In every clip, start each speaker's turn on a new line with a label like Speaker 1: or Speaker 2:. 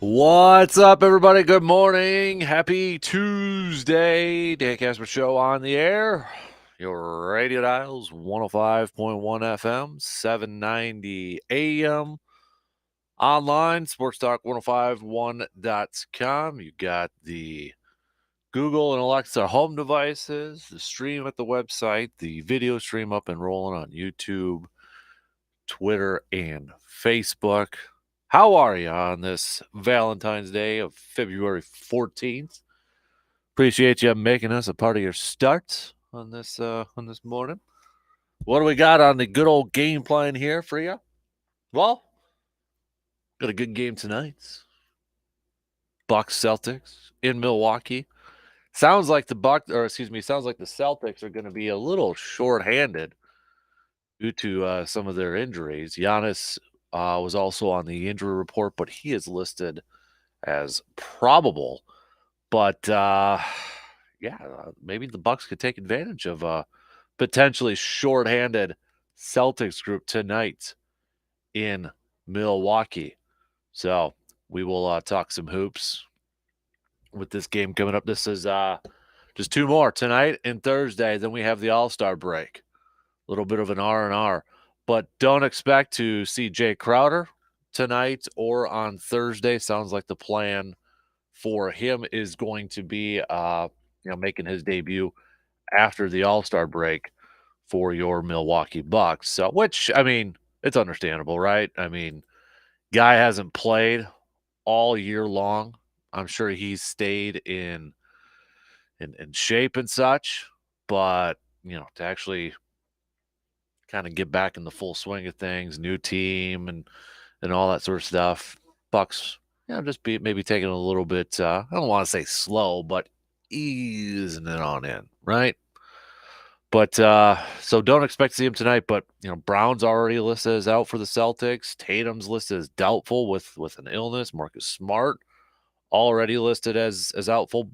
Speaker 1: What's up, everybody? Good morning. Happy Tuesday. Dan Kasper Show on the air. Your radio dials 105.1 FM, 790 AM. Online, sportstalk1051.com. You got the Google and Alexa home devices, the stream at the website, the video stream up and rolling on YouTube, Twitter, and Facebook. How are you on this Valentine's Day of February 14th? Appreciate you making us a part of your start on this morning. What do we got on the good old game plan here for you? Well, got a good game tonight. Bucks Celtics in Milwaukee. Sounds like the Celtics are going to be a little short-handed due to some of their injuries. Giannis was also on the injury report, but he is listed as probable. But maybe the Bucks could take advantage of a potentially shorthanded Celtics group tonight in Milwaukee. So we will talk some hoops with this game coming up. This is just two more tonight and Thursday. Then we have the All-Star break. A little bit of an R&R. But don't expect to see Jay Crowder tonight or on Thursday. Sounds like the plan for him is going to be making his debut after the All-Star break for your Milwaukee Bucks. So, which, I mean, it's understandable, right? I mean, guy hasn't played all year long. I'm sure he's stayed in shape and such, but to actually kind of get back in the full swing of things, new team and all that sort of stuff. Bucks, just be maybe taking a little bit. I don't want to say slow, but easing it on in, right? But so don't expect to see him tonight. But Brown's already listed as out for the Celtics. Tatum's listed as doubtful with an illness. Marcus Smart already listed as doubtful.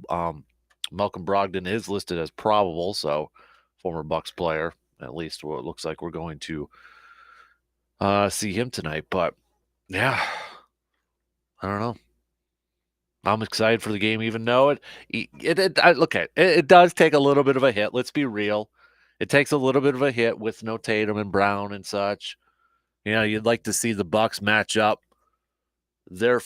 Speaker 1: Malcolm Brogdon is listed as probable. So former Bucks player, at least what it looks like we're going to see him tonight. But yeah, I don't know. I'm excited for the game, even though it does take a little bit of a hit. Let's be real. It takes a little bit of a hit with no Tatum and Brown and such. You'd like to see the Bucks match up. They're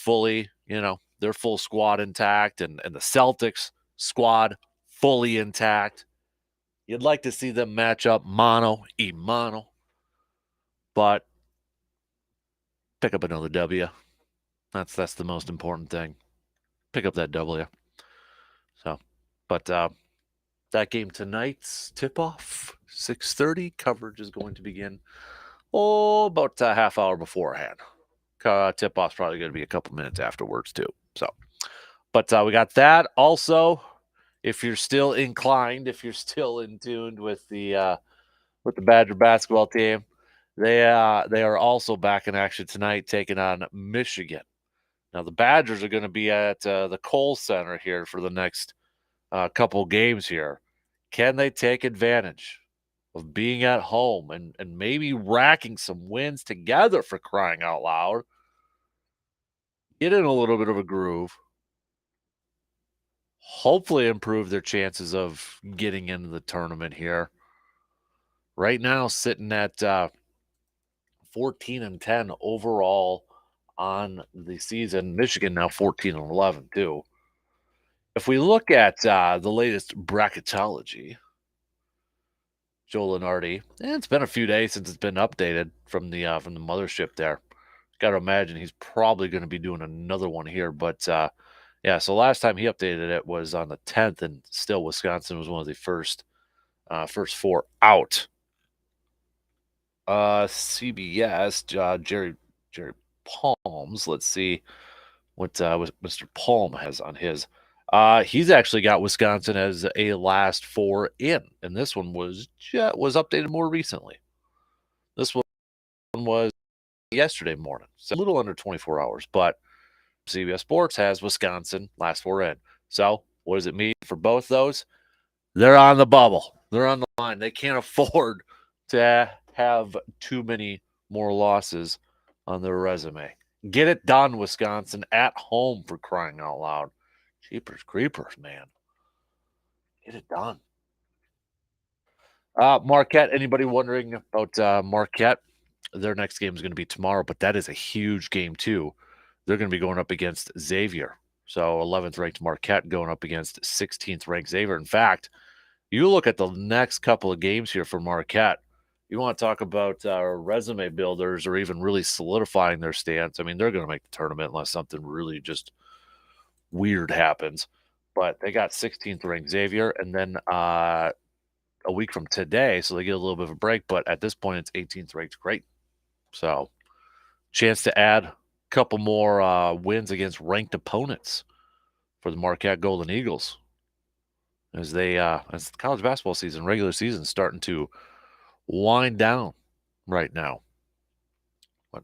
Speaker 1: their full squad intact, and the Celtics squad fully intact. You'd like to see them match up mano a mano, but pick up another W. That's the most important thing. Pick up that W. So, but that game tonight's tip-off, 6:30. Coverage is going to begin, about a half hour beforehand. Tip-off's probably going to be a couple minutes afterwards, too. So, but we got that. Also, if you're still inclined, if you're still in tuned with the Badger basketball team, they are also back in action tonight, taking on Michigan. Now, the Badgers are going to be at the Kohl Center here for the next couple games here. Can they take advantage of being at home and maybe racking some wins together, for crying out loud? Get in a little bit of a groove. Hopefully improve their chances of getting into the tournament here. Right now, sitting at 14-10 overall on the season. Michigan now 14-11 too. If we look at the latest bracketology, Joe Lenardi, it's been a few days since it's been updated from the mothership there. Got to imagine he's probably going to be doing another one here. But so last time he updated it was on the 10th, and still Wisconsin was one of the first four out. CBS, Jerry Palms. Let's see what Mr. Palm has on his. He's actually got Wisconsin as a last four in, and this one was updated more recently. This one was yesterday morning, so a little under 24 hours. But CBS Sports has Wisconsin last four in. So what does it mean for both those? They're on the bubble. They're on the line. They can't afford to have too many more losses on their resume. Get it done, Wisconsin, at home for crying out loud. Jeepers creepers, man. Get it done. Marquette, anybody wondering about Marquette? Their next game is going to be tomorrow, but that is a huge game, too. They're going to be going up against Xavier. So 11th ranked Marquette going up against 16th ranked Xavier. In fact, you look at the next couple of games here for Marquette. You want to talk about resume builders or even really solidifying their stance. I mean, they're going to make the tournament unless something really just weird happens. But they got 16th ranked Xavier, and then a week from today, so they get a little bit of a break. But at this point, it's 18th ranked. Great. So, chance to add a couple more wins against ranked opponents for the Marquette Golden Eagles as the college basketball season, regular season, starting to wind down right now.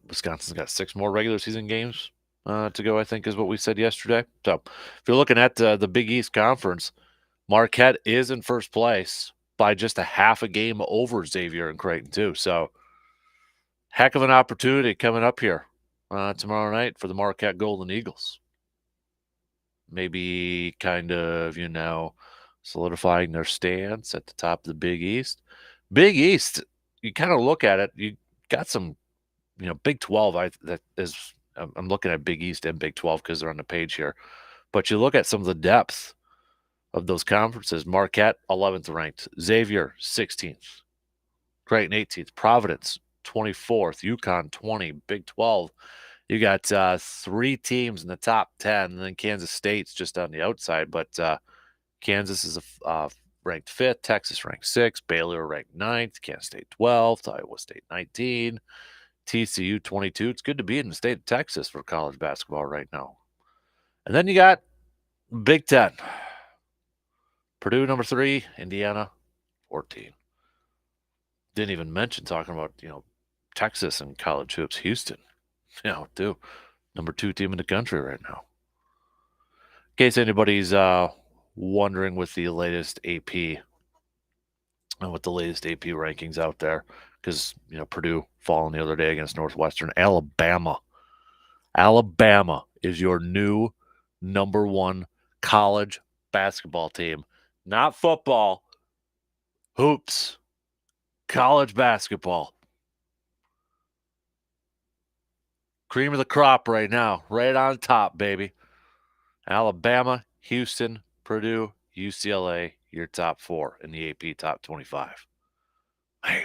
Speaker 1: Wisconsin's got 6 more regular season games to go, I think, is what we said yesterday. So, if you're looking at the Big East Conference, Marquette is in first place by just a half a game over Xavier and Creighton, too. So, heck of an opportunity coming up here tomorrow night for the Marquette Golden Eagles. Maybe kind of, solidifying their stance at the top of the Big East. Big East, you kind of look at it, you got some, Big 12. I'm looking at Big East and Big 12 because they're on the page here. But you look at some of the depth of those conferences. Marquette, 11th ranked. Xavier, 16th. Creighton, 18th. Providence, 24th. UConn, 20. Big 12. You got 3 teams in the top 10, and then Kansas State's just on the outside. But Kansas is ranked 5th. Texas ranked 6th. Baylor ranked 9th. Kansas State 12th. Iowa State 19. TCU 22. It's good to be in the state of Texas for college basketball right now. And then you got Big 10. Purdue number 3, Indiana 14. Didn't even mention talking about, Texas and college hoops. Houston, too. Number 2 team in the country right now. In case anybody's wondering with the latest AP and with the latest AP rankings out there, because, Purdue falling the other day against Northwestern. Alabama is your new number 1 college basketball team. Not football, hoops, college basketball. Cream of the crop right now, right on top, baby. Alabama, Houston, Purdue, UCLA, your top 4 in the AP top 25. Man.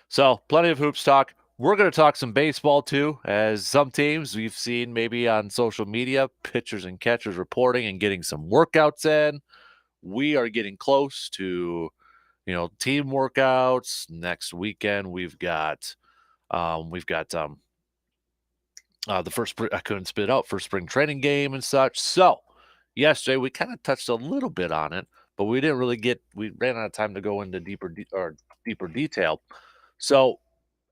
Speaker 1: So, plenty of hoops talk. We're going to talk some baseball, too, as some teams we've seen maybe on social media, pitchers and catchers reporting and getting some workouts in. We are getting close to, team workouts. Next weekend, we've got the first, I couldn't spit out, first spring training game and such. So, yesterday, we kind of touched a little bit on it, but we didn't really we ran out of time to go into deeper detail. So,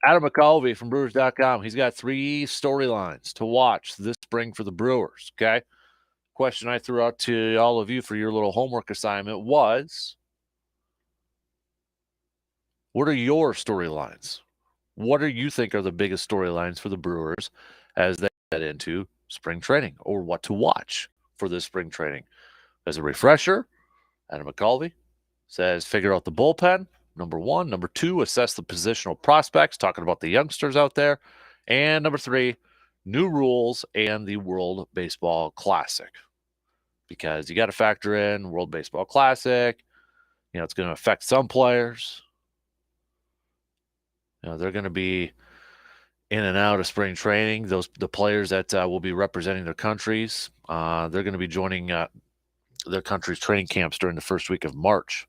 Speaker 1: Adam McCulvey from Brewers.com, he's got 3 storylines to watch this spring for the Brewers, okay? Question I threw out to all of you for your little homework assignment was, what are your storylines? What do you think are the biggest storylines for the Brewers as they head into spring training, or what to watch for this spring training? As a refresher, Adam McCulvey says figure out the bullpen, number 1. Number 2, assess the positional prospects, talking about the youngsters out there. And number 3, new rules and the World Baseball Classic. Because you got to factor in World Baseball Classic. It's going to affect some players. They're going to be in and out of spring training. The players that will be representing their countries, they're going to be joining their country's training camps during the first week of March.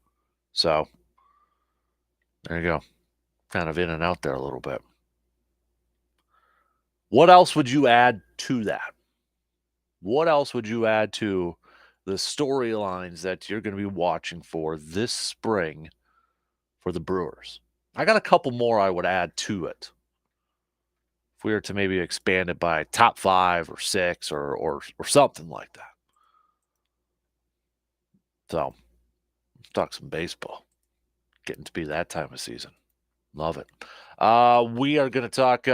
Speaker 1: So there you go. Kind of in and out there a little bit. What else would you add to that? What else would you add to the storylines that you're going to be watching for this spring for the Brewers? I got a couple more I would add to it. If we were to maybe expand it by top 5 or 6 or something like that. So, let's talk some baseball. Getting to be that time of season. Love it. We are going to talk,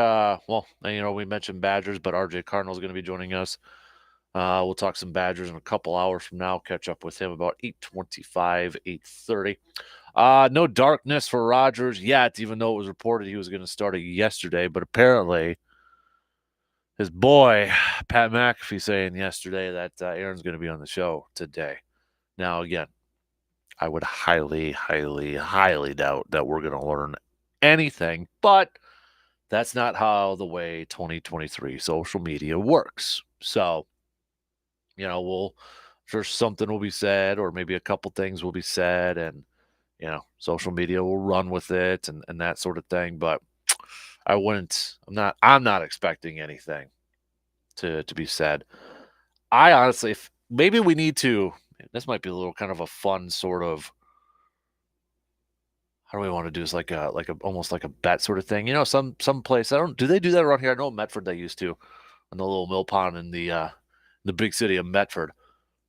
Speaker 1: we mentioned Badgers, but RJ Cardinal is going to be joining us. We'll talk some Badgers in a couple hours from now. Catch up with him about 8:25, 8:30. No darkness for Rodgers yet, even though it was reported he was going to start it yesterday. But apparently, his boy, Pat McAfee, saying yesterday that Aaron's going to be on the show today. Now, again, I would highly, highly, highly doubt that we're going to learn anything, but that's not how the way 2023 social media works. So, sure something will be said, or maybe a couple things will be said, and social media will run with it and that sort of thing. But I'm not expecting anything to be said. I honestly, if maybe we need to, this might be a little kind of a fun sort of, how do we want to do this, like a almost like a bet sort of thing. Some place, do they do that around here? I know Medford they used to, in the little mill pond in the big city of Medford.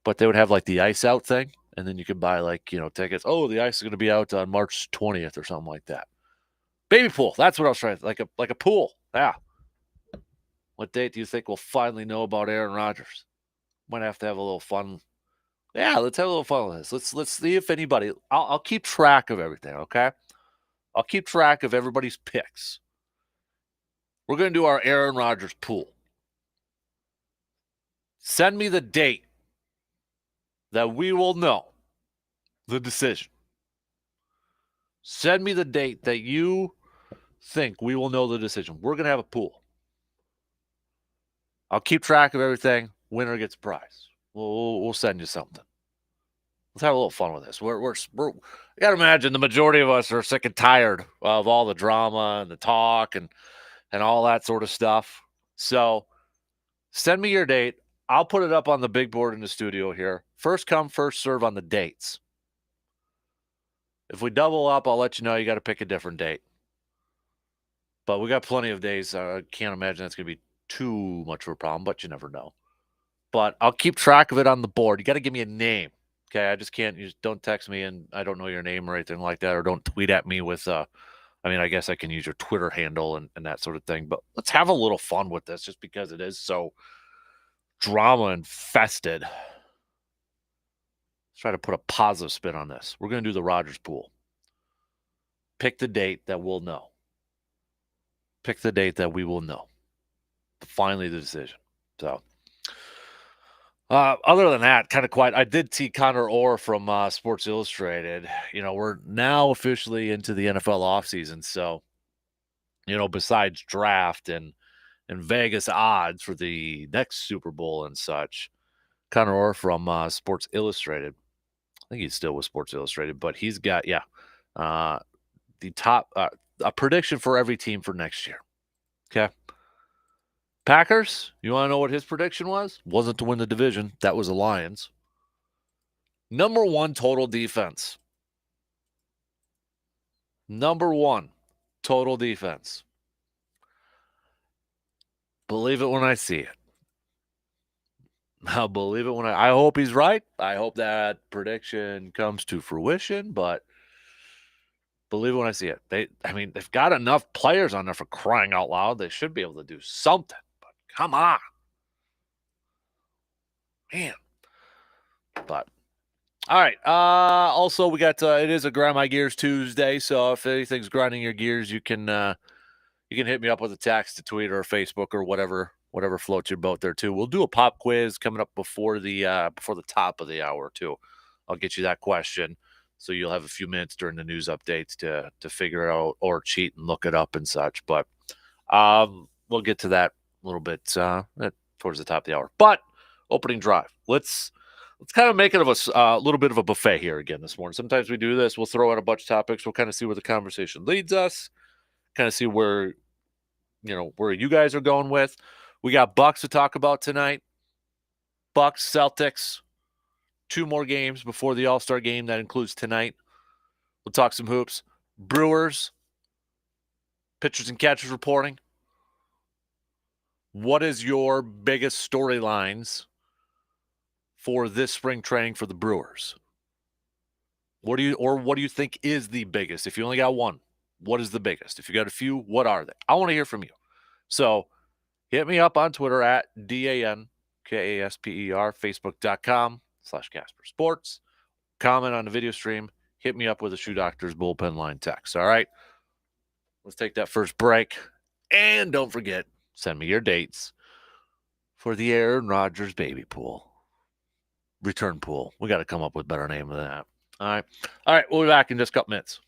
Speaker 1: But they would have like the ice out thing, and then you could buy tickets. Oh, the ice is going to be out on March 20th or something like that. Baby pool. That's what I was trying to, like a pool. Yeah. What date do you think we'll finally know about Aaron Rodgers? Might have to have a little fun. Yeah, let's have a little fun with this. Let's see if anybody. I'll keep track of everything. Okay. I'll keep track of everybody's picks. We're going to do our Aaron Rodgers pool. Send me the date that we will know the decision. Send me the date that you think we will know the decision. We're going to have a pool. I'll keep track of everything. Winner gets a prize. We'll send you something. Let's have a little fun with this. You got to imagine the majority of us are sick and tired of all the drama and the talk and all that sort of stuff. So send me your date. I'll put it up on the big board in the studio here. First come, first serve on the dates. If we double up, I'll let you know you got to pick a different date. But we got plenty of days. I can't imagine that's going to be too much of a problem, but you never know. But I'll keep track of it on the board. You got to give me a name. Okay, I just can't don't text me and I don't know your name or anything like that, or don't tweet at me with I guess I can use your Twitter handle and that sort of thing. But let's have a little fun with this just because it is so drama infested. Let's try to put a positive spin on this. We're going to do the Rodgers pool. Pick the date that we'll know. Pick the date that we will know. Finally, the decision. So, other than that, kind of quiet. I did see Connor Orr from Sports Illustrated. We're now officially into the NFL offseason. So, besides draft and Vegas odds for the next Super Bowl and such, Connor Orr from Sports Illustrated. I think he's still with Sports Illustrated, but he's got, the top, a prediction for every team for next year. Okay. Packers, you want to know what his prediction was? Wasn't to win the division. That was the Lions. Number 1 total defense. Number 1 total defense. Believe it when I see it. I'll believe it when I hope he's right. I hope that prediction comes to fruition, but believe it when I see it. They've got enough players on there for crying out loud. They should be able to do something, but come on. Man. But all right. Also, we got it is a Grind My Gears Tuesday, so if anything's grinding your gears, you can hit me up with a text, a tweet, or a Facebook, or whatever floats your boat there too. We'll do a pop quiz coming up before the top of the hour too. I'll get you that question, so you'll have a few minutes during the news updates to figure it out or cheat and look it up and such. But we'll get to that a little bit towards the top of the hour. But opening drive, let's kind of make it of a little bit of a buffet here again this morning. Sometimes we do this. We'll throw out a bunch of topics. We'll kind of see where the conversation leads us, kind of see where you guys are going with. We got Bucks to talk about tonight. Bucks, Celtics, 2 more games before the All-Star game. That includes tonight. We'll talk some hoops. Brewers, pitchers and catchers reporting. What is your biggest storylines for this spring training for the Brewers? What do you think is the biggest? If you only got one, what is the biggest? If you got a few, what are they? I want to hear from you. So hit me up on Twitter at DANKASPER, Facebook.com/Kasper Sports. Comment on the video stream. Hit me up with a Shoe Doctor's bullpen line text. All right. Let's take that first break. And don't forget, send me your dates for the Aaron Rodgers baby pool. Return pool. We got to come up with a better name than that. All right. All right. We'll be back in just a couple minutes.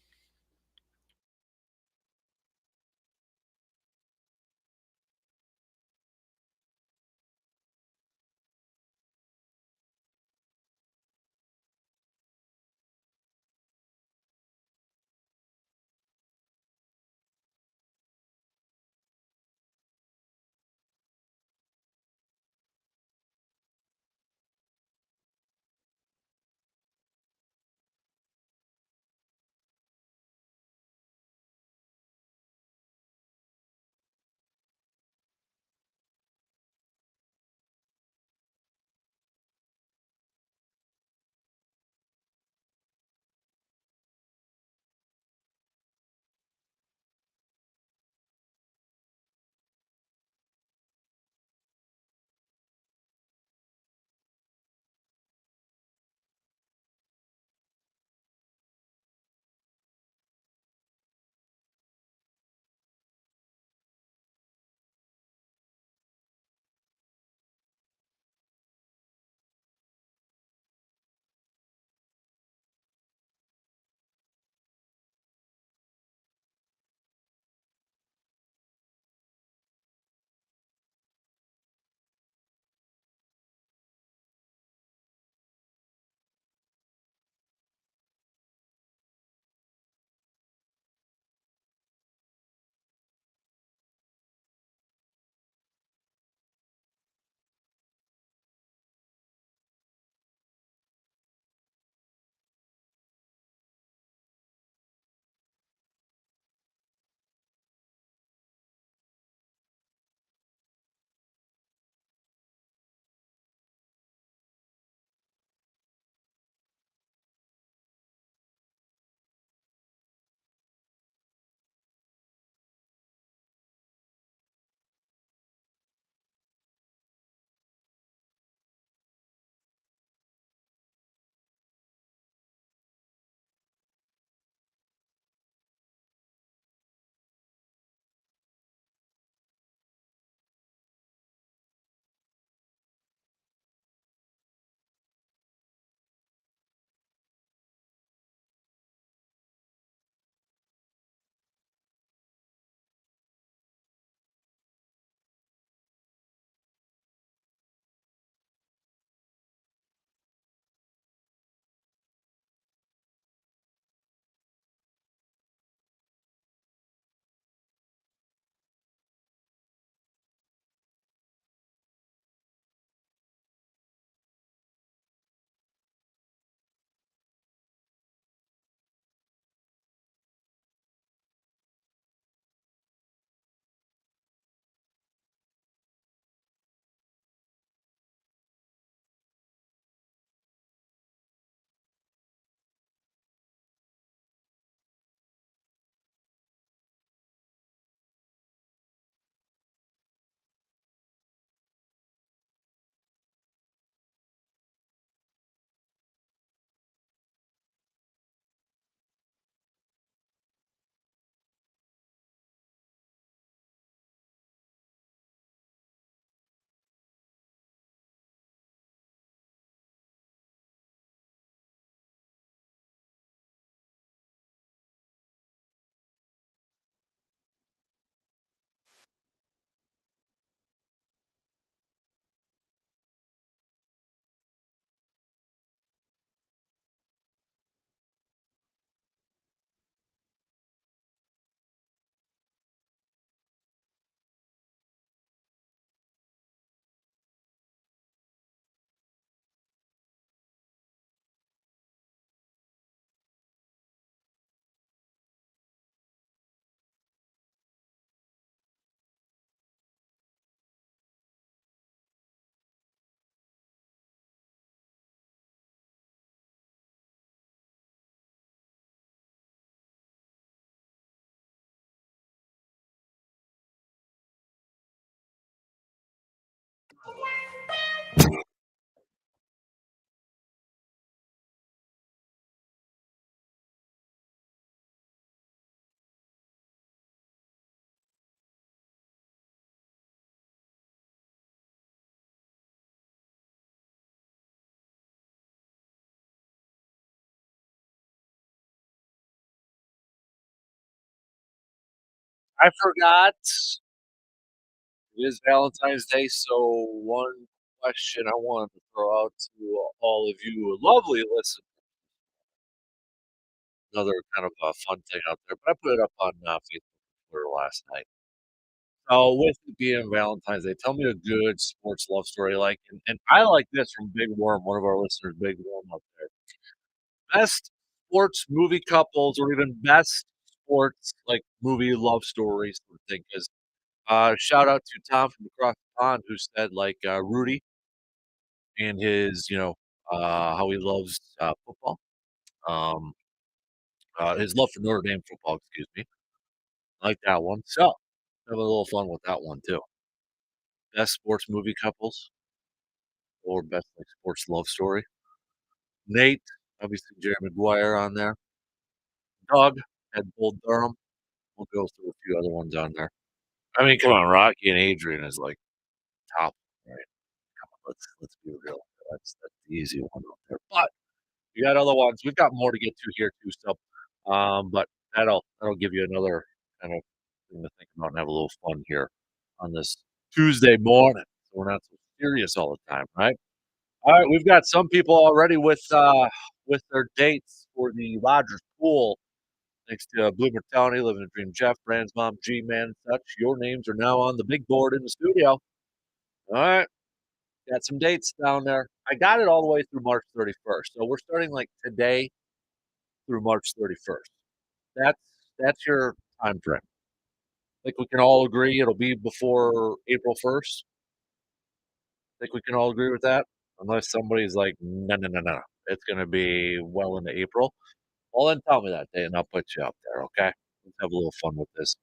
Speaker 1: I forgot it is Valentine's Day, so one question I wanted to throw out to all of you lovely listeners, another kind of a fun thing out there, but I put it up on Facebook and Twitter last night. So with it being Valentine's Day, tell me a good sports love story like, and I like this from Big Worm, one of our listeners, Big Worm up there. Best sports movie couples or even best sports like movie love stories sort of thing. Because shout out to Tom from across the pond who said like Rudy and his, how he loves football. Um, his love for Notre Dame football, excuse me. I like that one. So have a little fun with that one too. Best sports movie couples or best like sports love story. Nate, obviously Jerry Maguire on there. Doug had Bull Durham. We'll go through a few other ones on there. I mean, come on, Rocky and Adrian is like top, right? Come on, let's be real. That's the easy one out there. But we got other ones. We've got more to get to here too. So, but that'll give you another kind of thing to think about and have a little fun here on this Tuesday morning. So we're not so serious all the time, right? All right, we've got some people already with their dates for the Rogers Pool. Thanks to Bloomer County, Living a Dream Jeff, Brand's mom, G Man, and such. Your names are now on the big board in the studio. All right, got some dates down there. I got it all the way through March 31st. So we're starting like today through March 31st. That's that's your time frame. Think we can all agree it'll be before April 1st. Think we can all agree with that, unless somebody's like, no, no, no, no, it's going to be well into April. Well, then tell me that day, and I'll put you up there. Okay, let's have a little fun with this.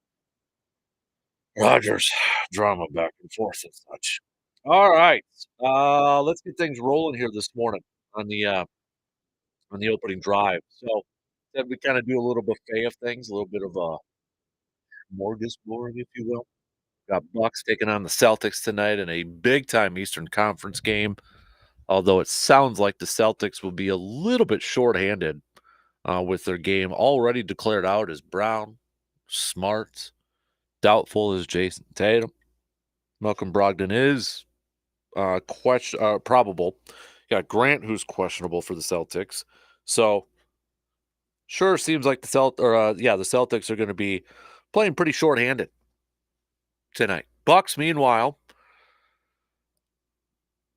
Speaker 1: Rogers drama back and forth and such. All right, let's get things rolling here this morning on the opening drive. So, said we kind of do a little buffet of things, a little bit of a smorgasbord, if you will. Got Bucks taking on the Celtics tonight in a big time Eastern Conference game. Although it sounds like the Celtics will be a little bit shorthanded with their game already declared out as Brown, Smart, doubtful as Jason Tatum. Malcolm Brogdon is probable. You got Grant, who's questionable for the Celtics. So sure, seems like the Celtics are going to be playing pretty shorthanded tonight. Bucks, meanwhile,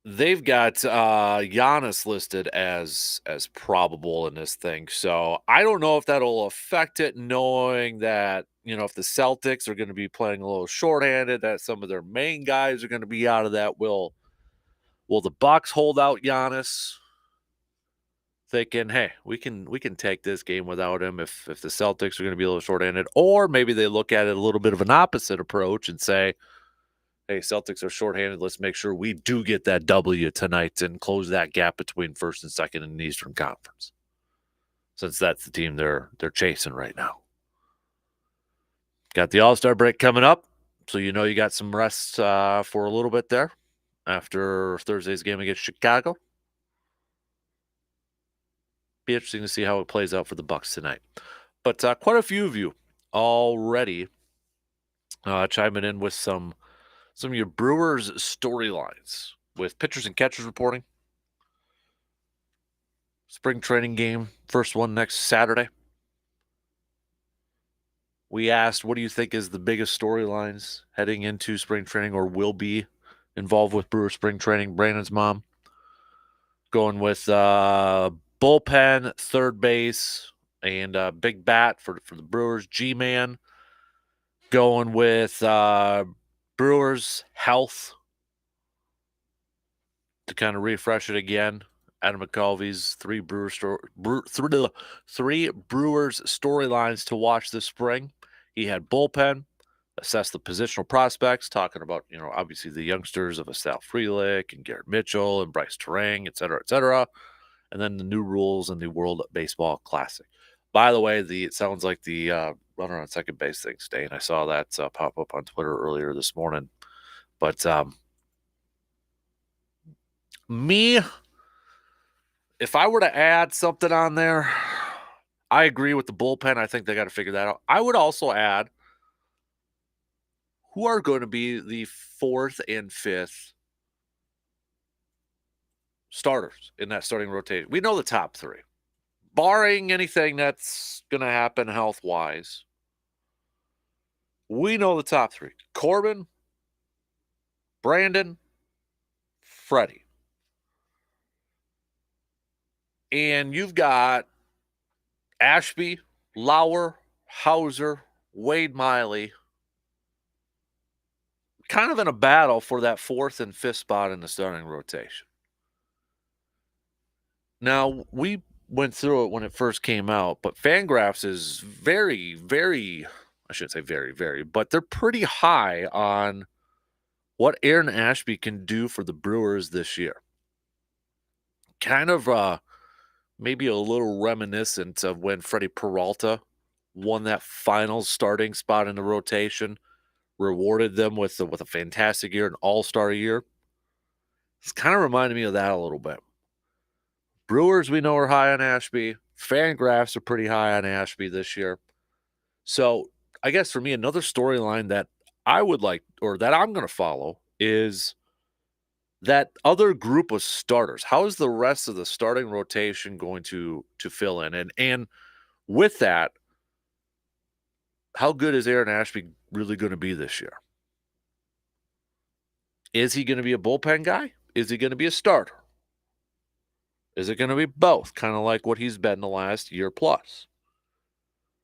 Speaker 1: they've got Giannis listed as probable in this thing. So I don't know if that'll affect it, knowing that if the Celtics are going to be playing a little shorthanded, that some of their main guys are going to be out of that. Will the Bucks hold out Giannis, thinking, hey, we can take this game without him if the Celtics are going to be a little shorthanded, or maybe they look at it a little bit of an opposite approach and say, hey, Celtics are shorthanded. Let's make sure we do get that W tonight and close that gap between first and second in the Eastern Conference, since that's the team they're chasing right now. Got the All-Star break coming up, so you got some rest for a little bit there after Thursday's game against Chicago. Be interesting to see how it plays out for the Bucks tonight. But quite a few of you already chiming in with some of your Brewers storylines with pitchers and catchers reporting. Spring training game, first one next Saturday. We asked, what do you think is the biggest storylines heading into spring training or will be involved with Brewer spring training? Brandon's mom going with bullpen, third base, and big bat for the Brewers. G-Man going with Brewers health to kind of refresh it again. Adam McCulvey's three Brewers storylines to watch this spring. He had bullpen, assess the positional prospects, talking about, obviously the youngsters of Estelle Frelick and Garrett Mitchell and Bryce Terang, et cetera, et cetera. And then the new rules in the World Baseball Classic. By the way, it sounds like the runner on second base thing's staying. I saw that pop up on Twitter earlier this morning. But me, if I were to add something on there, I agree with the bullpen. I think they got to figure that out. I would also add who are going to be the fourth and fifth starters in that starting rotation. We know the top three, barring anything that's going to happen health wise. We know the top three: Corbin, Brandon, Freddie. And you've got Ashby, Lauer, Hauser, Wade Miley, kind of in a battle for that fourth and fifth spot in the starting rotation. Now, we went through it when it first came out, but Fangraphs is very, very, I shouldn't say very, very, but they're pretty high on what Aaron Ashby can do for the Brewers this year. Kind of maybe a little reminiscent of when Freddie Peralta won that final starting spot in the rotation, rewarded them with a fantastic year, an all-star year. It's kind of reminded me of that a little bit. Brewers, we know, are high on Ashby. Fangraphs are pretty high on Ashby this year. So I guess for me, another storyline that I would like, or that I'm going to follow, is that other group of starters. How is the rest of the starting rotation going to fill in? And with that, how good is Aaron Ashby really going to be this year? Is he going to be a bullpen guy? Is he going to be a starter? Is it going to be both? Kind of like what he's been the last year plus.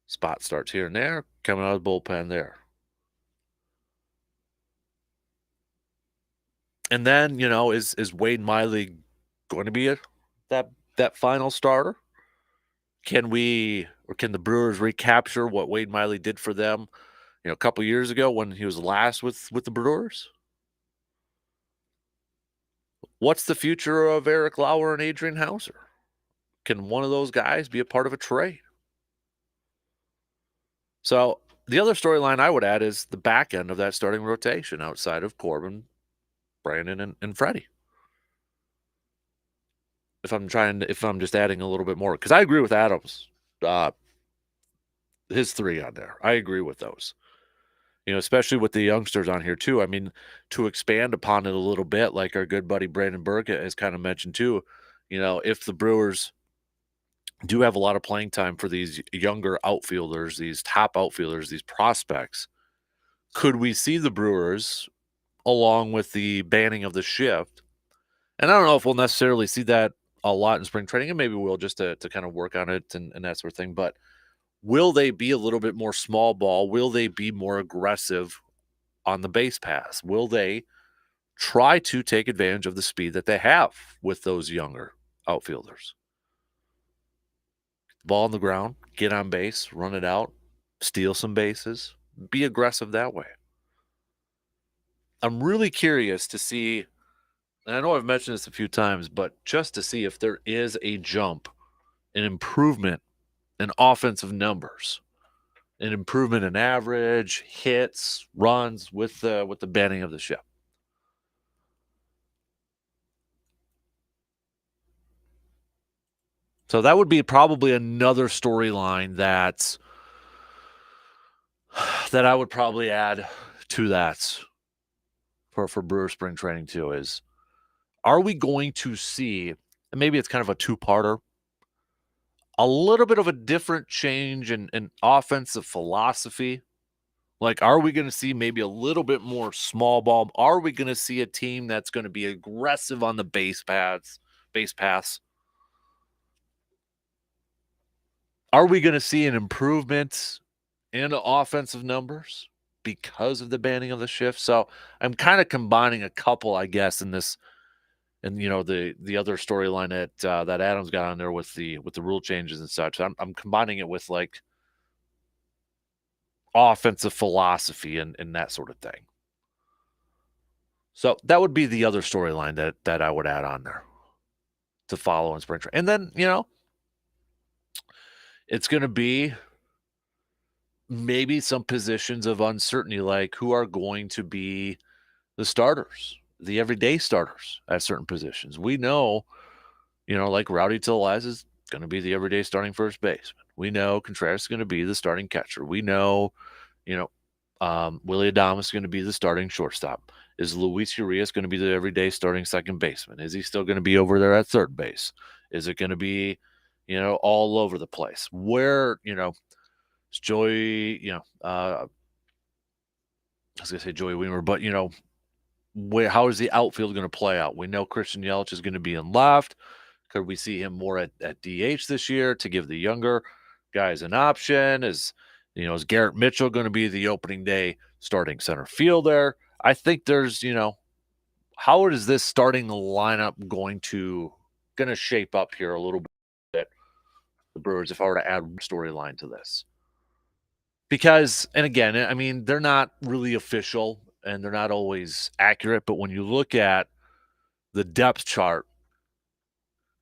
Speaker 1: Spot starts here and there, coming out of the bullpen there. And then, is Wade Miley going to be that final starter? Can the Brewers recapture what Wade Miley did for them, a couple years ago when he was last with the Brewers? What's the future of Eric Lauer and Adrian Hauser? Can one of those guys be a part of a trade? So the other storyline I would add is the back end of that starting rotation outside of Corbin, Brandon, and Freddie. If I'm just adding a little bit more, because I agree with Adams, his three on there. I agree with those. Especially with the youngsters on here too. I mean, to expand upon it a little bit, like our good buddy Brandon Burke has kind of mentioned too, if the Brewers do have a lot of playing time for these younger outfielders, these top outfielders, these prospects, could we see the Brewers, along with the banning of the shift? And I don't know if we'll necessarily see that a lot in spring training, and maybe we'll just to kind of work on it and that sort of thing. But will they be a little bit more small ball? Will they be more aggressive on the base pass? Will they try to take advantage of the speed that they have with those younger outfielders? Ball on the ground, get on base, run it out, steal some bases, be aggressive that way. I'm really curious to see, and I know I've mentioned this a few times, but just to see if there is a jump, an improvement in offensive numbers, an improvement in average, hits, runs with the banning of the shift. So that would be probably another storyline that I would probably add to that for Brewer spring training too, is are we going to see, and maybe it's kind of a two-parter, a little bit of a different change in offensive philosophy? Like, are we going to see maybe a little bit more small ball? Are we going to see a team that's going to be aggressive on the base paths? Are we going to see an improvement in offensive numbers because of the banning of the shift? So I'm kind of combining a couple, I guess, in this, and the other storyline that Adams got on there with the rule changes and such. I'm combining it with like offensive philosophy and that sort of thing. So that would be the other storyline that I would add on there to follow in spring training. And then, it's going to be maybe some positions of uncertainty, like who are going to be the starters, the everyday starters at certain positions. We know, like Rowdy Tellez is going to be the everyday starting first baseman. We know Contreras is going to be the starting catcher. We know, Willie Adames going to be the starting shortstop? Is Luis Urias going to be the everyday starting second baseman? Is he still going to be over there at third base? Is it going to be, all over the place? Where, is Joey, I was going to say Joey Weimer, but, how is the outfield going to play out? We know Christian Yelich is going to be in left. Could we see him more at DH this year to give the younger guys an option? Is Garrett Mitchell going to be the opening day starting center fielder? I think there's, how is this starting lineup going to shape up here a little bit? The Brewers, if I were to add storyline to this, because, and again, I mean, they're not really official and they're not always accurate, but when you look at the depth chart,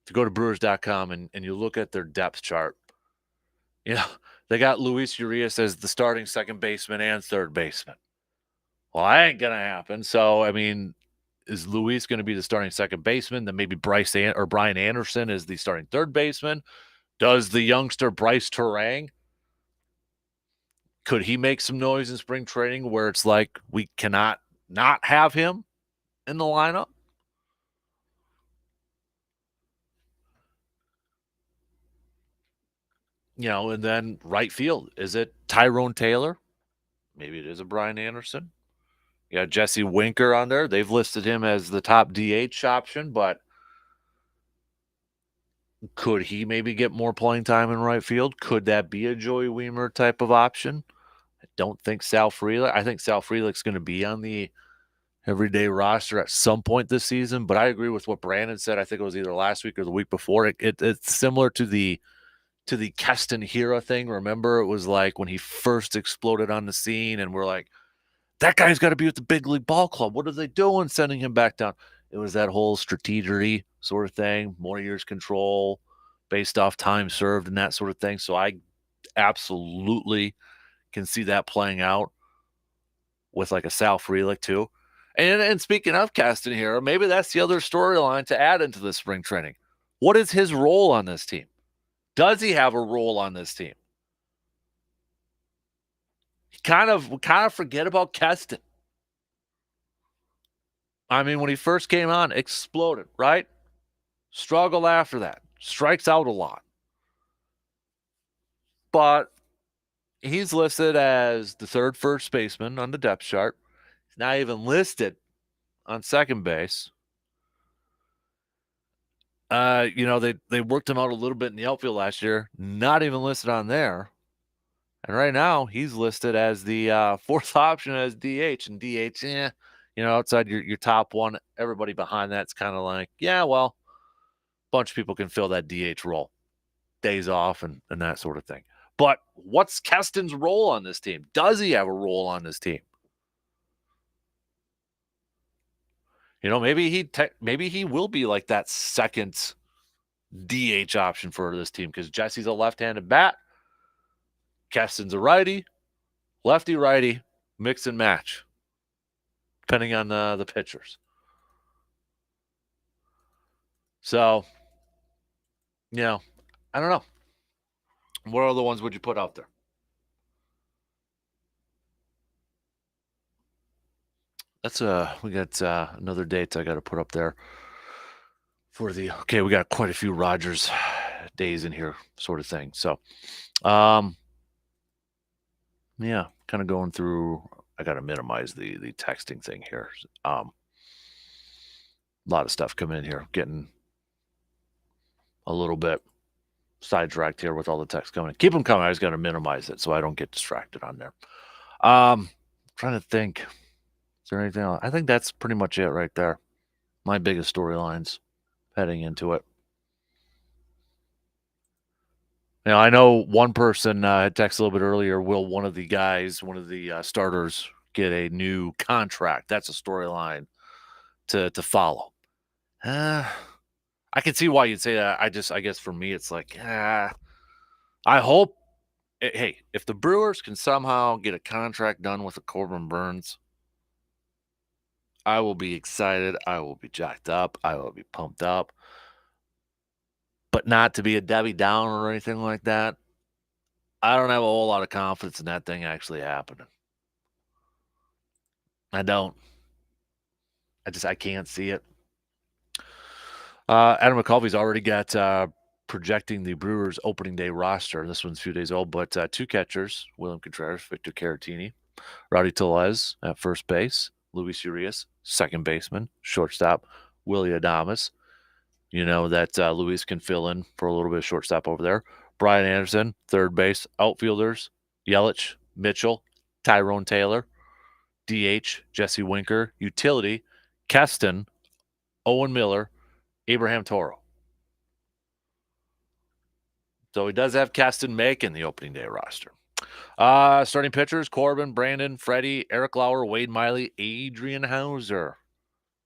Speaker 1: if you go to Brewers.com and you look at their depth chart, they got Luis Urias as the starting second baseman and third baseman. Well, that ain't gonna happen. So, I mean, is Luis going to be the starting second baseman? Then maybe Brian Anderson is the starting third baseman. Does the youngster Bryce Terang, could he make some noise in spring training where it's like we cannot not have him in the lineup? And then right field, is it Tyrone Taylor? Maybe it is a Brian Anderson. You got Jesse Winker on there. They've listed him as the top DH option, but could he maybe get more playing time in right field? Could that be a Joey Weimer type of option? I don't think Sal Frelick. I think Sal Frelick's going to be on the everyday roster at some point this season, but I agree with what Brandon said. I think it was either last week or the week before. It's similar to the Keston Hira thing. Remember, it was like when he first exploded on the scene, and we're like, that guy's got to be with the big league ball club. What are they doing sending him back down? It was that whole strategery sort of thing, more years control based off time served and that sort of thing. So I absolutely can see that playing out with like a Sal Frelick too. And speaking of Keston here, maybe that's the other storyline to add into the spring training. What is his role on this team? Does he have a role on this team? Kind of forget about Keston. I mean, when he first came on, exploded, right? Struggled after that. Strikes out a lot. But he's listed as the third first baseman on the depth chart. He's not even listed on second base. They worked him out a little bit in the outfield last year. Not even listed on there. And right now, he's listed as the fourth option as DH. And DH, outside your top one, everybody behind that's kind of like, yeah, well, a bunch of people can fill that DH role. Days off and that sort of thing. But what's Keston's role on this team? Does he have a role on this team? Maybe he will be like that second DH option for this team because Jesse's a left-handed bat. Keston's a righty, lefty, righty, mix and match, depending on the pitchers. So, I don't know. What other ones would you put out there? We got another date I got to put up there we got quite a few Rogers days in here sort of thing. So, yeah, kind of going through, I got to minimize the texting thing here. A lot of stuff coming in here, getting a little bit sidetracked here with all the text coming. Keep them coming. I just got to minimize it so I don't get distracted on there. Trying to think. Is there anything else? I think that's pretty much it right there. My biggest storylines heading into it. I know one person had texted a little bit earlier. Will one of the starters, get a new contract? That's a storyline to follow. I can see why you'd say that. I guess for me, it's like, I hope. Hey, if the Brewers can somehow get a contract done with a Corbin Burnes, I will be excited. I will be jacked up. I will be pumped up. But not to be a Debbie Downer or anything like that. I don't have a whole lot of confidence in that thing actually happening. I don't. I can't see it. Adam McCulvey's already got projecting the Brewers opening day roster. This one's a few days old, but two catchers: William Contreras, Victor Caratini, Rowdy Tellez at first base, Luis Urias, second baseman, shortstop, Willie Adames. You know that Luis can fill in for a little bit of shortstop over there. Brian Anderson, third base, outfielders, Yelich, Mitchell, Tyrone Taylor, DH, Jesse Winker, utility, Keston, Owen Miller, Abraham Toro. So he does have Keston making the opening day roster. Starting pitchers: Corbin, Brandon, Freddie, Eric Lauer, Wade Miley, Adrian Hauser.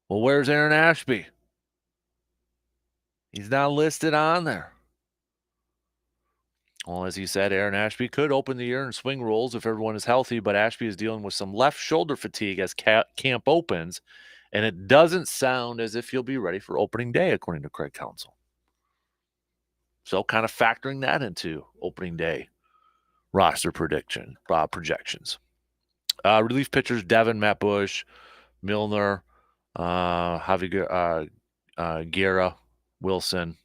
Speaker 1: Well, where's Aaron Ashby? He's not listed on there. Well, as he said, Aaron Ashby could open the year in swing roles if everyone is healthy, but Ashby is dealing with some left shoulder fatigue as camp opens, and it doesn't sound as if he'll be ready for opening day, according to Craig Counsell. So kind of factoring that into opening day roster projections. Relief pitchers: Devin, Matt Bush, Milner, Javi Guerra, Wilson.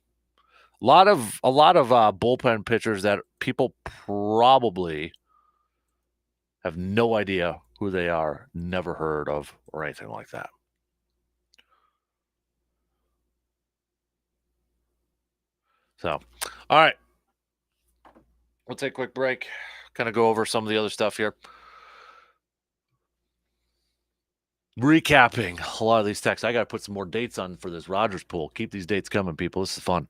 Speaker 1: A lot of bullpen pitchers that people probably have no idea who they are, never heard of, or anything like that. So, all right, we'll take a quick break. Kind of go over some of the other stuff here. Recapping a lot of these texts. I got to put some more dates on for this Rogers pool. Keep these dates coming, people. This is fun.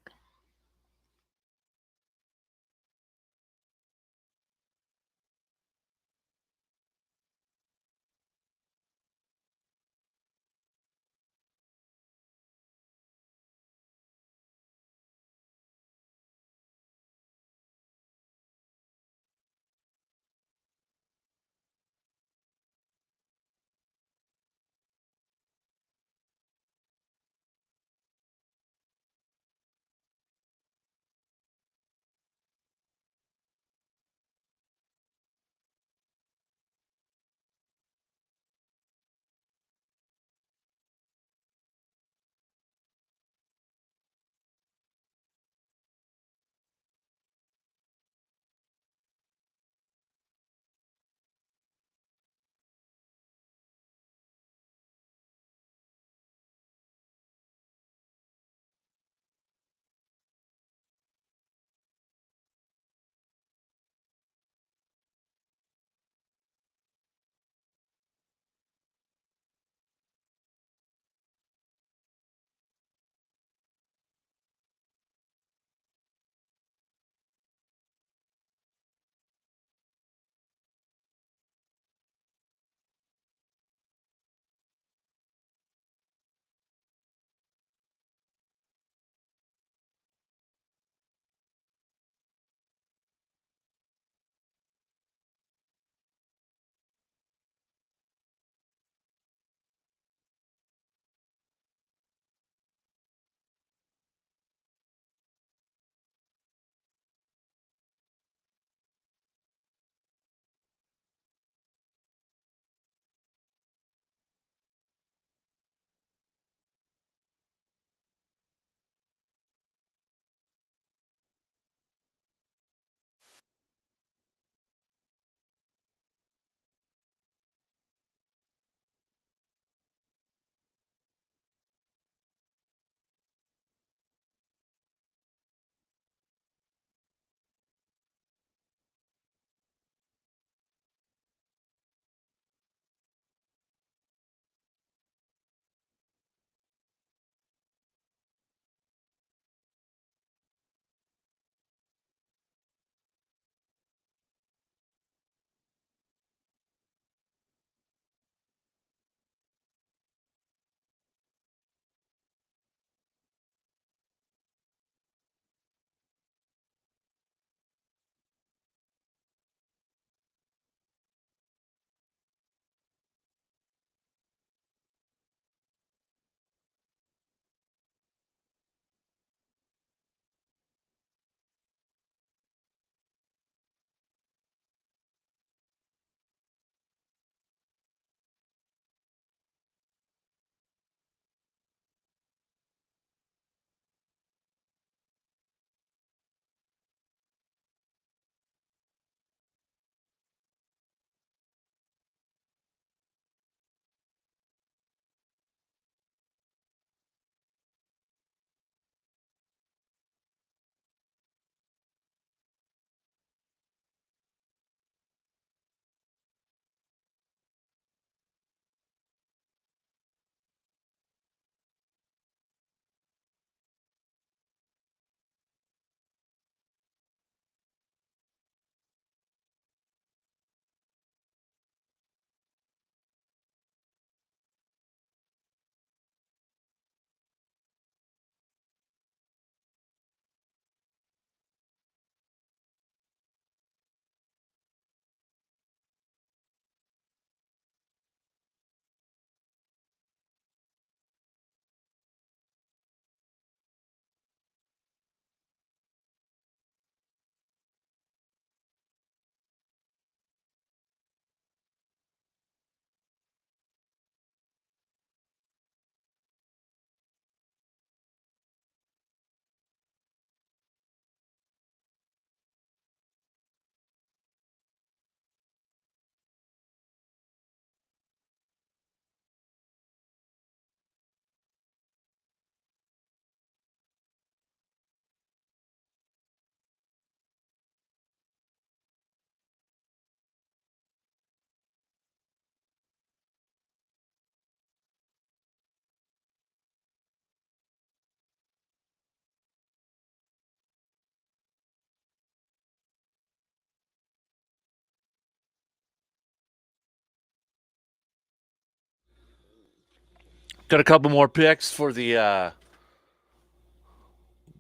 Speaker 1: Got a couple more picks for the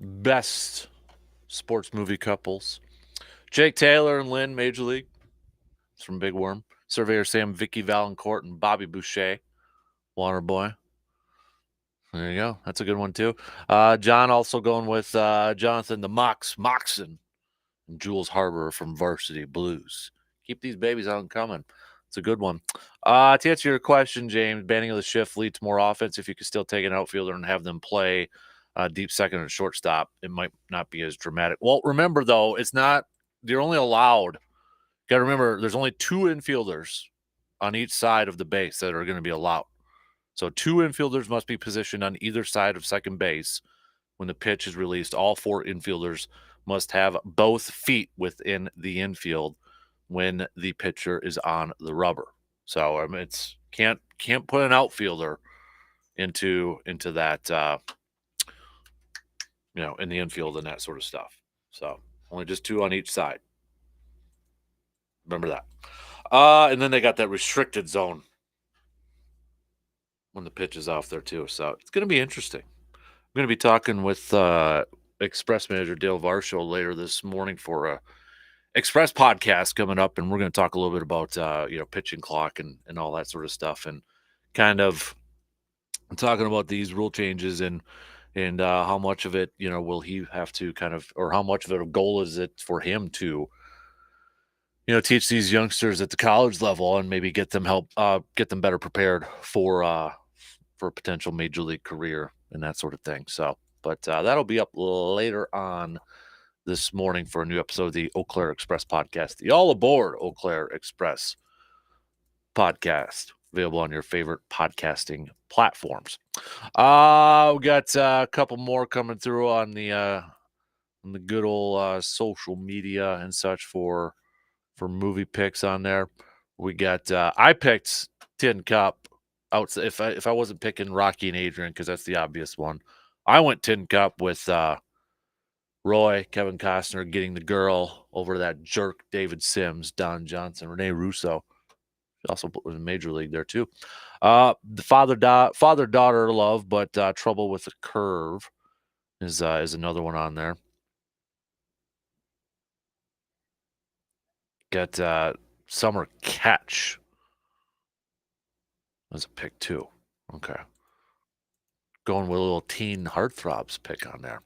Speaker 1: best sports movie couples. Jake Taylor and Lynn, Major League. It's from Big Worm. Surveyor Sam, Vicky Valancourt, and Bobby Boucher, Waterboy. There you go. That's a good one, too. John also going with Jonathan the Moxon, and Jules Harbor from Varsity Blues. Keep these babies on coming. It's a good one. To answer your question, James, banning of the shift leads to more offense. If you could still take an outfielder and have them play deep second and shortstop, it might not be as dramatic. Well, remember, though, it's not – you're only allowed – got to remember, there's only 2 infielders on each side of the base that are going to be allowed. So 2 infielders must be positioned on either side of second base when the pitch is released. All 4 infielders must have both feet within the infield when the pitcher is on the rubber. So I mean, it's can't put an outfielder into that in the infield and that sort of stuff. So only just 2 on each side. Remember that. And then they got that restricted zone when the pitch is off there too. So it's going to be interesting. I'm going to be talking with Express manager Dale Varsho later this morning for a Express podcast coming up, and we're going to talk a little bit about pitching clock and all that sort of stuff, and kind of talking about these rule changes and how much of it will he have to kind of, or how much of a goal is it for him to teach these youngsters at the college level and maybe get them better prepared for a potential major league career and that sort of thing. So, but that'll be up later on this morning for a new episode of the Eau Claire Express podcast, the All Aboard Eau Claire Express podcast, available on your favorite podcasting platforms. We got a couple more coming through on the good old social media and such for movie picks on there. We got I picked Tin Cup out. If I wasn't picking Rocky and Adrian, because that's the obvious one, I went Tin Cup with Roy, Kevin Costner getting the girl over that jerk David Sims, Don Johnson, Rene Russo. Also was in Major League there too. The father-daughter love, but Trouble with the Curve is another one on there. Got Summer Catch as a pick too. Okay. Going with a little teen heartthrobs pick on there.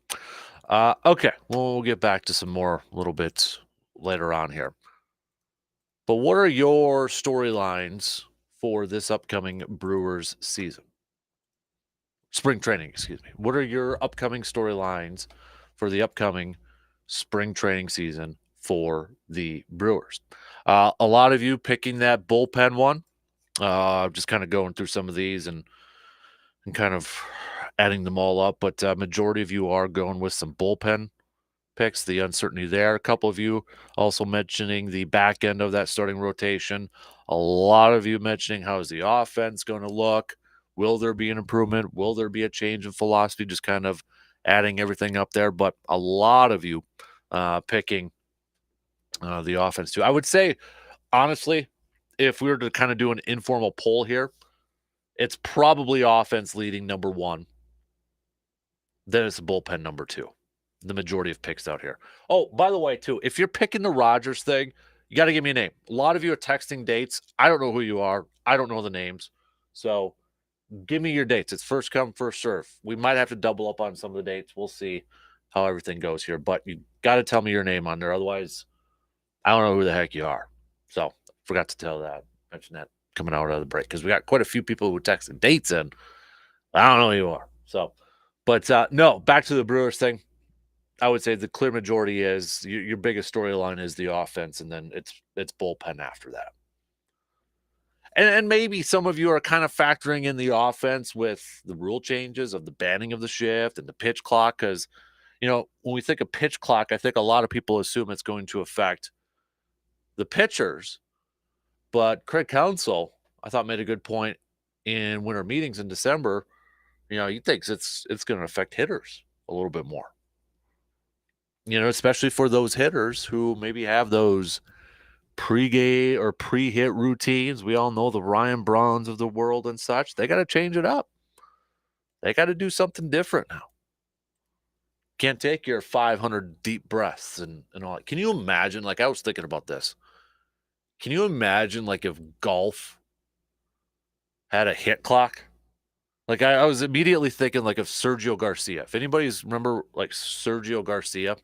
Speaker 1: Okay, we'll get back to some more little bits later on here. But what are your storylines for this upcoming Brewers season? Spring training, excuse me. What are your upcoming storylines for the upcoming spring training season for the Brewers? A lot of you picking that bullpen one. Just kind of going through some of these and kind of adding them all up, but majority of you are going with some bullpen picks, the uncertainty there. A couple of you also mentioning the back end of that starting rotation. A lot of you mentioning how is the offense going to look? Will there be an improvement? Will there be a change in philosophy? Just kind of adding everything up there, but a lot of you picking the offense too. I would say, honestly, if we were to kind of do an informal poll here, it's probably offense leading number 1. Then it's bullpen number 2. The majority of picks out here. Oh, by the way, too, if you're picking the Rogers thing, you got to give me a name. A lot of you are texting dates. I don't know who you are. I don't know the names. So give me your dates. It's first come, first serve. We might have to double up on some of the dates. We'll see how everything goes here. But you got to tell me your name on there. Otherwise, I don't know who the heck you are. So forgot to mention that coming out of the break, because we got quite a few people who texted dates in. I don't know who you are. So, but no, back to the Brewers thing. I would say the clear majority is your biggest storyline is the offense, and then it's bullpen after that. And maybe some of you are kind of factoring in the offense with the rule changes of the banning of the shift and the pitch clock, because when we think of pitch clock, I think a lot of people assume it's going to affect the pitchers. But Craig Counsell, I thought, made a good point in winter meetings in December. He thinks it's going to affect hitters a little bit more. Especially for those hitters who maybe have those pre-game or pre-hit routines. We all know the Ryan Brauns of the world and such. They got to change it up. They got to do something different now. Can't take your 500 deep breaths and all that. Can you imagine? Like, I was thinking about this. Can you imagine, like, if golf had a hit clock? Like, I was immediately thinking, like, of Sergio Garcia. If anybody's remember, like, Sergio Garcia,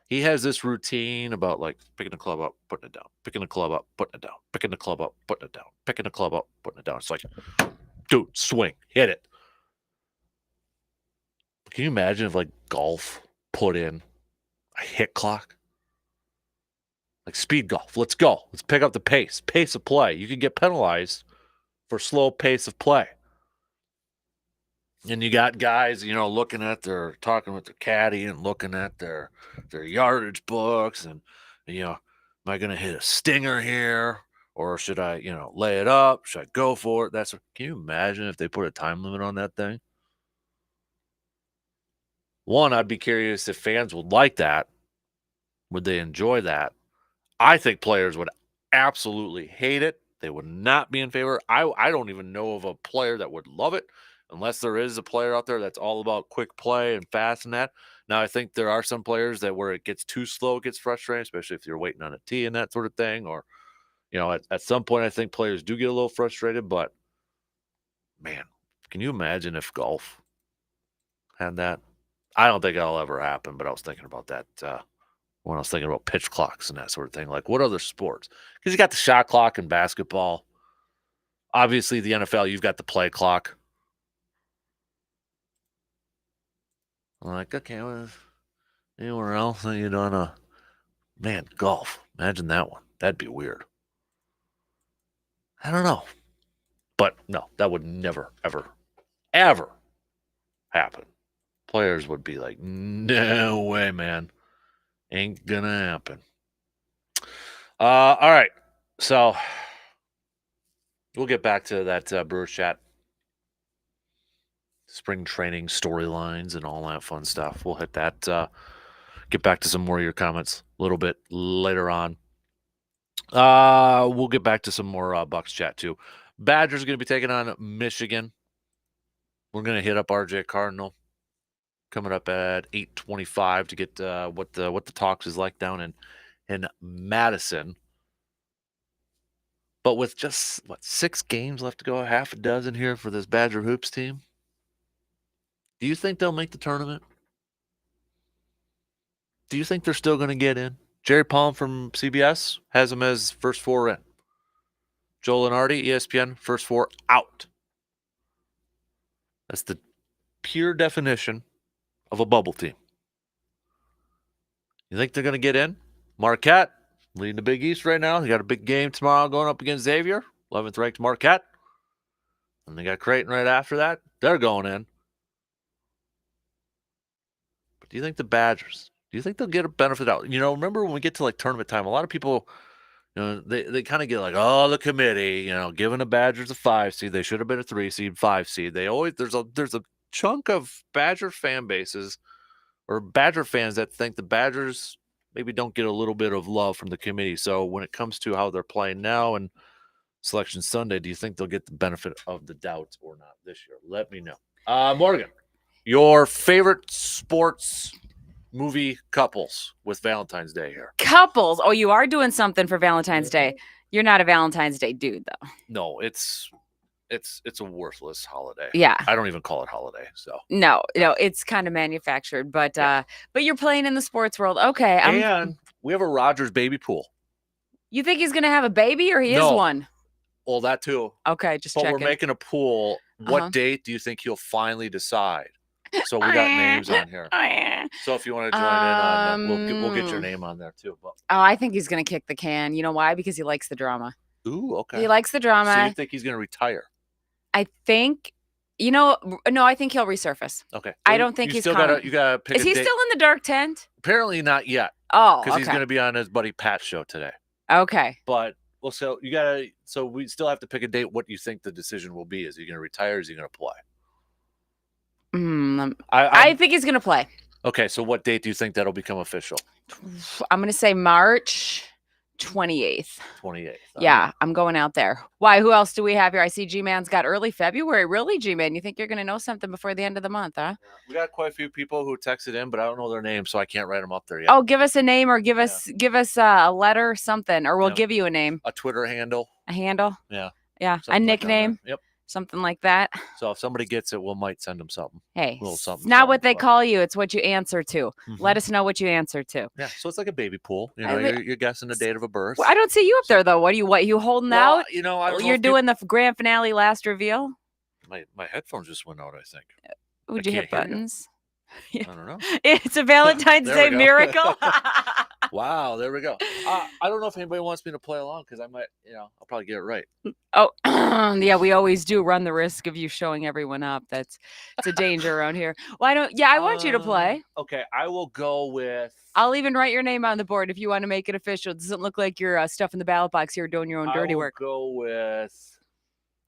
Speaker 1: he has this routine about, like, picking the club up, putting it down, picking the club up, putting it down, picking the club up, putting it down, picking the club up, putting it down. It's like, dude, swing, hit it. Can you imagine if, like, golf put in a hit clock? Like speed golf. Let's go. Let's pick up the pace of play. You can get penalized for slow pace of play. And you got guys, looking at talking with their caddy and looking at their yardage books and, am I going to hit a stinger here or should I, lay it up? Should I go for it? Can you imagine if they put a time limit on that thing? One, I'd be curious if fans would like that. Would they enjoy that? I think players would absolutely hate it. They would not be in favor. I don't even know of a player that would love it unless there is a player out there that's all about quick play and fast and that. Now, I think there are some players that where it gets too slow, it gets frustrating, especially if you're waiting on a tee and that sort of thing. Or, at some point, I think players do get a little frustrated. But, man, can you imagine if golf had that? I don't think that'll ever happen, but I was thinking about that when I was thinking about pitch clocks and that sort of thing. Like, what other sports? Because you got the shot clock in basketball. Obviously, the NFL, you've got the play clock. I'm like, okay, well, anywhere else that you don't man, golf. Imagine that one. That'd be weird. I don't know. But no, that would never, ever, ever happen. Players would be like, no way, man. Ain't gonna happen. All right. So we'll get back to that Brewers chat. Spring training storylines and all that fun stuff. We'll hit that. Get back to some more of your comments a little bit later on. We'll get back to some more Bucks chat too. Badgers are going to be taking on Michigan. We're going to hit up RJ Cardinal coming up at 8:25 to get what the talks is like down in Madison. But with just 6 games left to go, half a dozen here for this Badger hoops team. Do you think they'll make the tournament? Do you think they're still going to get in? Jerry Palm from CBS has them as first 4 in. Joe Lenardi, ESPN, first 4 out. That's the pure definition of a bubble team. You think they're going to get in? Marquette, leading the Big East right now. They got a big game tomorrow going up against Xavier, 11th ranked Marquette. And they got Creighton right after that. They're going in. But do you think the Badgers, do you think they'll get a benefit out? Remember when we get to like tournament time, a lot of people, they kind of get like, oh, the committee, giving the Badgers a 5 seed. They should have been a 3 seed, 5 seed. They always, there's a chunk of Badger fan bases or Badger fans that think the Badgers maybe don't get a little bit of love from the committee. So when it comes to how they're playing now and Selection Sunday, do you think they'll get the benefit of the doubt or not this year? Let me know. Morgan, your favorite sports movie couples with Valentine's Day here.
Speaker 2: Couples? Oh, you are doing something for Valentine's Day. You're not a Valentine's Day dude, though.
Speaker 1: No, it's a worthless holiday.
Speaker 2: Yeah.
Speaker 1: I don't even call it holiday. So
Speaker 2: no, it's kind of manufactured. But but you're playing in the sports world. Okay.
Speaker 1: And we have a Rogers baby pool.
Speaker 2: You think he's gonna have a baby or he is one?
Speaker 1: Well, that too.
Speaker 2: Okay, just checking.
Speaker 1: But we're making a pool. What date do you think he'll finally decide? So we got names on here. So if you want to join in on that, we'll get your name on there too. But,
Speaker 2: I think he's going to kick the can. You know why? Because he likes the drama.
Speaker 1: Ooh, okay.
Speaker 2: He likes the drama.
Speaker 1: So you think he's going to retire?
Speaker 2: I think, no, I think he'll resurface.
Speaker 1: Okay. So
Speaker 2: I don't think he's coming.
Speaker 1: You got to pick
Speaker 2: Is he still in the dark tent?
Speaker 1: Apparently not yet.
Speaker 2: Oh,
Speaker 1: because he's going to be on his buddy Pat's show today.
Speaker 2: Okay.
Speaker 1: But well, so we still have to pick a date. What you think the decision will be? Is he going to retire? Or is he going to play?
Speaker 2: I think he's going to play.
Speaker 1: Okay, so what date do you think that'll become official?
Speaker 2: I'm going to say March 28th.
Speaker 1: 28th.
Speaker 2: Yeah, I'm going out there. Why? Who else do we have here? I see G-Man's got early February. Really, G-Man? You think you're going to know something before the end of the month, huh?
Speaker 1: Yeah. We got quite a few people who texted in, but I don't know their names, so I can't write them up there yet.
Speaker 2: Oh, give us a name or give us a letter or something, or we'll
Speaker 1: Yep.
Speaker 2: give you a name.
Speaker 1: A Twitter handle.
Speaker 2: A handle?
Speaker 1: Yeah.
Speaker 2: Yeah. A
Speaker 1: Something like that,
Speaker 2: nickname?
Speaker 1: Yep.
Speaker 2: Something like that.
Speaker 1: So if somebody gets it, we might send them something.
Speaker 2: Hey,
Speaker 1: A little
Speaker 2: it's
Speaker 1: something.
Speaker 2: not what they
Speaker 1: but-
Speaker 2: call you, it's what you answer to. Let us know what you answer to.
Speaker 1: Yeah. So it's like a baby pool. You know,
Speaker 2: I li-
Speaker 1: you're guessing the date of a birth.
Speaker 2: Well, I don't see you up there though. What you holding
Speaker 1: Well,
Speaker 2: out?
Speaker 1: you know, I don't know
Speaker 2: You're
Speaker 1: if
Speaker 2: doing the grand finale last reveal?
Speaker 1: my headphones just went out, I think.
Speaker 2: Would you hit
Speaker 1: can't hear you.
Speaker 2: buttons?
Speaker 1: I don't know.
Speaker 2: It's a Valentine's
Speaker 1: There we
Speaker 2: Day
Speaker 1: go.
Speaker 2: miracle.
Speaker 1: Wow, there we go. I don't know if anybody wants me to play along because I might, I'll probably get it right.
Speaker 2: Oh, yeah, we always do run the risk of you showing everyone up. It's a danger around here. Why don't? Yeah, I want you to play.
Speaker 1: Okay, I will go with.
Speaker 2: I'll even write your name on the board if you want to make it official. It doesn't look like you're stuffing the ballot box here doing your own dirty work.
Speaker 1: Go with.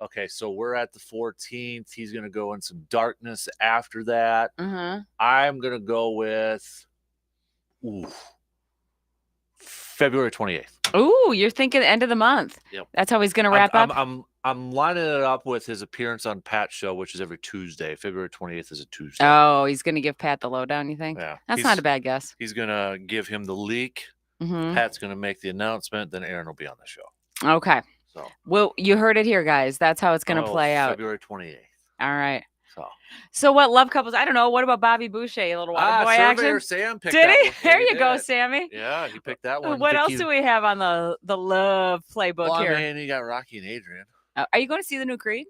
Speaker 1: Okay, so we're at the 14th. He's gonna go in some darkness after that. I'm gonna go with. February 28th.
Speaker 2: Ooh, you're thinking end of the month.
Speaker 1: Yep.
Speaker 2: That's how he's gonna wrap up.
Speaker 1: I'm lining it up with his appearance on Pat's show, which is every Tuesday. February 28th is a Tuesday.
Speaker 2: Oh, he's gonna give Pat the lowdown. You think?
Speaker 1: Yeah,
Speaker 2: that's not a bad guess.
Speaker 1: He's gonna give him the leak. Pat's gonna make the announcement. Then Aaron will be on the show.
Speaker 2: Okay.
Speaker 1: So.
Speaker 2: Well, you heard it here, guys. That's how it's gonna play out.
Speaker 1: February 28th.
Speaker 2: All right.
Speaker 1: So
Speaker 2: what love couples? I don't know. What about Bobby Boucher? A little water boy action.
Speaker 1: Sam picked
Speaker 2: Did he?
Speaker 1: That
Speaker 2: There you go, Sammy.
Speaker 1: Yeah, he picked that one.
Speaker 2: What else do we have on the love playbook here?
Speaker 1: I mean, you got Rocky and Adrian.
Speaker 2: Are you going to see the new Creed?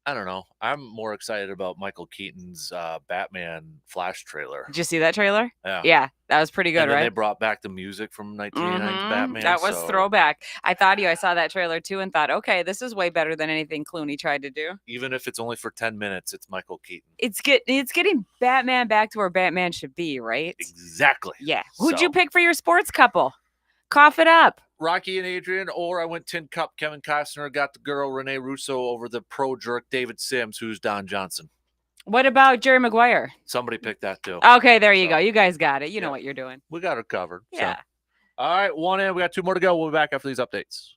Speaker 1: I don't know. I'm more excited about Michael Keaton's Batman Flash trailer.
Speaker 2: Did you see that trailer?
Speaker 1: Yeah.
Speaker 2: Yeah, that was pretty good,
Speaker 1: and then
Speaker 2: right?
Speaker 1: They brought back the music from 1989's Batman.
Speaker 2: That was throwback. I saw that trailer too and thought, okay, this is way better than anything Clooney tried to do.
Speaker 1: Even if it's only for 10 minutes, it's Michael Keaton.
Speaker 2: It's getting Batman back to where Batman should be, right?
Speaker 1: Exactly.
Speaker 2: Yeah. Who'd you pick for your sports couple? Cough it up.
Speaker 1: Rocky and Adrian, or I went Tin Cup. Kevin Costner got the girl Renee Russo over the pro jerk David Sims, who's Don Johnson.
Speaker 2: What about Jerry Maguire?
Speaker 1: Somebody picked that too.
Speaker 2: Okay, there you go. You guys got it. You know what you're doing.
Speaker 1: We got her covered.
Speaker 2: Yeah.
Speaker 1: So. All right, one in. We got two more to go. We'll be back after these updates.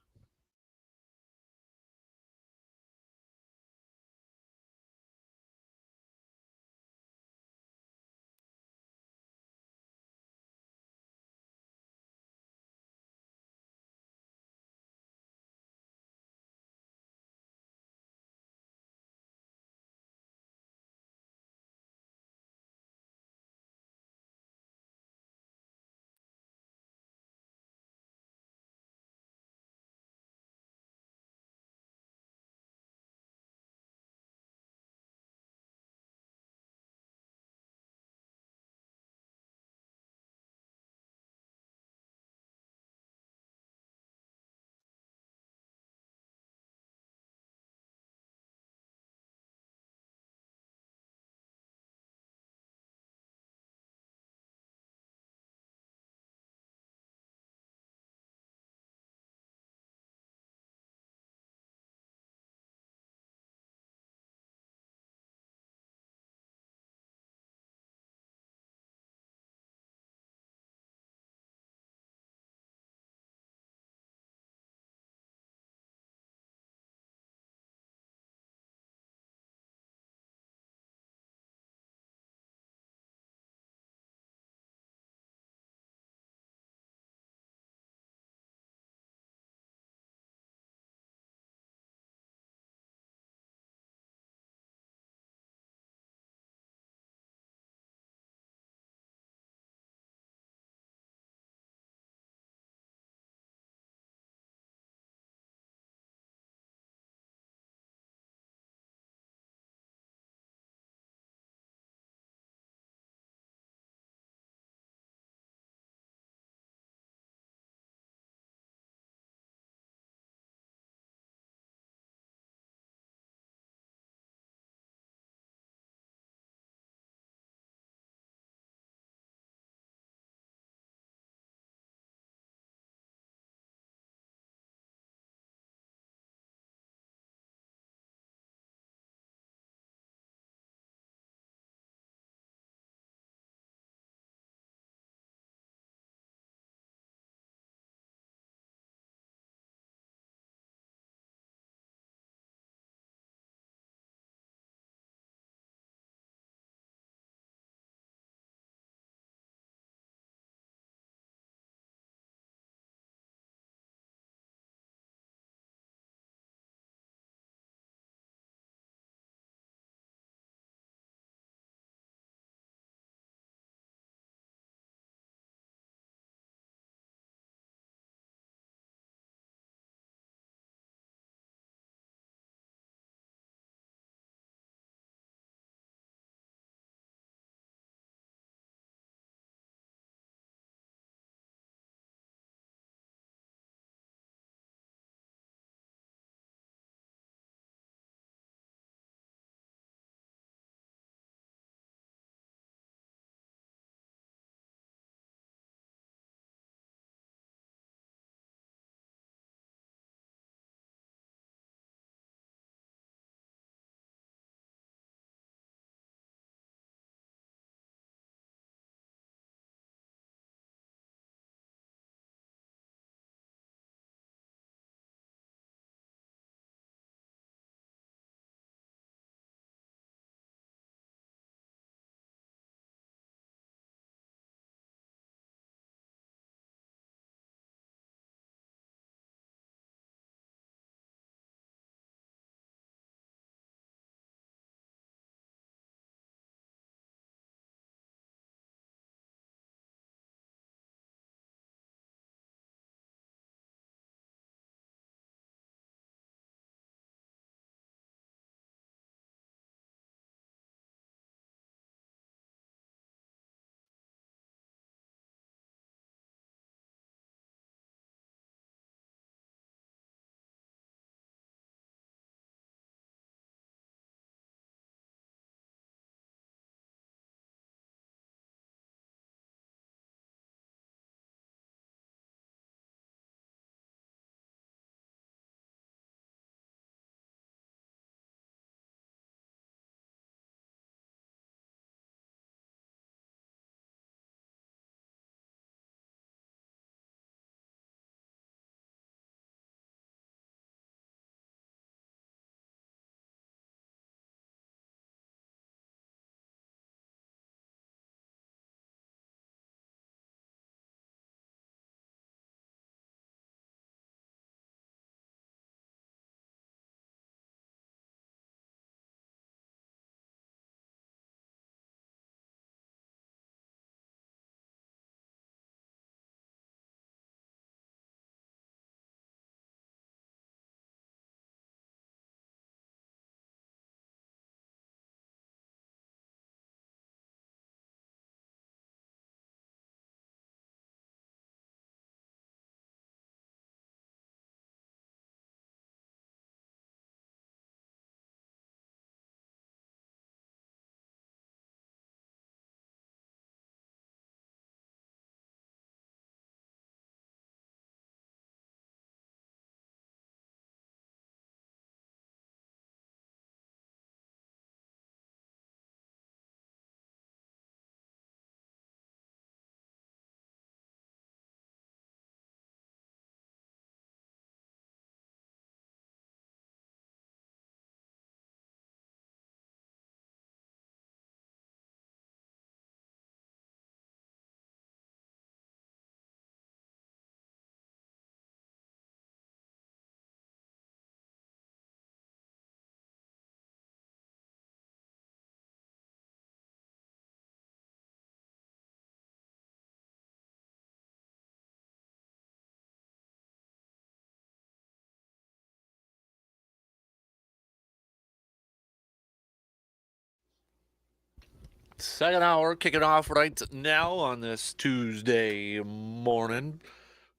Speaker 1: Second hour kicking off right now on this Tuesday morning.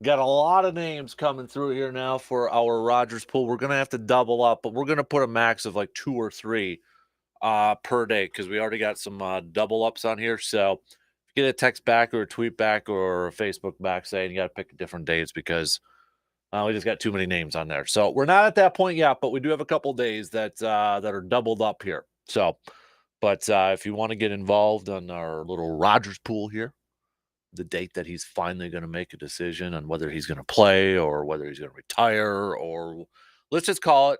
Speaker 1: Got a lot of names coming through here now for our Rogers pool. We're going to have to double up, but we're going to put a max of like 2 or 3 per day because we already got some double ups on here. So if you get a text back or a tweet back or a Facebook back saying you got to pick different days because we just got too many names on there. So we're not at that point yet, but we do have a couple days that are doubled up here. So, but if you want to get involved on our little Rogers pool here, the date that he's finally going to make a decision on whether he's going to play or whether he's going to retire, or let's just call it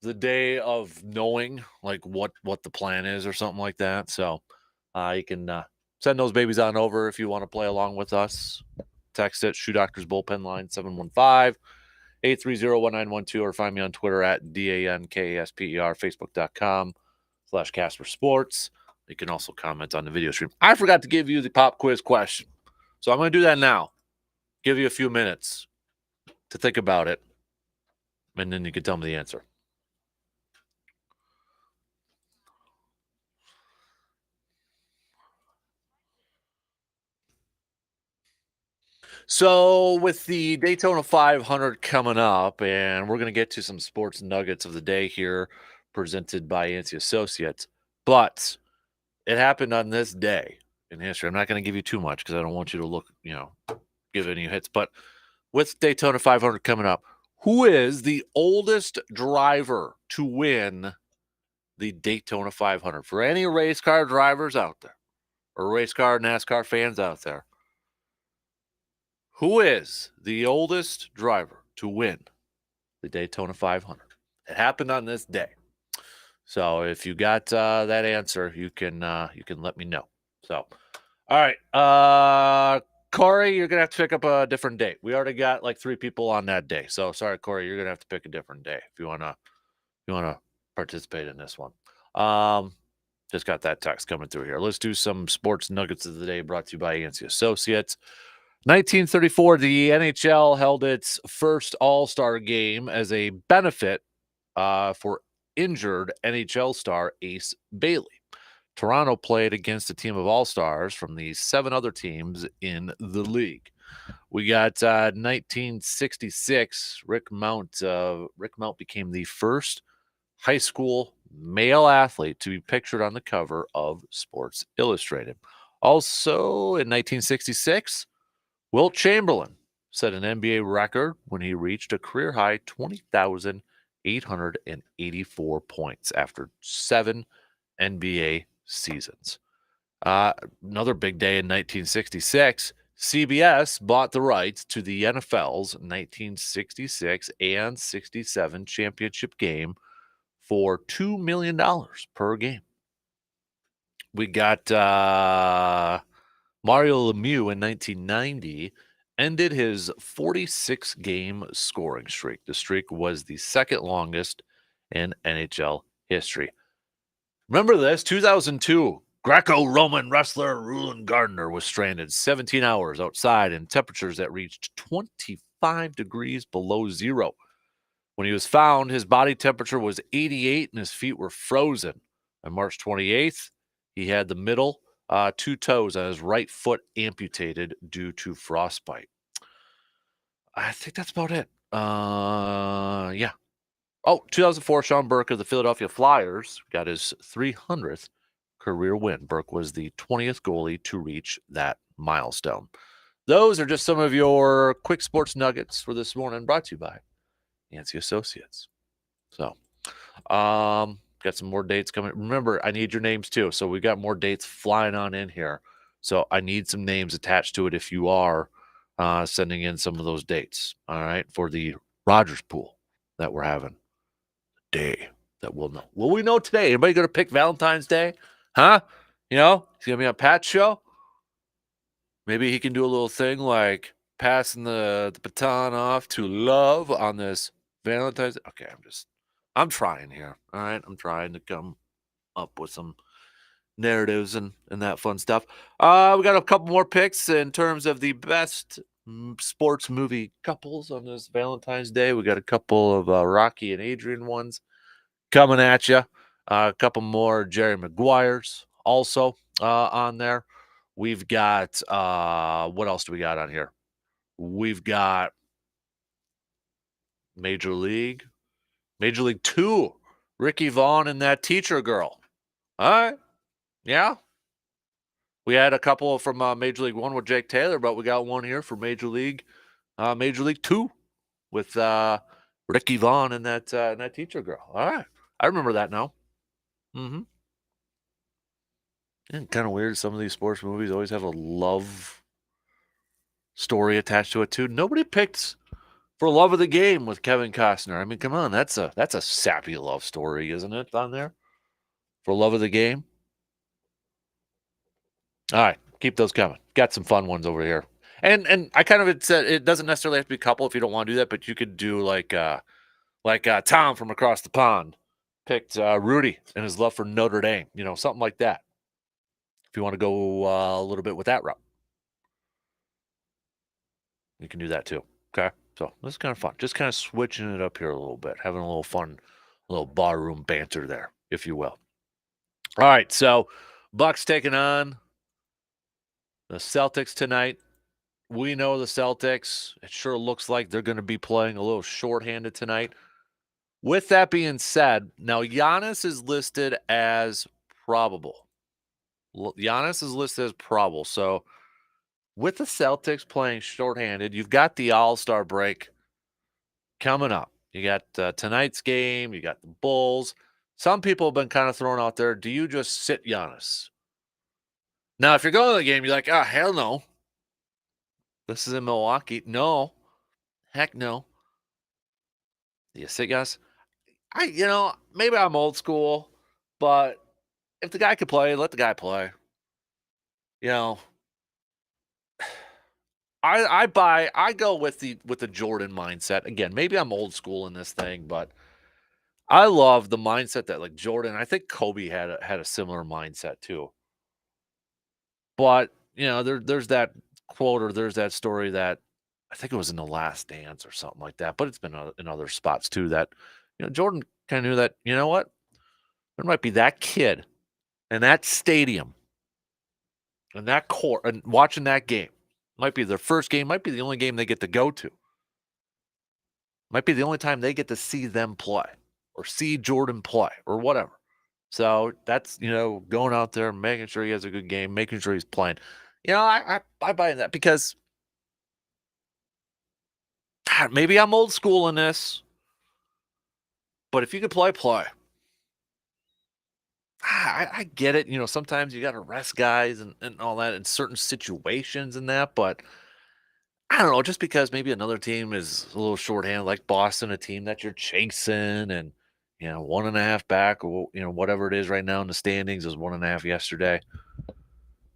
Speaker 1: the day of knowing like what the plan is or something like that. So you can send those babies on over if you want to play along with us. Text it, Shoe Doctors Bullpen Line 715-830-1912, or find me on Twitter at DANKASPER, Facebook.com/Kasper Sports. You can also comment on the video stream. I forgot to give you the pop quiz question, so I'm going to do that now. Give you a few minutes to think about it, and then you can tell me the answer. So with the Daytona 500 coming up, and we're going to get to some sports nuggets of the day here presented by Yancey Associates, but it happened on this day in history. I'm not going to give you too much because I don't want you to look, give any hits, but with Daytona 500 coming up, who is the oldest driver to win the Daytona 500? For any race car drivers out there or race car NASCAR fans out there, who is the oldest driver to win the Daytona 500? It happened on this day. So if you got that answer, you can let me know. So, all right, Corey, you're gonna have to pick up a different date. We already got like 3 people on that day. So sorry, Corey, you're gonna have to pick a different day if you wanna participate in this one. Just got that text coming through here. Let's do some sports nuggets of the day brought to you by Yancey Associates. 1934, the NHL held its first All-Star game as a benefit for injured NHL star Ace Bailey. Toronto played against a team of All-Stars from the 7 other teams in the league. We got 1966. Rick Mount became the first high school male athlete to be pictured on the cover of Sports Illustrated. Also in 1966, Wilt Chamberlain set an NBA record when he reached a career-high 20,884 points after 7 NBA seasons. Another big day in 1966, CBS bought the rights to the NFL's 1966 and 67 championship game for $2 million per game. We got Mario Lemieux in 1990 ended his 46-game scoring streak. The streak was the second longest in NHL history. Remember this? 2002, Greco-Roman wrestler Rulon Gardner was stranded 17 hours outside in temperatures that reached 25 degrees below zero. When he was found, his body temperature was 88 and his feet were frozen. On March 28th, he had the middle 2 toes on his right foot amputated due to frostbite. I think that's about it. Yeah. Oh, 2004, Sean Burke of the Philadelphia Flyers got his 300th career win. Burke was the 20th goalie to reach that milestone. Those are just some of your quick sports nuggets for this morning, brought to you by Yancey Associates. So, got some more dates coming. Remember, I need your names too. So we got more dates flying on in here. So I need some names attached to it if you are sending in some of those dates. All right, for the Rogers pool that we're having. Day that we'll know. Will we know today? Anybody going to pick Valentine's Day? Huh? He's going to be on Pat's show. Maybe he can do a little thing like passing the baton off to love on this Valentine's. Okay, I'm trying here. All right, I'm trying to come up with some narratives and that fun stuff. We got a couple more picks in terms of the best sports movie couples on this Valentine's Day. We got a couple of Rocky and Adrian ones coming at you. A couple more Jerry Maguires also on there. We've got what else do we got on here? We've got Major League, Major League 2, Ricky Vaughn and that teacher girl. All right. Yeah. We had a couple from Major League 1 with Jake Taylor, but we got one here for Major League 2 with Ricky Vaughn and that teacher girl. All right. I remember that now. Mm-hmm. And kind of weird. Some of these sports movies always have a love story attached to it too. Nobody picked For Love of the Game with Kevin Costner. I mean, come on, that's a sappy love story, isn't it? On there, For Love of the Game. All right, keep those coming. Got some fun ones over here. And I kind of had said it doesn't necessarily have to be a couple if you don't want to do that, but you could do like Tom from across the pond picked Rudy and his love for Notre Dame. Something like that. If you want to go a little bit with that route, you can do that too. Okay, so this is kind of fun. Just kind of switching it up here a little bit, having a little fun, little barroom banter there, if you will. All right, so Bucks taking on the Celtics tonight. We know the Celtics. It sure looks like they're going to be playing a little shorthanded tonight. With that being said, now Giannis is listed as probable. Giannis is listed as probable. So with the Celtics playing shorthanded, you've got the All-Star break coming up. You got tonight's game. You got the Bulls. Some people have been kind of thrown out there. Do you just sit Giannis? Now, if you're going to the game, you're like, oh, hell no. This is in Milwaukee. No. Heck no. Do you sit Giannis? Maybe I'm old school, but if the guy could play, let the guy play. You know, I go with the Jordan mindset. Again, maybe I'm old school in this thing, but I love the mindset that like Jordan, I think Kobe had a similar mindset too. But, there's that quote or there's that story that I think it was in The Last Dance or something like that, but it's been in other spots too that, Jordan kind of knew that, you know what? There might be that kid in that stadium and that court and watching that game. Might be their first game, might be the only game they get to go to. Might be the only time they get to see them play or see Jordan play or whatever. So that's, going out there, making sure he has a good game, making sure he's playing. I buy that because God, maybe I'm old school in this, but if you could play, play. I get it. Sometimes you got to rest guys and all that in certain situations and that, but I don't know, just because maybe another team is a little shorthanded, like Boston, a team that you're chasing and, 1.5 back or, whatever it is right now in the standings is 1.5 yesterday.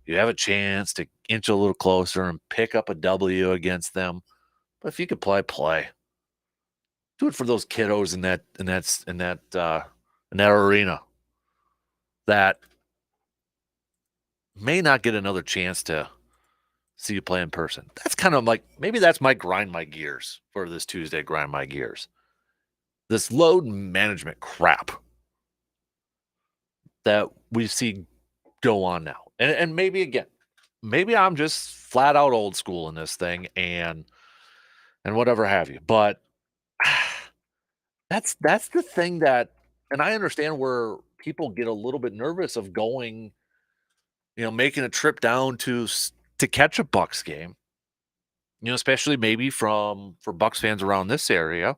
Speaker 1: You have a chance to inch a little closer and pick up a W against them. But if you could play, play. Do it for those kiddos in that arena that may not get another chance to see you play in person. That's kind of like maybe that's my grind my gears for this Tuesday. Grind my gears. This load management crap that we see go on now, and maybe again, maybe I'm just flat out old school in this thing, and whatever have you. But that's the thing that, and I understand where people get a little bit nervous of going, making a trip down to catch a Bucks game. Especially maybe for Bucks fans around this area,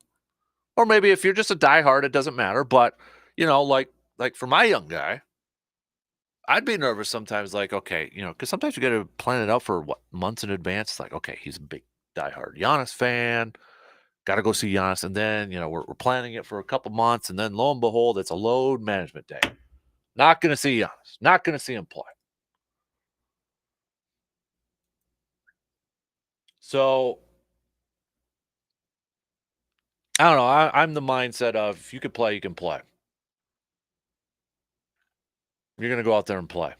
Speaker 1: or maybe if you're just a diehard, it doesn't matter. But like for my young guy, I'd be nervous sometimes. Like, okay, because sometimes you got to plan it out for what months in advance. It's like, okay, he's a big diehard Giannis fan. Got to go see Giannis, and then we're planning it for a couple months, and then lo and behold, it's a load management day. Not going to see Giannis. Not going to see him play. So I don't know. I'm the mindset of if you could play, you can play. You're going to go out there and play.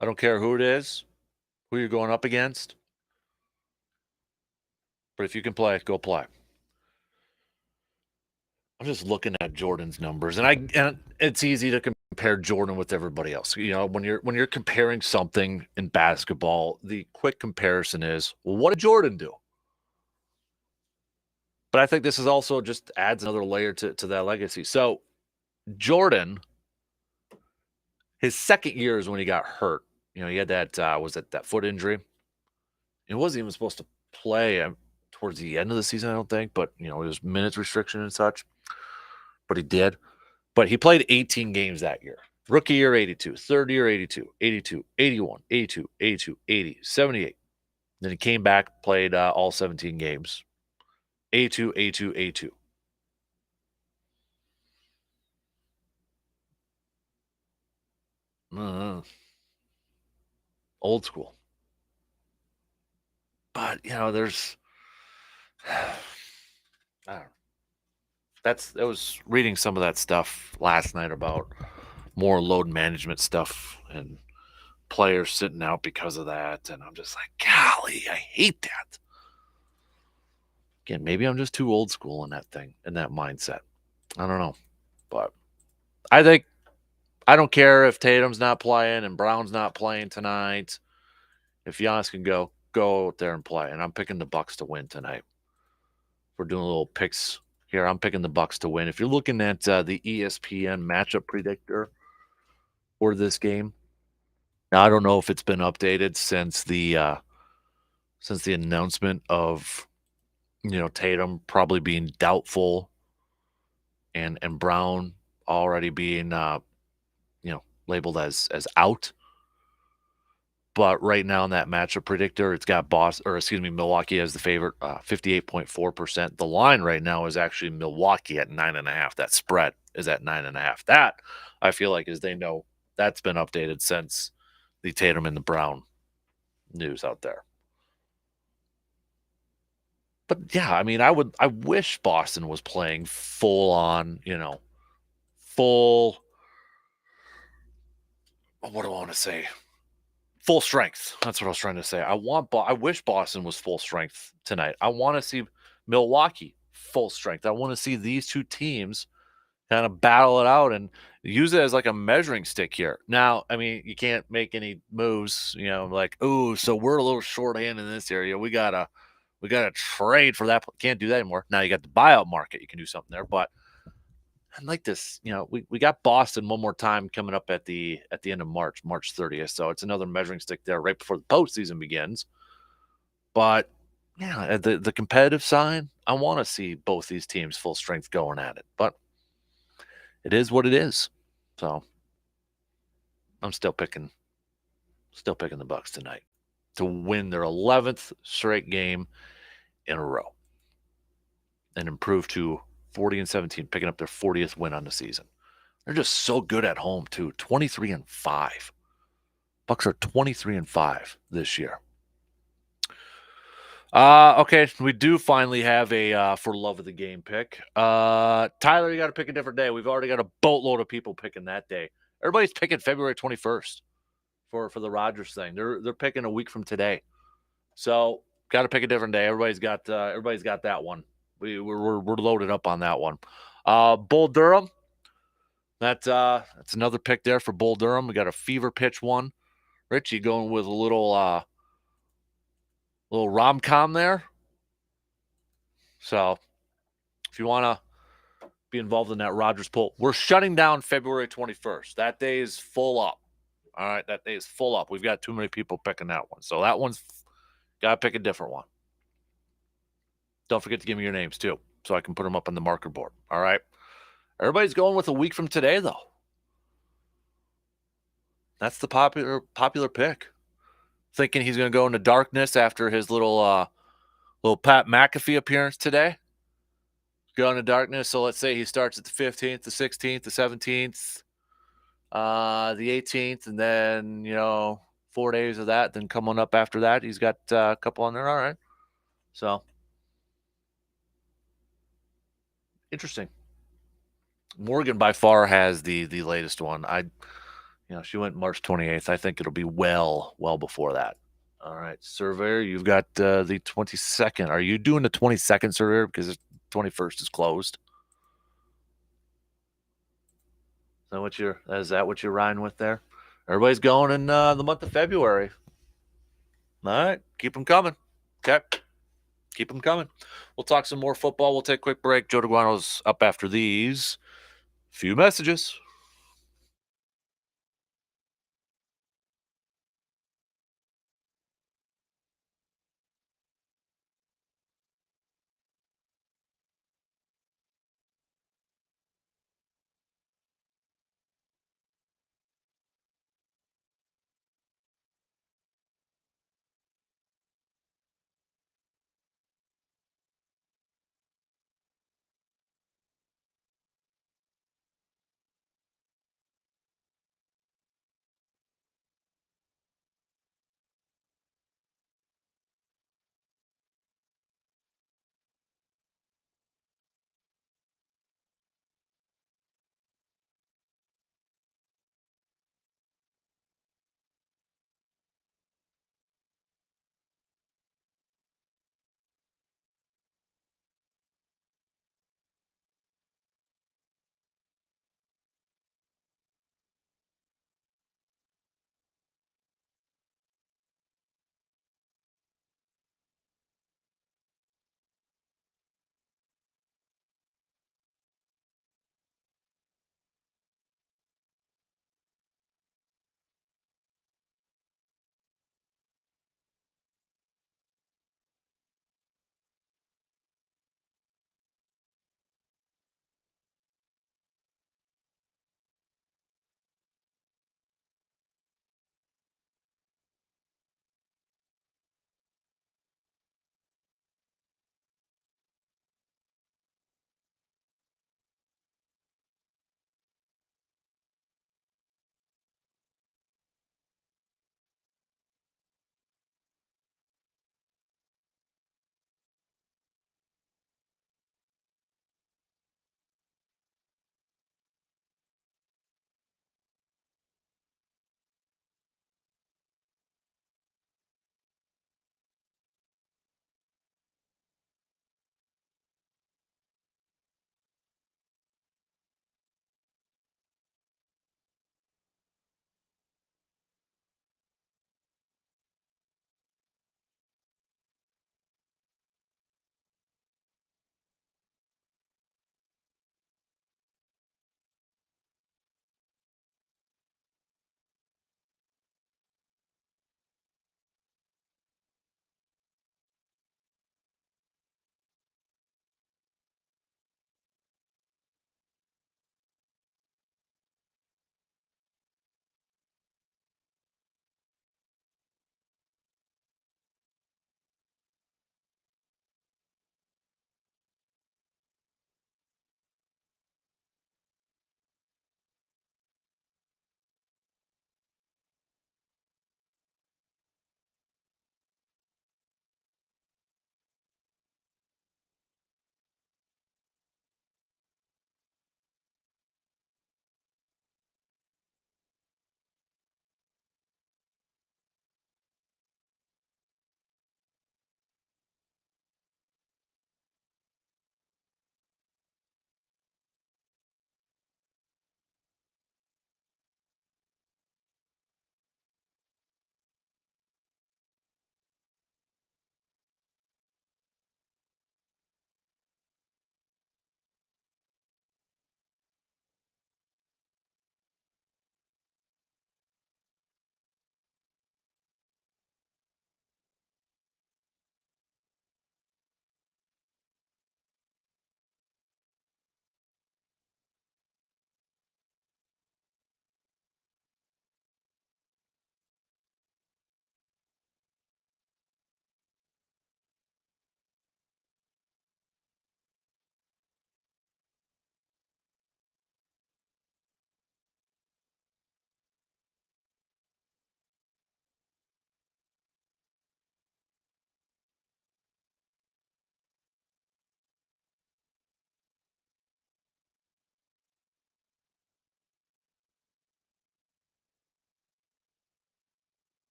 Speaker 1: I don't care who it is, who you're going up against. But if you can play, go play. I'm just looking at Jordan's numbers, and it's easy to compare Jordan with everybody else. When you're comparing something in basketball, the quick comparison is, well, what did Jordan do? But I think this is also just adds another layer to that legacy. So Jordan, his second year is when he got hurt. He had that was it that foot injury. He wasn't even supposed to play towards the end of the season, I don't think, but it was minutes restriction and such. But he did. But he played 18 games that year. Rookie year 82, third year 82, 82, 81, 82, 82, 80, 78. Then he came back, played all 17 games. 82, 82, 82. Old school. But, there's I don't know. I was reading some of that stuff last night about more load management stuff and players sitting out because of that, and I'm just like, golly, I hate that. Again, maybe I'm just too old school in that thing, in that mindset. I don't know. But I think I don't care if Tatum's not playing and Brown's not playing tonight. If Giannis can go out there and play. And I'm picking the Bucks to win tonight. We're doing a little picks here. I'm picking the Bucks to win. If you're looking at the ESPN matchup predictor for this game, now I don't know if it's been updated since the announcement of Tatum probably being doubtful and Brown already being labeled as out. But right now in that matchup predictor, it's got Milwaukee as the favorite, 58.4%. The line right now is actually Milwaukee at 9.5. That spread is at 9.5. That I feel like is they know that's been updated since the Tatum and the Brown news out there. But yeah, I mean, I wish Boston was playing full on, full. What do I want to say? Full strength. That's what I was trying to say. I wish Boston was full strength tonight. I want to see Milwaukee full strength. I want to see these two teams kind of battle it out and use it as like a measuring stick here. Now, I mean, you can't make any moves, like, oh, so we're a little shorthanded in this area. We gotta trade for that. Can't do that anymore. Now you got the buyout market. You can do something there, but I like this. We got Boston one more time coming up at the end of March 30th. So it's another measuring stick there right before the postseason begins. But yeah, the competitive side, I want to see both these teams full strength going at it. But it is what it is. So I'm still picking the Bucks tonight to win their 11th straight game in a row and improve to 40-17, picking up their 40th win on the season. They're just so good at home too. 23-5. Bucks are 23-5 this year. Okay, we do finally have a for love of the game pick. Tyler, you got to pick a different day. We've already got a boatload of people picking that day. Everybody's picking February 21st for the Rodgers thing. They're picking a week from today. So got to pick a different day. Everybody's got that one. We're loaded up on that one. Bull Durham. That's another pick there for Bull Durham. We got a fever pitch one. Richie going with a little rom-com there. So if you want to be involved in that Rodgers poll, we're shutting down February 21st. That day is full up. All right, that day is full up. We've got too many people picking that one. So that one's got to pick a different one. Don't forget to give me your names too, so I can put them up on the marker board. All right. Everybody's going with a week from today, though. That's the popular pick. Thinking he's going to go into darkness after his little Pat McAfee appearance today. Go into darkness. So let's say he starts at the 15th, the 16th, the 17th, the 18th, and then 4 days of that. Then coming up after that, he's got a couple on there. All right. So interesting. Morgan by far has the latest one. She went March 28th. I think it'll be well before that. All right, Surveyor, you've got the 22nd. Are you doing the 22nd, Surveyor, because the 21st is closed? Is that what you're riding with there? Everybody's going in the month of February. All right, keep them coming. Okay, keep them coming. We'll talk some more football. We'll take a quick break. Joe DeGuano's up after these few messages.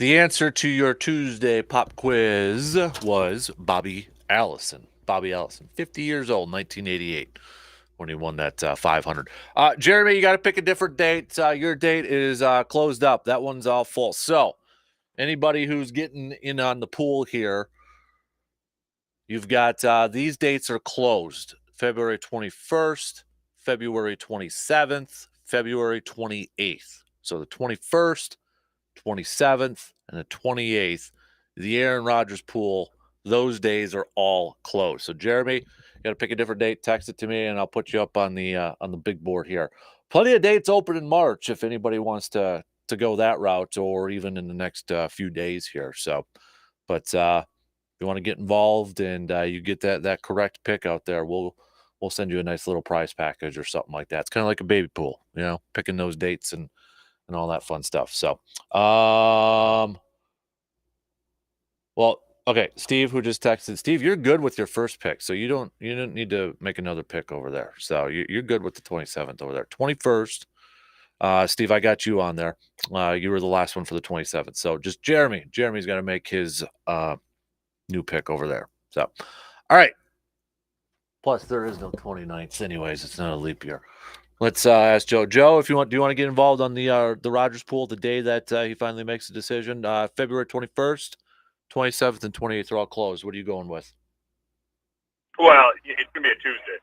Speaker 1: The answer to your Tuesday pop quiz was Bobby Allison. Bobby Allison, 50 years old, 1988, when he won that 500. Jeremy, you got to pick a different date. Your date is closed up. That one's all full. So, anybody who's getting in on the pool here, you've got these dates are closed: February 21st, February 27th, February 28th. So the 21st, 27th, and the 28th, the Aaron Rodgers pool, those days are all closed. So Jeremy, you got to pick a different date, text it to me, and I'll put you up on the big board here. Plenty of dates open in March if anybody wants to go that route, or even in the next few days here. So, but if you want to get involved and you get that correct pick out there, we'll send you a nice little prize package or something like that. It's kind of like a baby pool, picking those dates and all that fun stuff. So, well, okay, Steve, who just texted, Steve, you're good with your first pick, so you don't need to make another pick over there. So you're good with the 27th over there. 21st, Steve, I got you on there. You were the last one for the 27th. So just Jeremy's got to make his new pick over there. So, all right. Plus, there is no 29th anyways. It's not a leap year. Let's ask Joe. Joe, if you want, do you want to get involved on the Rodgers pool the day that he finally makes a decision? February 21st, 27th, and 28th are all closed. What are you going with?
Speaker 3: Well, it's gonna be a Tuesday,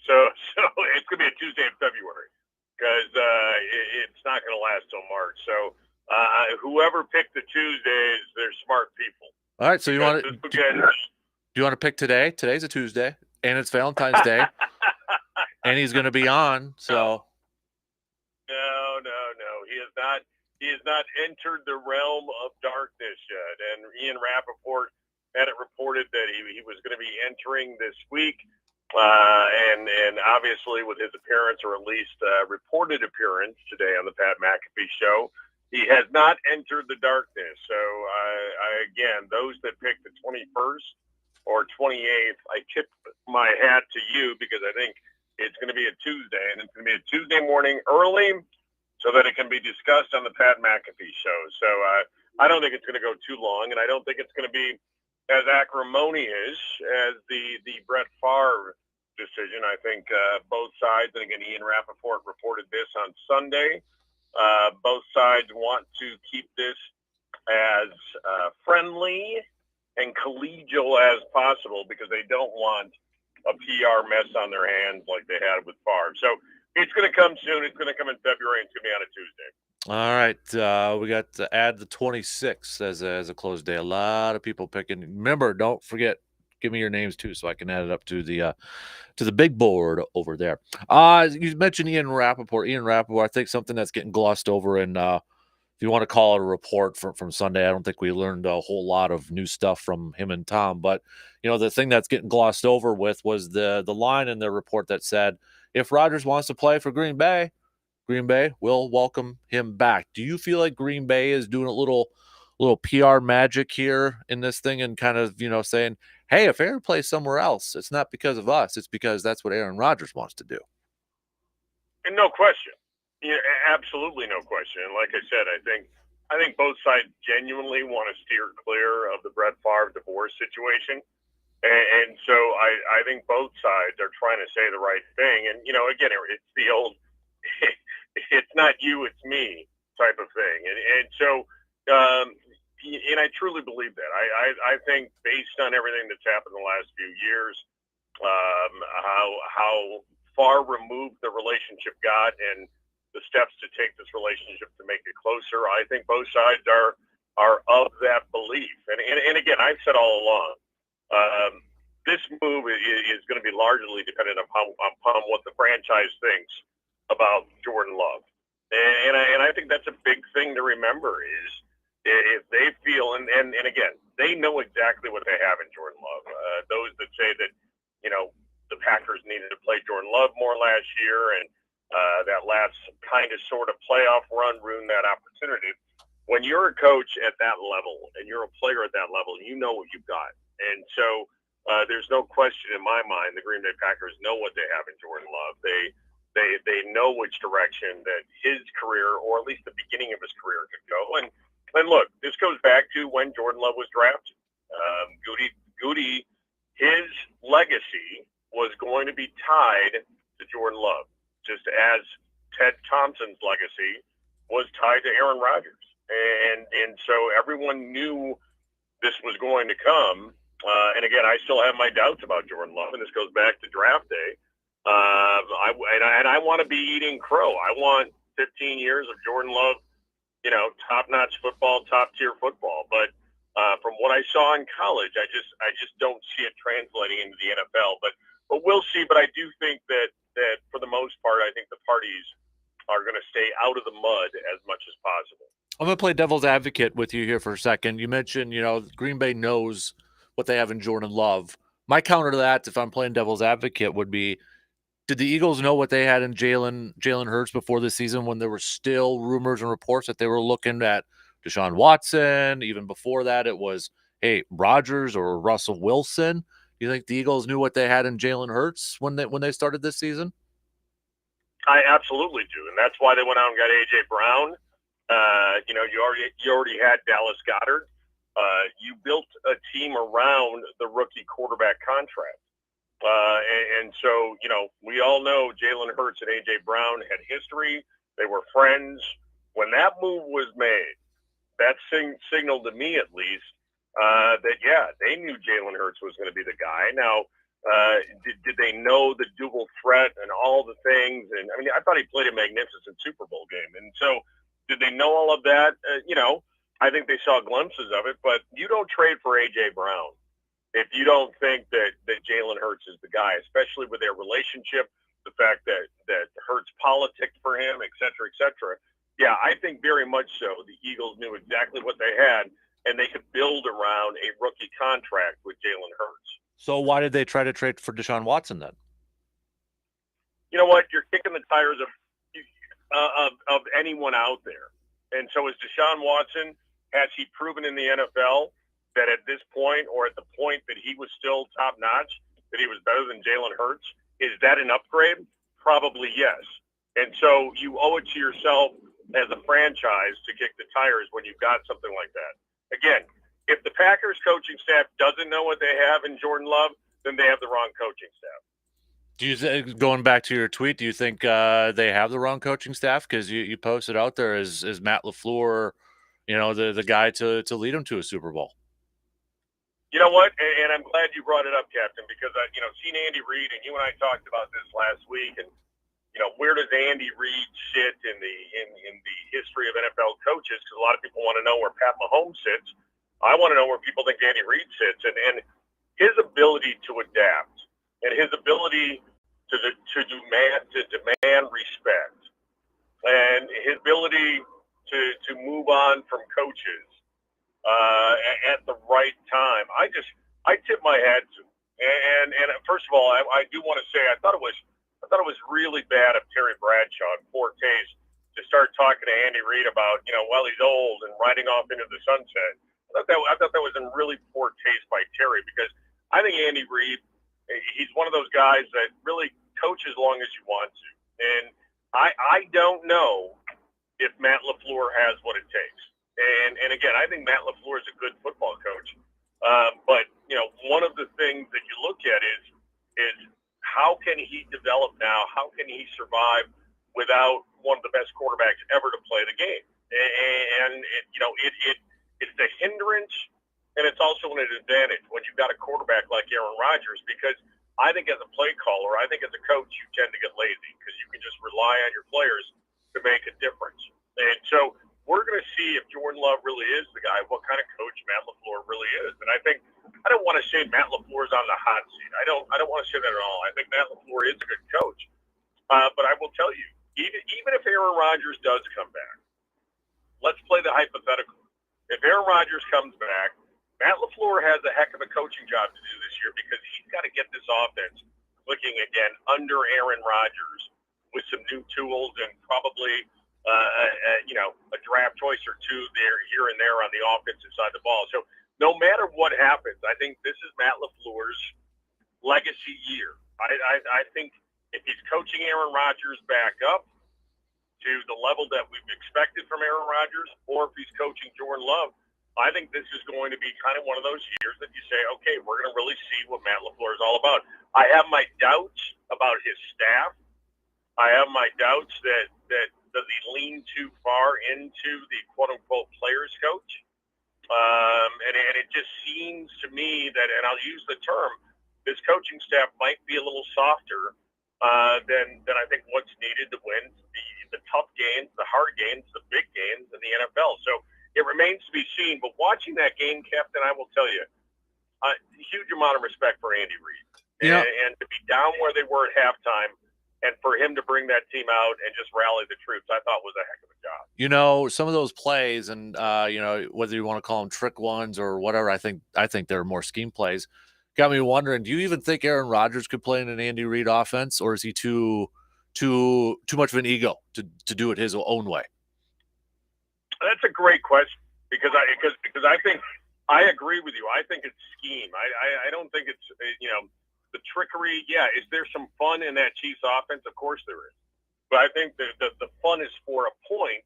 Speaker 3: so it's gonna be a Tuesday in February because it's not gonna last till March. So whoever picked the Tuesdays, they're smart people.
Speaker 1: All right. So you want to do you want to pick today? Today's a Tuesday, and it's Valentine's Day. And he's going to be on, so.
Speaker 3: No. He has not entered the realm of darkness yet. And Ian Rappaport had it reported that he was going to be entering this week. And obviously with his appearance, or at least reported appearance today on the Pat McAfee Show, he has not entered the darkness. So, again, those that pick the 21st or 28th, I tip my hat to you, because I think it's going to be a Tuesday, and it's going to be a Tuesday morning early so that it can be discussed on the Pat McAfee Show. So I don't think it's going to go too long, and I don't think it's going to be as acrimonious as the Brett Favre decision. I think both sides, and again, Ian Rappaport reported this on Sunday, both sides want to keep this as friendly and collegial as possible, because they don't want a PR mess on their hands like they had with Favre. So it's going to come soon. It's going to come in February. It's going to be on a Tuesday.
Speaker 1: All right. We got to add the 26th as a close day. A lot of people picking. Remember, don't forget, give me your names too, so I can add it up to the big board over there. You mentioned Ian Rappaport. I think something that's getting glossed over, and if you want to call it a report from Sunday, I don't think we learned a whole lot of new stuff from him and Tom. But, the thing that's getting glossed over with was the line in the report that said, if Rodgers wants to play for Green Bay will welcome him back. Do you feel like Green Bay is doing a little PR magic here in this thing, and kind of, saying, hey, if Aaron plays somewhere else, it's not because of us. It's because that's what Aaron Rodgers wants to do.
Speaker 3: And no question. Absolutely no question. And like I said, I think both sides genuinely want to steer clear of the Brett Favre divorce situation. And so I think both sides are trying to say the right thing. And, again, it's the old, it's not you, it's me type of thing. And so, and I truly believe that. I think based on everything that's happened in the last few years, how far removed the relationship got, and the steps to take this relationship to make it closer, I think both sides are of that belief. And again, I've said all along, this move is going to be largely dependent upon what the franchise thinks about Jordan Love. And I think that's a big thing to remember, is if they feel, and again, they know exactly what they have in Jordan Love. Those that say that, the Packers needed to play Jordan Love more last year, and that last kind of sort of playoff run ruined that opportunity. When you're a coach at that level and you're a player at that level, you know what you've got. And so there's no question in my mind the Green Bay Packers know what they have in Jordan Love. They know which direction that his career, or at least the beginning of his career, could go. And And look, this goes back to when Jordan Love was drafted. Goody, his legacy was going to be tied to Jordan Love, just as Ted Thompson's legacy was tied to Aaron Rodgers. And so everyone knew this was going to come. And again, I still have my doubts about Jordan Love, and this goes back to draft day. I want to be eating crow. I want 15 years of Jordan Love, top-notch football, top-tier football. But from what I saw in college, I just don't see it translating into the NFL. But we'll see. But I do think that for the most part, I think the parties are going to stay out of the mud as much as possible.
Speaker 1: I'm going to play devil's advocate with you here for a second. You mentioned, Green Bay knows what they have in Jordan Love. My counter to that, if I'm playing devil's advocate, would be, did the Eagles know what they had in Jalen Hurts before the season when there were still rumors and reports that they were looking at Deshaun Watson? Even before that, it was, hey, Rodgers or Russell Wilson. Do you think the Eagles knew what they had in Jalen Hurts when they started this season?
Speaker 3: I absolutely do, and that's why they went out and got A.J. Brown. You already had Dallas Goedert. You built a team around the rookie quarterback contract. And so, we all know Jalen Hurts and A.J. Brown had history. They were friends. When that move was made, that signaled to me at least that, yeah, they knew Jalen Hurts was going to be the guy. Now, did they know the dual threat and all the things? And, I thought he played a magnificent Super Bowl game. And so did they know all of that? I think they saw glimpses of it. But you don't trade for A.J. Brown if you don't think that Jalen Hurts is the guy, especially with their relationship, the fact that Hurts politicked for him, et cetera, et cetera. Yeah, I think very much so. The Eagles knew exactly what they had, and they could build around a rookie contract with Jalen Hurts.
Speaker 1: So why did they try to trade for Deshaun Watson then?
Speaker 3: You know what? You're kicking the tires of anyone out there. And so is Deshaun Watson, has he proven in the NFL that at this point, or at the point that he was still top-notch, that he was better than Jalen Hurts? Is that an upgrade? Probably yes. And so you owe it to yourself as a franchise to kick the tires when you've got something like that. Again, if the Packers coaching staff doesn't know what they have in Jordan Love, then they have the wrong coaching staff.
Speaker 1: Do you think, going back to your tweet, do you think they have the wrong coaching staff? Because you posted out there as Matt LaFleur, the guy to lead them to a Super Bowl.
Speaker 3: You know what? And I'm glad you brought it up, Captain, because seen Andy Reid, and you and I talked about this last week, and where does Andy Reid sit in the history of NFL coaches? Because a lot of people want to know where Pat Mahomes sits. I want to know where people think Andy Reid sits, and his ability to adapt and his ability to demand respect, and his ability to move on from coaches at the right time. I tip my hat to. And first of all, I do want to say I thought it was really bad of Terry Bradshaw and poor taste to start talking to Andy Reid about he's old and riding off into the sunset. I thought that was in really poor taste by Terry, because I think Andy Reid, he's one of those guys that really coach as long as you want to. And I don't know if Matt LaFleur has what it takes. And again, I think Matt LaFleur is a good football coach. But one of the things that you look at is how can he develop now? How can he survive without one of the best quarterbacks ever to play the game? And it's a hindrance, and it's also an advantage when you've got a quarterback like Aaron Rodgers, because I think as a play caller, I think as a coach, you tend to get lazy because you can just rely on your players to make a difference. And so we're going to see if Jordan Love really is the guy, what kind of coach Matt LaFleur really is. And I don't want to say Matt LaFleur is on the hot seat. I don't want to say that at all. I think Matt LaFleur is a good coach. But I will tell you, even if Aaron Rodgers does come back, let's play the hypothetical. If Aaron Rodgers comes back, Matt LaFleur has a heck of a coaching job to do this year, because he's got to get this offense clicking again under Aaron Rodgers with some new tools and probably a draft choice or two there, here and there on the offensive side of the ball. So no matter what happens, I think this is Matt LaFleur's legacy year. I think if he's coaching Aaron Rodgers back up to the level that we've expected from Aaron Rodgers, or if he's coaching Jordan Love, I think this is going to be kind of one of those years that you say, okay, we're going to really see what Matt LaFleur is all about. I have my doubts about his staff. I have my doubts that does he lean too far into the quote-unquote players coach? And it just seems to me that, and I'll use the term, this coaching staff might be a little softer than I think what's needed to win the tough games, the hard games, the big games in the NFL. So it remains to be seen. But watching that game, Captain, I will tell you, a huge amount of respect for Andy Reid.
Speaker 1: Yeah.
Speaker 3: And to be down where they were at halftime, and for him to bring that team out and just rally the troops, I thought was a heck of a job.
Speaker 1: You know, some of those plays, and you know, whether you want to call them trick ones or whatever, I think they're more scheme plays. Got me wondering, do you even think Aaron Rodgers could play in an Andy Reid offense, or is he too much of an ego to do it his own way?
Speaker 3: That's a great question because I think I agree with you. I think it's scheme. I don't think it's the trickery. Yeah, is there some fun in that Chiefs offense? Of course there is. But I think the fun is for a point,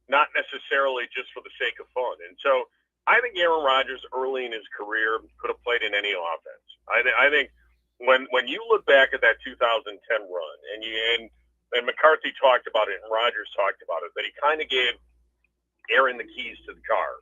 Speaker 3: not necessarily just for the sake of fun. And so I think Aaron Rodgers early in his career could have played in any offense. I think when you look back at that 2010 run and McCarthy talked about it and Rodgers talked about it, that he kind of gave Aaron the keys to the car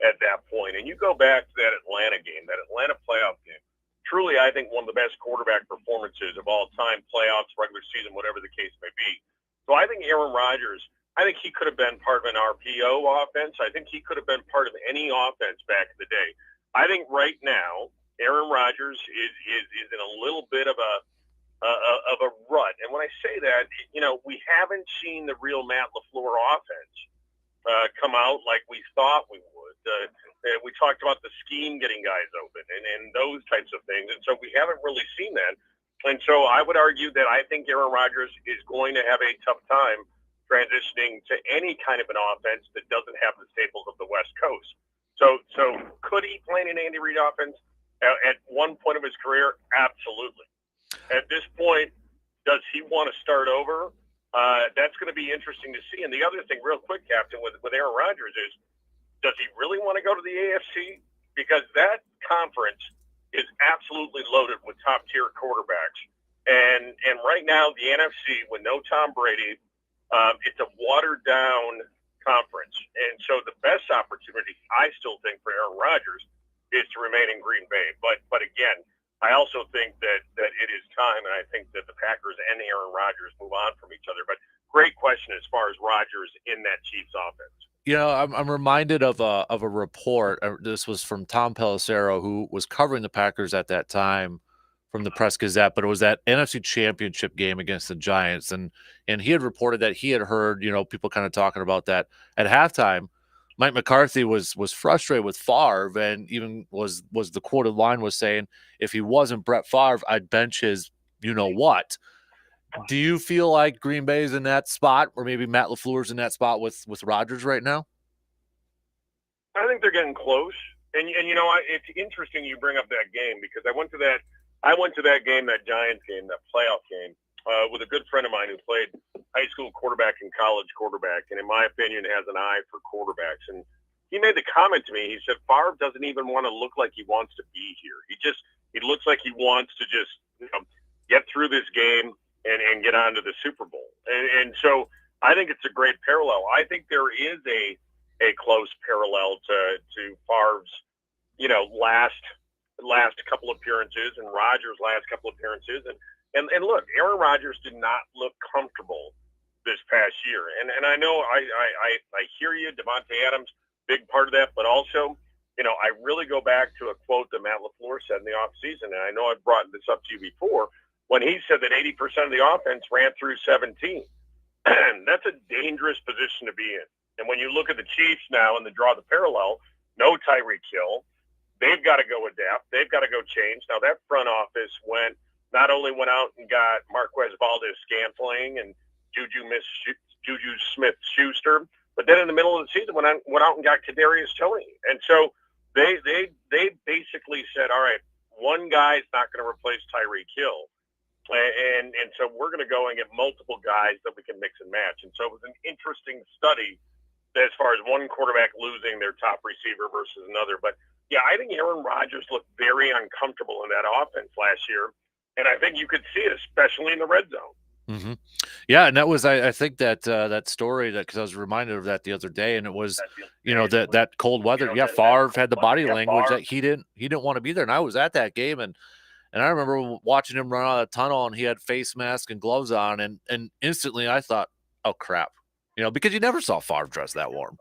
Speaker 3: at that point. And you go back to that Atlanta game, that Atlanta playoff game. Truly, I think one of the best quarterback performances of all time, playoffs, regular season, whatever the case may be. So I think Aaron Rodgers, I think he could have been part of an RPO offense. I think he could have been part of any offense back in the day. I think right now, Aaron Rodgers is in a little bit of a rut. And when I say that, we haven't seen the real Matt LaFleur offense come out like we thought we would. We talked about the scheme getting guys open and those types of things. And so we haven't really seen that. And so I would argue that I think Aaron Rodgers is going to have a tough time transitioning to any kind of an offense that doesn't have the staples of the West Coast. So could he play in an Andy Reid offense at one point of his career? Absolutely. At this point, does he want to start over? That's going to be interesting to see. And the other thing, real quick, Captain, with Aaron Rodgers is, does he really want to go to the AFC? Because that conference is absolutely loaded with top-tier quarterbacks. And right now, the NFC, with no Tom Brady, it's a watered-down conference. And so the best opportunity, I still think, for Aaron Rodgers is to remain in Green Bay. But again, I also think that it is time, and I think that the Packers and Aaron Rodgers move on from each other. But great question as far as Rodgers in that Chiefs offense.
Speaker 1: I'm reminded of a report. This was from Tom Pelissero, who was covering the Packers at that time from the Press Gazette, but it was that NFC Championship game against the Giants, and he had reported that he had heard people kind of talking about that at halftime. Mike McCarthy was frustrated with Favre, and even was the quoted line was saying, if he wasn't Brett Favre, I'd bench his what. Do you feel like Green Bay is in that spot, or maybe Matt LaFleur's in that spot with Rodgers right now?
Speaker 3: I think they're getting close, and it's interesting you bring up that game because I went to that game, that Giants game, that playoff game, with a good friend of mine who played high school quarterback and college quarterback, and in my opinion has an eye for quarterbacks. And he made the comment to me. He said Favre doesn't even want to look like he wants to be here. He looks like he wants to just get through this game and get on to the Super Bowl. And so I think it's a great parallel. I think there is a close parallel to Favre's, last couple appearances and Rodgers' last couple appearances. And look, Aaron Rodgers did not look comfortable this past year. And I know I hear you, Devontae Adams, big part of that, but also, I really go back to a quote that Matt LaFleur said in the offseason, and I know I've brought this up to you before, when he said that 80% of the offense ran through 17. That's a dangerous position to be in. And when you look at the Chiefs now and draw the parallel, no Tyreek Hill, they've got to go adapt. They've got to go change. Now, that front office not only went out and got Marquez Valdez-Scantling and Juju Smith-Schuster, but then in the middle of the season went out and got Kadarius Toney. And so they basically said, all right, one guy's not going to replace Tyreek Hill. And so we're going to go and get multiple guys that we can mix and match. And so it was an interesting study as far as one quarterback losing their top receiver versus another. But yeah, I think Aaron Rodgers looked very uncomfortable in that offense last year. And I think you could see it, especially in the red zone.
Speaker 1: Mm-hmm. Yeah, and that was I think that that story that because I was reminded of that the other day, and it was that cold weather. Yeah, Favre had the body language that he didn't want to be there, and I was at that game, and I remember watching him run out of the tunnel, and he had face mask and gloves on, and instantly I thought, oh crap, because you never saw Favre dress that warm.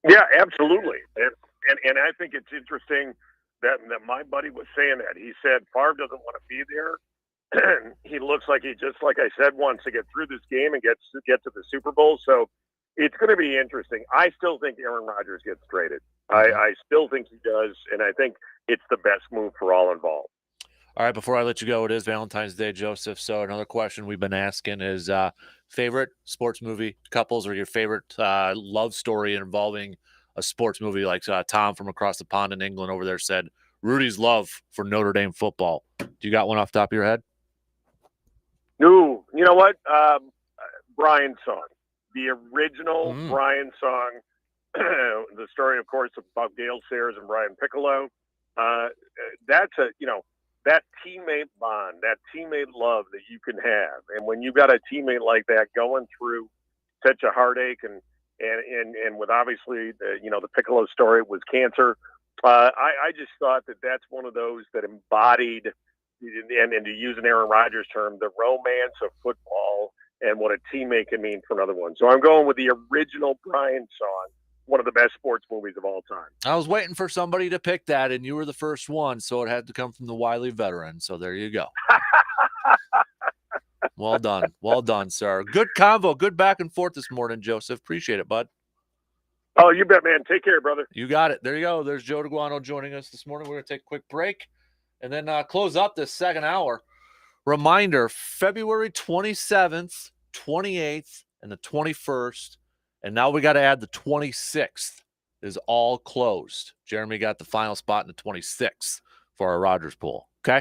Speaker 3: Yeah, absolutely, and I think it's interesting that my buddy was saying that. He said Favre doesn't want to be there. He looks like he, just like I said, wants to get through this game and get to the Super Bowl. So it's going to be interesting. I still think Aaron Rodgers gets traded. I still think he does, and I think it's the best move for all involved.
Speaker 1: All right, before I let you go, it is Valentine's Day, Joseph. So another question we've been asking is favorite sports movie couples, or your favorite love story involving a sports movie, like Tom from across the pond in England over there said, Rudy's love for Notre Dame football. Do you got one off the top of your head?
Speaker 3: No, you know what? Brian song, the original Brian song. The story, of course, about Gale Sayers and Brian Piccolo. That's that teammate bond, that teammate love that you can have, and when you got a teammate like that going through such a heartache, and with obviously the Piccolo story was cancer. I just thought that that's one of those that embodied. And to use an Aaron Rodgers term, the romance of football and what a teammate can mean for another one. So I'm going with the original Brian song, one of the best sports movies of all time.
Speaker 1: I was waiting for somebody to pick that, and you were the first one, so it had to come from the wily veteran. So there you go. Well done, sir. Good convo, good back and forth this morning, Joseph. Appreciate it, bud.
Speaker 3: Oh, you bet, man. Take care, brother.
Speaker 1: You got it. There you go. There's Joe DeGuano joining us this morning. We're going to take a quick break and then close up this second hour. Reminder, February 27th, 28th, and the 21st. And now we got to add the 26th is all closed. Jeremy got the final spot in the 26th for our Rodgers pool. Okay?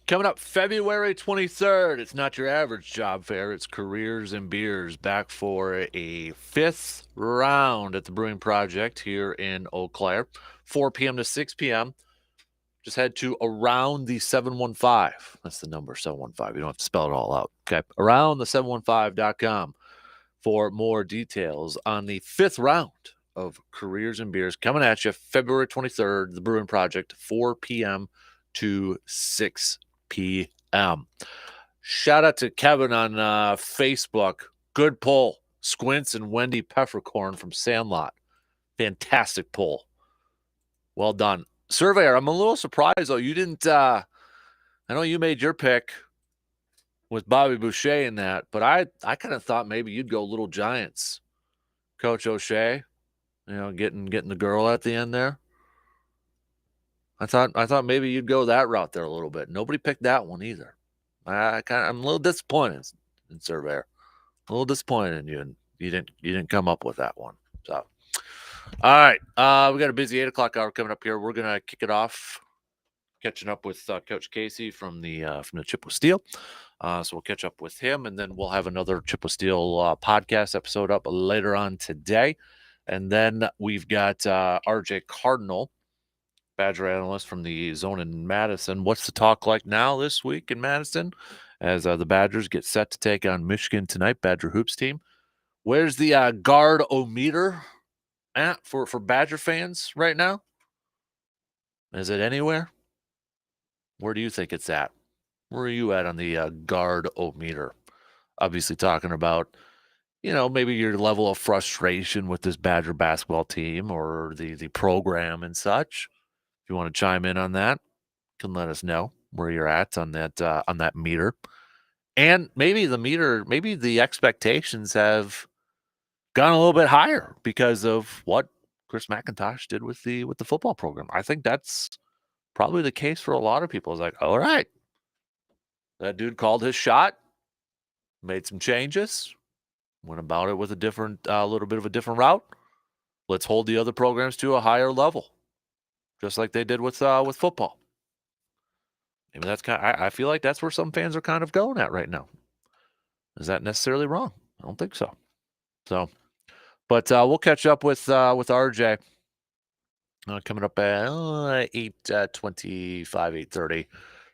Speaker 1: Coming up February 23rd, it's not your average job fair. It's Careers and Beers back for a 5th round at the Brewing Project here in Eau Claire, 4 p.m. to 6 p.m. Just head to Around the 715. That's the number, 715. You don't have to spell it all out. Okay. AroundThe715.com for more details on the 5th round of Careers and Beers coming at you February 23rd, the Brewing Project, 4 p.m. to 6 p.m. Shout out to Kevin on Facebook. Good pull. Squints and Wendy Peppercorn from Sandlot. Fantastic pull. Well done. Surveyor, I'm a little surprised, though. You didn't I know you made your pick with Bobby Boucher in that, but I kind of thought maybe you'd go Little Giants. Coach O'Shea, getting the girl at the end there. I thought maybe you'd go that route there a little bit. Nobody picked that one either. I'm a little disappointed in Surveyor. A little disappointed in you, and you didn't come up with that one. So, all right, we got a busy 8:00 hour coming up here. We're gonna kick it off, catching up with Coach Casey from the Chip with Steel. So we'll catch up with him, and then we'll have another Chip with Steel podcast episode up later on today. And then we've got RJ Cardinal, Badger analyst from the Zone in Madison. What's the talk like now this week in Madison as the Badgers get set to take on Michigan tonight, Badger Hoops team? Where's the guard-o-meter at for Badger fans right now? Is it anywhere? Where do you think it's at? Where are you at on the guard-o-meter? Obviously talking about, maybe your level of frustration with this Badger basketball team or the program and such. If you want to chime in on that, you can let us know where you're at on that meter. And maybe the expectations have gone a little bit higher because of what Chris McIntosh did with the football program. I think that's probably the case for a lot of people. It's like, all right, that dude called his shot, made some changes, went about it with a little bit of a different route. Let's hold the other programs to a higher level, just like they did with football. Maybe that's I feel like that's where some fans are kind of going at right now. Is that necessarily wrong? I don't think so. So, but we'll catch up with RJ coming up at 8:25, 8:30,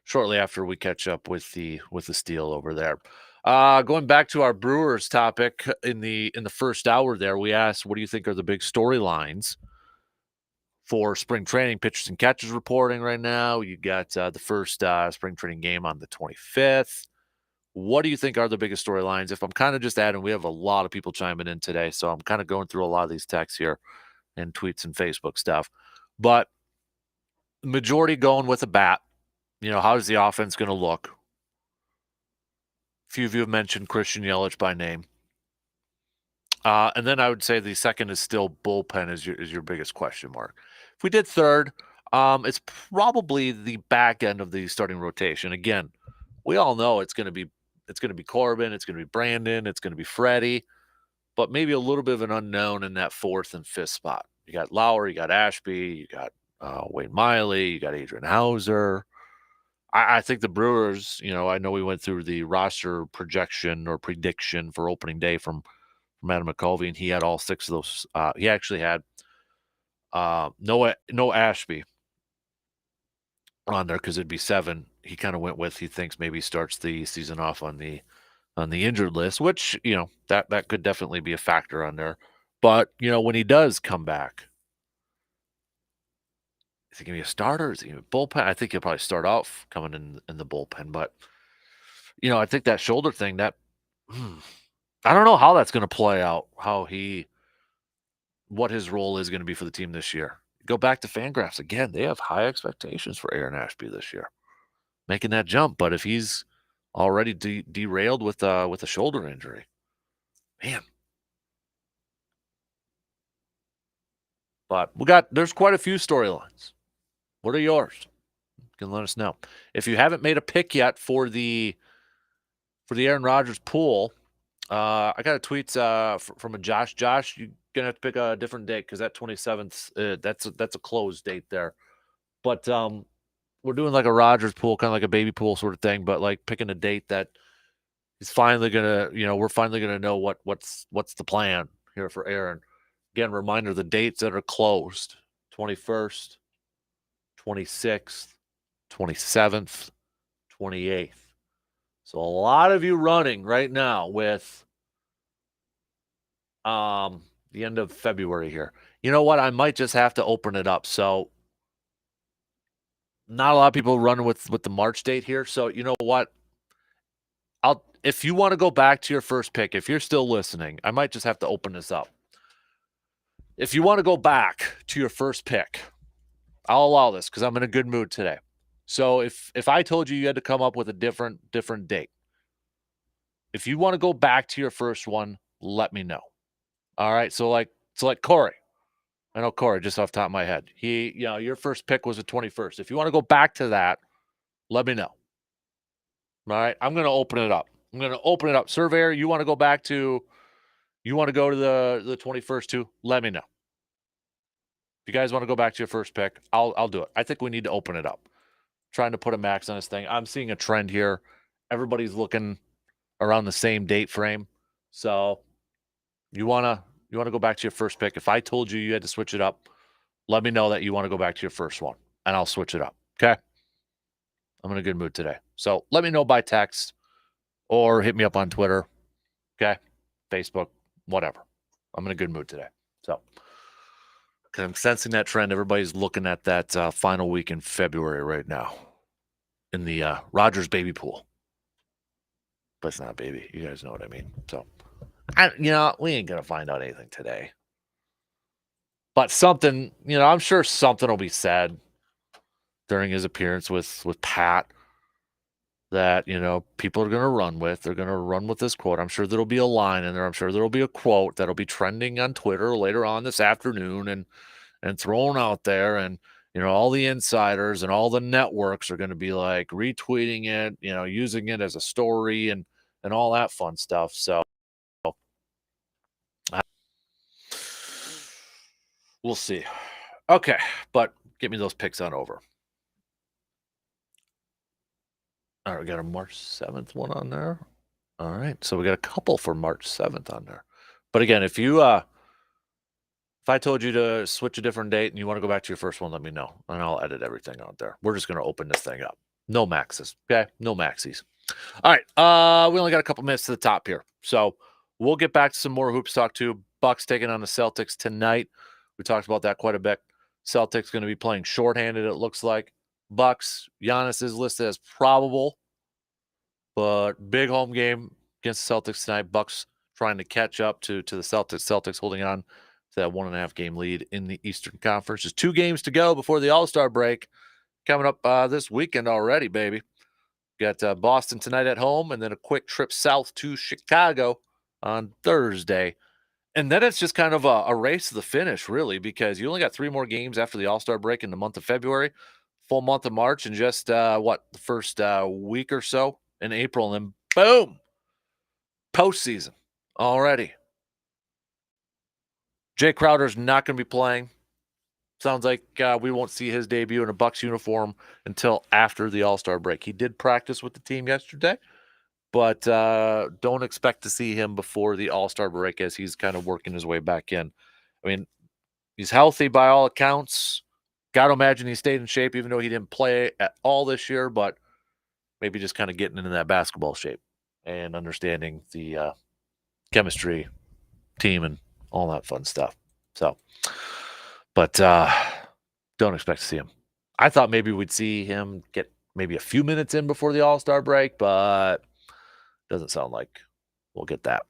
Speaker 1: shortly after we catch up with the Steel over there. Going back to our Brewers topic in the first hour there, we asked, what do you think are the big storylines for spring training? Pitchers and catchers reporting right now. You got the first spring training game on the 25th. What do you think are the biggest storylines? If I'm kind of just adding, we have a lot of people chiming in today, so I'm kind of going through a lot of these texts here and tweets and Facebook stuff. But majority going with a bat. How's the offense going to look? A few of you have mentioned Christian Yelich by name. And then I would say the second is still bullpen is your biggest question mark. If we did third, it's probably the back end of the starting rotation. Again, we all know it's going to be Corbin, it's going to be Brandon, it's going to be Freddie, but maybe a little bit of an unknown in that fourth and fifth spot. You got Lauer, you got Ashby, you got Wade Miley, you got Adrian Hauser. I think the Brewers, I know we went through the roster projection or prediction for opening day from Adam McCulvey, and he had all six of those. He actually had no Ashby on there because it'd be seven. He kind of went with, he thinks maybe starts the season off on the injured list, which that could definitely be a factor on there. But when he does come back, is he going to be a starter? Is he going to be a bullpen? I think he'll probably start off coming in the bullpen. But, I think that shoulder thing, I don't know how that's going to play out, what his role is going to be for the team this year. Go back to Fangraphs again. They have high expectations for Aaron Ashby this year, making that jump. But if he's already derailed with a shoulder injury, man. But there's quite a few storylines. What are yours? You can let us know. If you haven't made a pick yet for the Aaron Rodgers pool, I got a tweet from a Josh. Josh, you're gonna have to pick a different date because that 27th, that's a closed date there. But we're doing like a Rogers pool, kind of like a baby pool sort of thing, but like picking a date that is finally gonna, we're finally gonna know what's the plan here for Aaron. Again, reminder: the dates that are closed: 21st, 26th, 27th, 28th. So a lot of you running right now with the end of February here. You know what? I might just have to open it up. So not a lot of people running with the March date here. So you know what? If you want to go back to your first pick, if you're still listening, I might just have to open this up. If you want to go back to your first pick, I'll allow this because I'm in a good mood today. So if I told you had to come up with a different date, if you want to go back to your first one, let me know. All right. So like Corey. I know Corey just off the top of my head. Your first pick was the 21st. If you want to go back to that, let me know. All right. I'm going to open it up. Surveyor, you want to go to the 21st too? Let me know. If you guys want to go back to your first pick, I'll do it. I think we need to open it up. Trying to put a max on this thing. I'm seeing a trend here. Everybody's looking around the same date frame. So you wanna go back to your first pick. If I told you had to switch it up, let me know that you want to go back to your first one, and I'll switch it up. Okay? I'm in a good mood today. So let me know by text or hit me up on Twitter. Okay? Facebook, whatever. I'm in a good mood today. So because I'm sensing that trend. Everybody's looking at that final week in February right now in the Rogers baby pool. But it's not baby. You guys know what I mean. So, we ain't going to find out anything today. But something, I'm sure something will be said during his appearance with Pat that, people are going to run with. They're going to run with this quote. I'm sure there'll be a line in there. I'm sure there'll be a quote that'll be trending on Twitter later on this afternoon and thrown out there. And, all the insiders and all the networks are going to be like retweeting it, using it as a story and all that fun stuff. So we'll see. Okay, but get me those picks on over. All right, we got a March 7th one on there. All right, so we got a couple for March 7th on there. But again, if I told you to switch a different date and you want to go back to your first one, let me know, and I'll edit everything out there. We're just going to open this thing up. No maxes, okay? No maxies. All right, we only got a couple minutes to the top here, so we'll get back to some more hoops talk too. Bucks taking on the Celtics tonight. We talked about that quite a bit. Celtics going to be playing shorthanded, it looks like. Bucks, Giannis is listed as probable, but big home game against the Celtics tonight. Bucks trying to catch up to the Celtics. Celtics holding on to that 1.5 game lead in the Eastern Conference. There's 2 games to go before the All-Star break. Coming up this weekend already, baby. Got Boston tonight at home, and then a quick trip south to Chicago on Thursday. And then it's just kind of a race to the finish, really, because you only got 3 more games after the All-Star break in the month of February, full month of March, and just, the first week or so in April, and then boom, postseason already. Jay Crowder's not going to be playing. Sounds like we won't see his debut in a Bucks uniform until after the All-Star break. He did practice with the team yesterday, but don't expect to see him before the All-Star break as he's kind of working his way back in. I mean, he's healthy by all accounts. Got to imagine he stayed in shape even though he didn't play at all this year, but maybe just kind of getting into that basketball shape and understanding the chemistry, team, and all that fun stuff. So, but don't expect to see him. I thought maybe we'd see him get maybe a few minutes in before the All-Star break, but doesn't sound like we'll get that.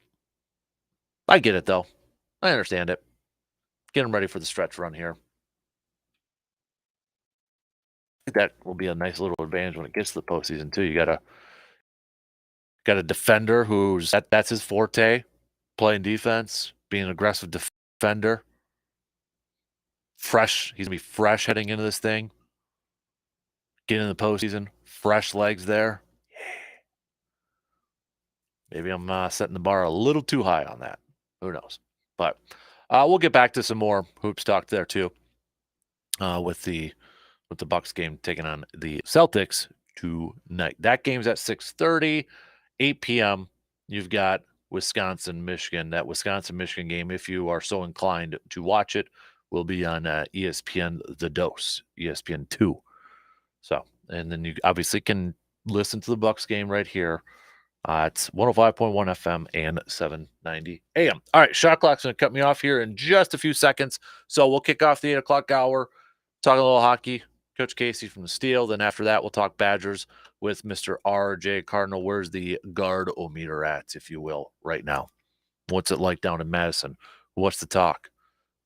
Speaker 1: I get it, though. I understand it. Get him ready for the stretch run here. I think that will be a nice little advantage when it gets to the postseason, too. You got a defender who's that's his forte, playing defense, being an aggressive defender. Fresh. He's going to be fresh heading into this thing. Getting in the postseason. Fresh legs there. Maybe I'm setting the bar a little too high on that. Who knows? But we'll get back to some more hoops talk there, too, with the with the Bucks game taking on the Celtics tonight. That game's at 6:30, 8 p.m. You've got Wisconsin, Michigan. That Wisconsin, Michigan game, if you are so inclined to watch it, will be on ESPN The Dose, ESPN2. So, and then you obviously can listen to the Bucks game right here. It's 105.1 FM and 790 AM. All right, shot clock's going to cut me off here in just a few seconds. So we'll kick off the 8 o'clock hour, talk a little hockey. Coach Casey from the Steel. Then after that, we'll talk Badgers with Mr. R.J. Cardinal. Where's the guard-o-meter at, if you will, right now? What's it like down in Madison? What's the talk?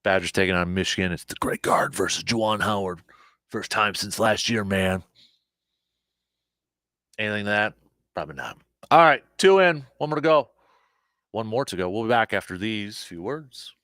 Speaker 1: Badgers taking on Michigan. It's the great guard versus Juwan Howard. First time since last year, man. Anything that? Probably not. All right, 2 in, 1 more to go. 1 more to go. We'll be back after these few words.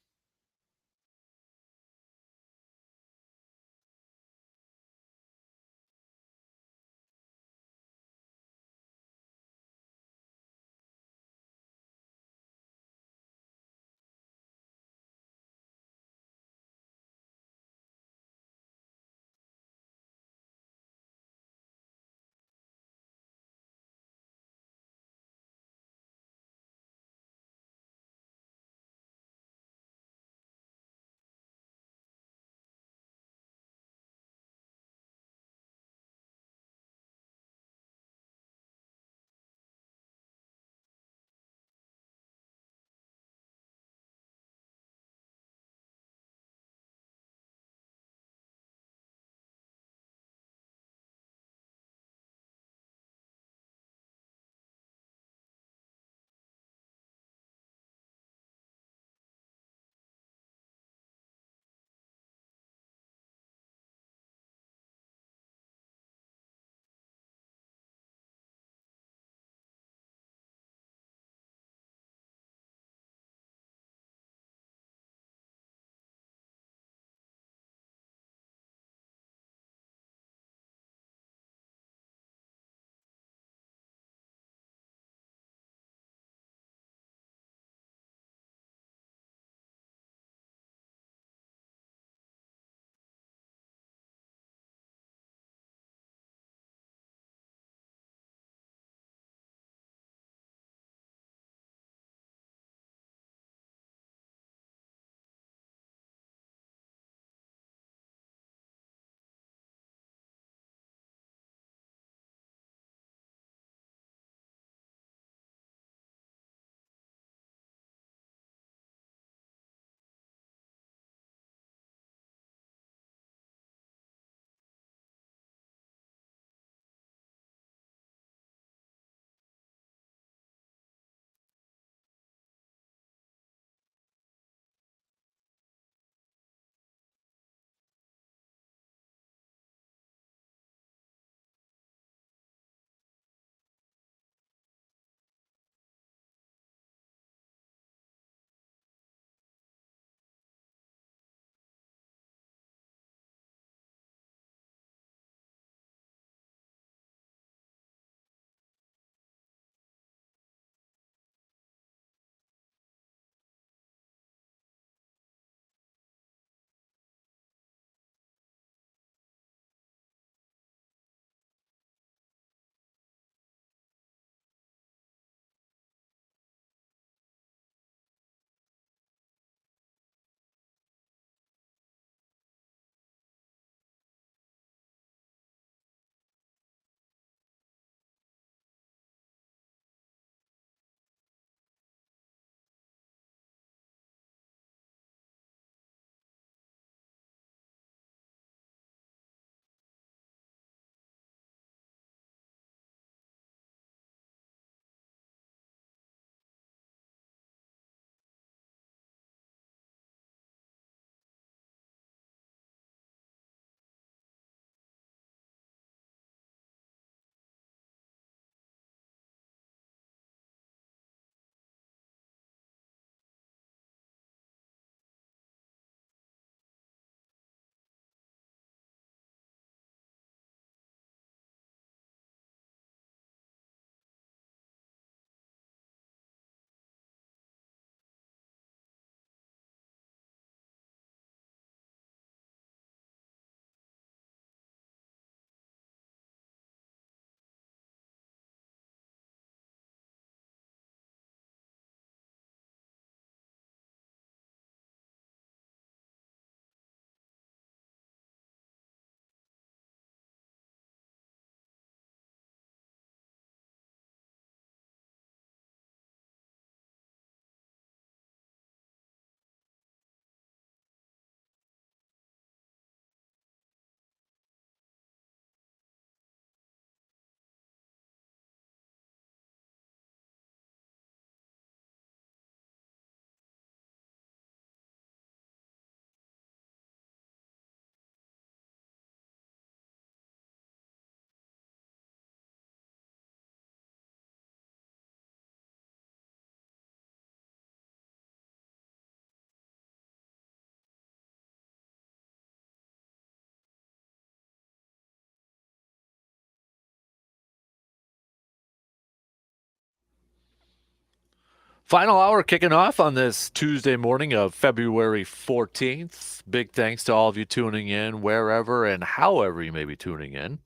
Speaker 1: Final hour kicking off on this Tuesday morning of February 14th. Big thanks to all of you tuning in wherever and however you may be tuning in.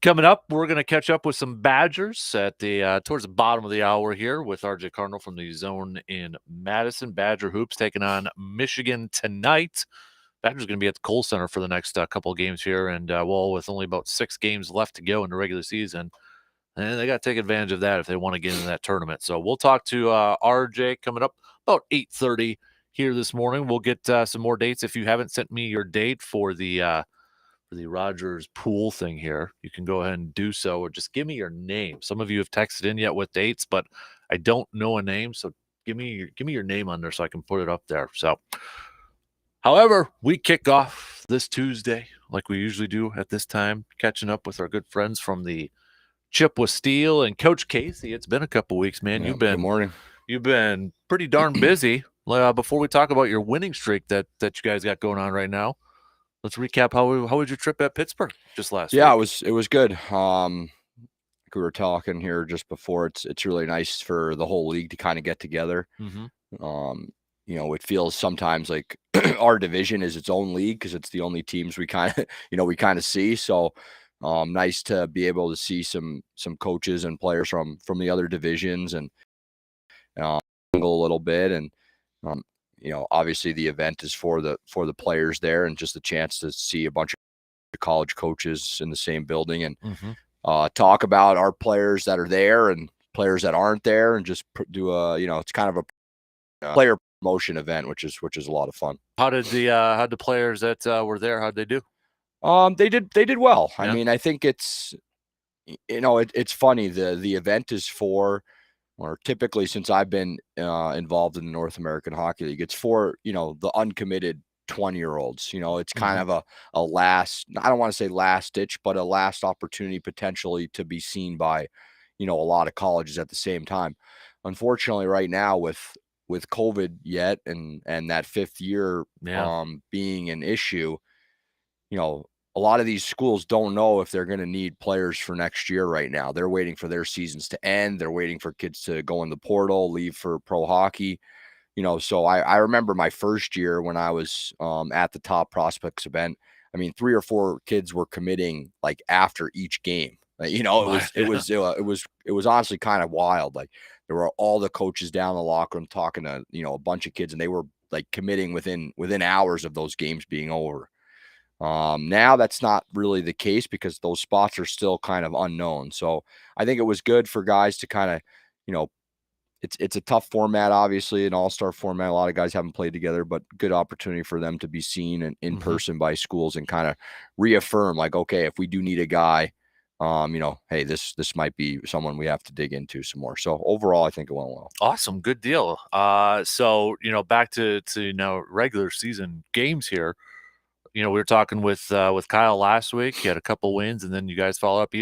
Speaker 1: Coming up, we're going to catch up with some Badgers at the towards the bottom of the hour here with RJ Cardinal from the Zone in Madison. Badger Hoops taking on Michigan tonight. Badgers going to be at the Kohl Center for the next couple of games here, and with only about 6 games left to go in the regular season, and they got to take advantage of that if they want to get into that tournament. So we'll talk to RJ coming up about 8:30 here this morning. We'll get some more dates. If you haven't sent me your date for the Rogers pool thing here, you can go ahead and do so, or just give me your name. Some of you have texted in yet with dates, but I don't know a name, so give me your name on there so I can put it up there. So, however, we kick off this Tuesday like we usually do at this time, catching up with our good friends from the Chip with Steel and Coach Casey. It's been a couple weeks, man.
Speaker 4: Yeah, good morning.
Speaker 1: You've been pretty darn busy. Before we talk about your winning streak that you guys got going on right now, let's recap how was your trip at Pittsburgh just last week?
Speaker 4: Yeah, it was good. We were talking here just before. It's really nice for the whole league to kind of get together.
Speaker 1: Mm-hmm.
Speaker 4: It feels sometimes like our division is its own league because it's the only teams we kind of see. So nice to be able to see some coaches and players from the other divisions and a little bit. And obviously the event is for the players there, and just a chance to see a bunch of college coaches in the same building and talk about our players that are there and players that aren't there, and just do it's kind of a player promotion event, which is a lot of fun.
Speaker 1: How did the players that were there, how'd they do?
Speaker 4: They did well.
Speaker 1: Yeah.
Speaker 4: I mean, I think it's funny. The event is for, or typically since I've been involved in the North American Hockey League, it's for, the uncommitted 20-year-olds. It's kind of a last, I don't want to say last ditch, but a last opportunity potentially to be seen by, a lot of colleges at the same time. Unfortunately, right now with COVID yet and that 5th year being an issue, a lot of these schools don't know if they're going to need players for next year right now. They're waiting for their seasons to end. They're waiting for kids to go in the portal, leave for pro hockey. So I remember my first year when I was at the Top Prospects event. I mean, 3 or 4 kids were committing like after each game. It was honestly kind of wild. Like, there were all the coaches down in the locker room talking to, a bunch of kids, and they were like committing within hours of those games being over. Now that's not really the case because those spots are still kind of unknown. So I think it was good for guys to kind of, it's a tough format, obviously, an all-star format. A lot of guys haven't played together, but good opportunity for them to be seen and in person by schools and kind of reaffirm, like, okay, if we do need a guy, hey, this might be someone we have to dig into some more. So overall, I think it went well.
Speaker 1: Awesome. Good deal. So, back to regular season games here. We were talking with Kyle last week. You had a couple wins, and then you guys follow up.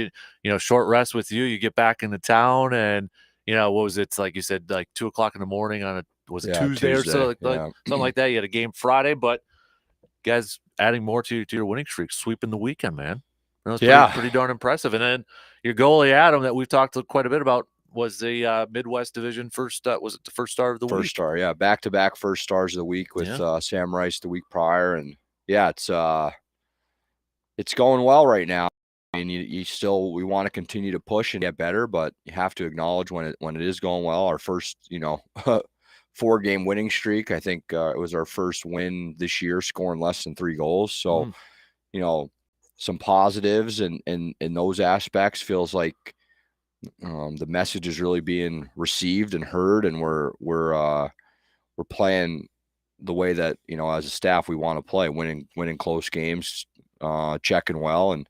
Speaker 1: Short rest with you. You get back into town, and what was it? Like you said, like 2:00 in the morning on Tuesday or so, like something like that. You had a game Friday, but guys adding more to your winning streak, sweeping the weekend, man. It's pretty darn impressive. And then your goalie Adam, that we've talked quite a bit about, was the Midwest Division first. Was it the first star of the week?
Speaker 4: First star, yeah, back-to-back first stars of the week with Sam Rice the week prior, and. Yeah, it's going well right now. I mean, we want to continue to push and get better, but you have to acknowledge when it is going well. Our first, 4-game winning streak. I think it was our first win this year, scoring less than 3 goals. So, some positives in those aspects. Feels like the message is really being received and heard, and we're playing the way that, as a staff, we want to play, winning close games, checking well, and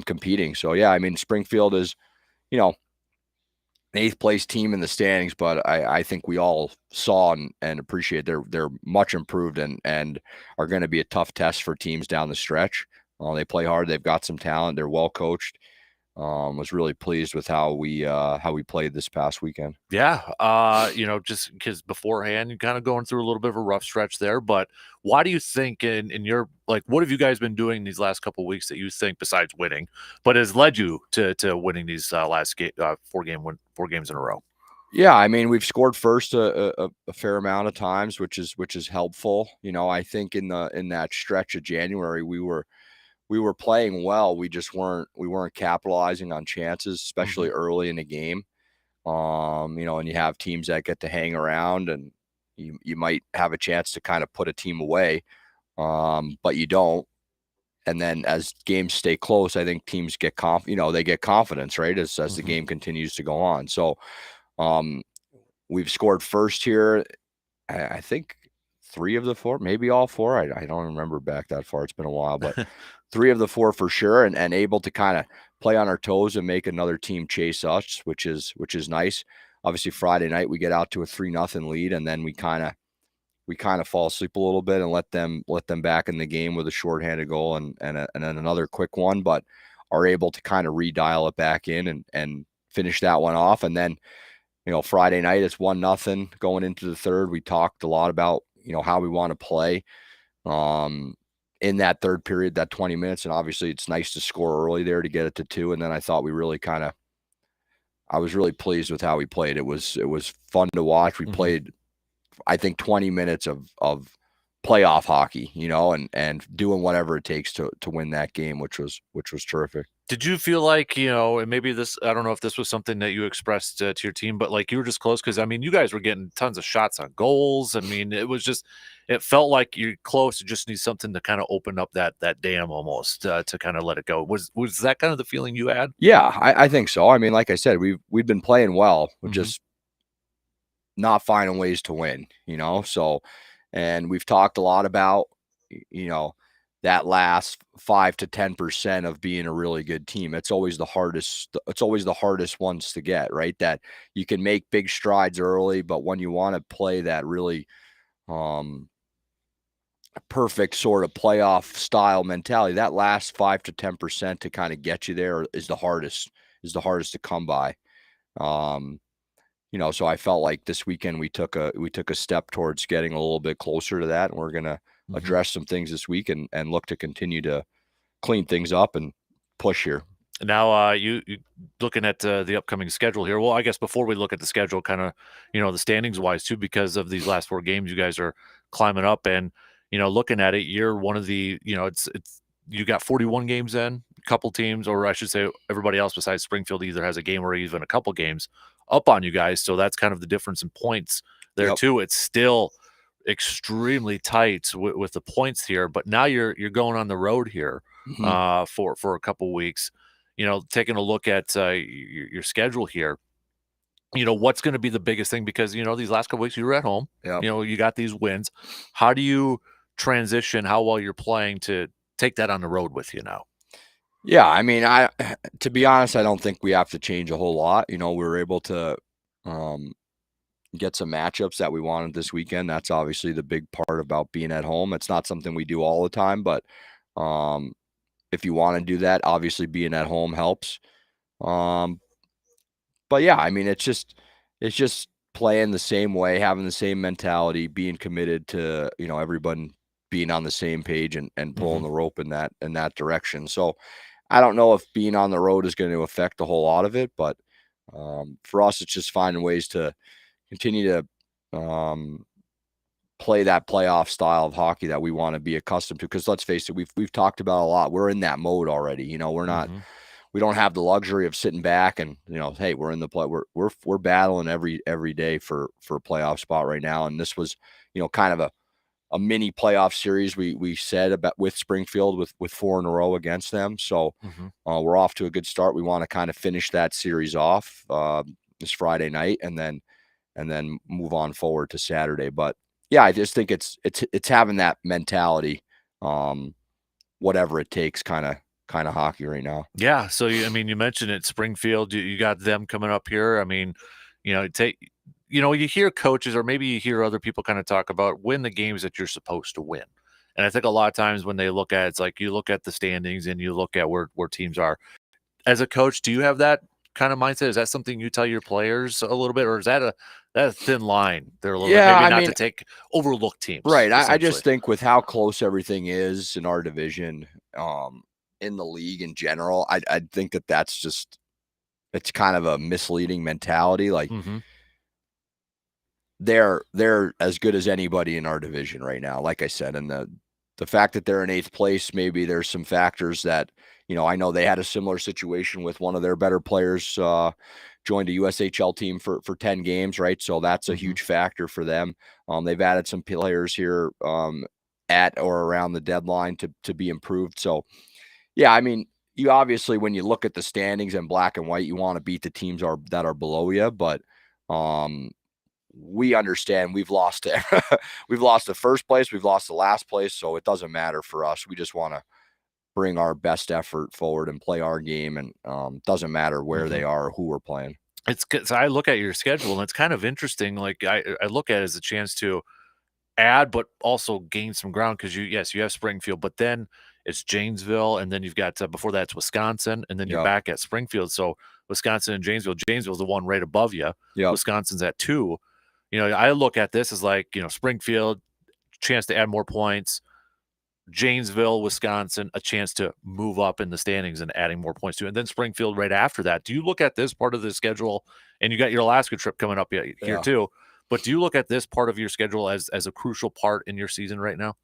Speaker 4: competing. So, yeah, I mean, Springfield is, an 8th place team in the standings, but I think we all saw and appreciate they're much improved and are going to be a tough test for teams down the stretch. They play hard. They've got some talent. They're well coached. Was really pleased with how we played this past weekend.
Speaker 1: Yeah. Just because beforehand you're kind of going through a little bit of a rough stretch there, but why do you think in your, like, what have you guys been doing these last couple of weeks that you think, besides winning, but has led you to winning these last 4 games in a row?
Speaker 4: Yeah, I mean, we've scored first a fair amount of times, which is helpful. I think in that stretch of January, we were playing well. We weren't capitalizing on chances, especially early in the game. And you have teams that get to hang around, and you might have a chance to kind of put a team away, but you don't. And then as games stay close, I think teams get they get confidence, right, as the game continues to go on. So we've scored first here. I think 3 of the 4, maybe all 4. I don't remember back that far. It's been a while, but 3 of the 4 for sure, and able to kind of play on our toes and make another team chase us, which is nice. Obviously, Friday night we get out to a 3-0 lead, and then we kind of fall asleep a little bit and let them back in the game with a shorthanded goal and then another quick one, but are able to kind of redial it back in and finish that one off. And then Friday night it's 1-0 going into the third. We talked a lot about how we want to play in that third period, that 20 minutes, and obviously it's nice to score early there to get it to 2. And then I thought I was really pleased with how we played. It was fun to watch. We played, I think, 20 minutes of playoff hockey, and doing whatever it takes to win that game, which was terrific.
Speaker 1: Did you feel like, and maybe this, I don't know if this was something that you expressed to your team, but like you were just close? Because, I mean, you guys were getting tons of shots on goals. I mean, it felt like you're close. You just need something to kind of open up that dam almost to kind of let it go. Was that kind of the feeling you had?
Speaker 4: Yeah, I think so. I mean, like I said, we've been playing well, just not finding ways to win, so, and we've talked a lot about, that last 5 to 10% of being a really good team. It's always the hardest ones to get, right? That you can make big strides early, but when you want to play that really perfect sort of playoff style mentality, that last 5 to 10% to kind of get you there is the hardest to come by. So I felt like this weekend we took a step towards getting a little bit closer to that, and we're going to address some things this week and look to continue to clean things up and push here.
Speaker 1: Now, you looking at the upcoming schedule here. Well, I guess before we look at the schedule, kind of, the standings wise too, because of these last 4 games, you guys are climbing up, and looking at it, you're one of the, it's you got 41 games in. A couple teams, or I should say, everybody else besides Springfield either has a game or even a couple games up on you guys. So that's kind of the difference in points there too. It's still extremely tight with the points here, but now you're going on the road here for a couple weeks. Taking a look at your schedule here, what's going to be the biggest thing? Because these last couple weeks you were at home. You got these wins. How do you transition how well you're playing to take that on the road with you now?
Speaker 4: Yeah, I mean, to be honest, I don't think we have to change a whole lot. We were able to get some matchups that we wanted this weekend. That's obviously the big part about being at home. It's not something we do all the time, but if you want to do that, obviously being at home helps. But yeah, I mean, it's just playing the same way, having the same mentality, being committed to, everyone being on the same page and pulling the rope in that direction. So I don't know if being on the road is going to affect a whole lot of it, but for us, it's just finding ways to continue to play that playoff style of hockey that we want to be accustomed to. Because let's face it, we've talked about a lot. We're in that mode already. We're not. We don't have the luxury of sitting back and hey, we're in the play. We're battling every day for a playoff spot right now. And this was kind of a mini playoff series we said about with Springfield with 4 in a row against them. So we're off to a good start. We want to kind of finish that series off this Friday night and then move on forward to Saturday. But yeah, I just think it's having that mentality, whatever it takes, kind of hockey right now.
Speaker 1: Yeah. So you mentioned it, Springfield. You got them coming up here. I mean, you hear coaches or maybe you hear other people kind of talk about win the games that you're supposed to win. And I think a lot of times when they look at it's like you look at the standings and you look at where teams are. As a coach, do you have that kind of mindset? Is that something you tell your players a little bit, or is that a thin line there a little bit? Maybe not to overlook teams.
Speaker 4: Right. I just think with how close everything is in our division, in the league in general, I think that's just, it's kind of a misleading mentality. Like they're as good as anybody in our division right now, like I said. And the fact that they're in 8th place, maybe there's some factors that, I know they had a similar situation with one of their better players joined a USHL team for 10 games, right? So that's a huge factor for them. They've added some players here at or around the deadline to be improved. So, yeah, I mean, you obviously, when you look at the standings in black and white, you want to beat the teams that are below you, but we understand we've lost we've lost the first place, we've lost the last place, so it doesn't matter for us. We just want to bring our best effort forward and play our game, and doesn't matter where they are or who we're playing.
Speaker 1: It's good. So I look at your schedule, and it's kind of interesting. Like I look at it as a chance to add, but also gain some ground because you have Springfield, but then it's Janesville, and then you've got before that it's Wisconsin, and then you're back at Springfield. So Wisconsin and Janesville. Janesville's the one right above you. Wisconsin's at 2. I look at this as like Springfield, chance to add more points. Janesville, Wisconsin, a chance to move up in the standings and adding more points to, and then Springfield right after that. Do you look at this part of the schedule, and you got your Alaska trip coming up here too? But do you look at this part of your schedule as a crucial part in your season right now?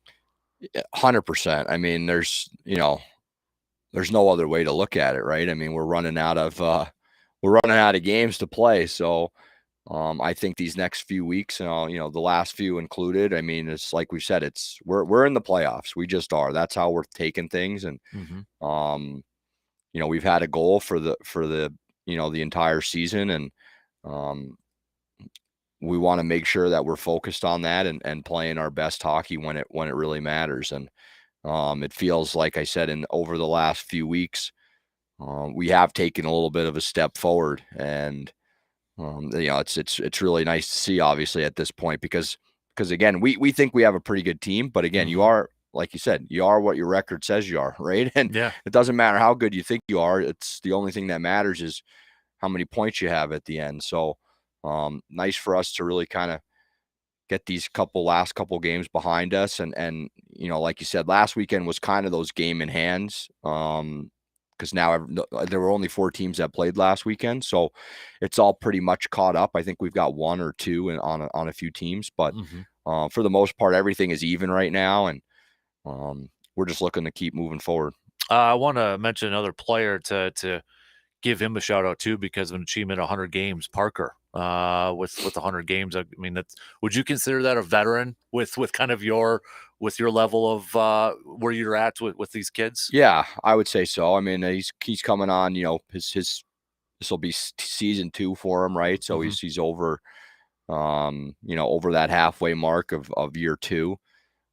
Speaker 4: 100%. I mean, there's no other way to look at it, right? I mean, we're running out of games to play, so I think these next few weeks, the last few included, I mean, it's like we said, we're in the playoffs. We just are. That's how we're taking things, and we've had a goal for the the entire season, and we want to make sure that we're focused on that and playing our best hockey when it really matters. And it feels like I said, over the last few weeks, we have taken a little bit of a step forward, and it's really nice to see, obviously, at this point, because again, we think we have a pretty good team, but again, you are, like you said, you are what your record says you are, right? And it doesn't matter how good you think you are. It's the only thing that matters is how many points you have at the end. So nice for us to really kind of get these last couple games behind us. And like you said, last weekend was kind of those game in hands. Because now there were only 4 teams that played last weekend, so it's all pretty much caught up. I think we've got 1 or 2 on a few teams, but for the most part, everything is even right now, and we're just looking to keep moving forward.
Speaker 1: I want to mention another player to give him a shout out too, because of an achievement, 100 games, Parker. With 100 games, I mean, would you consider that a veteran with kind of your level of where you're at with these kids?
Speaker 4: Yeah, I would say so. I mean, he's coming on. This will be season 2 for him, right? So he's over, over that halfway mark of year 2.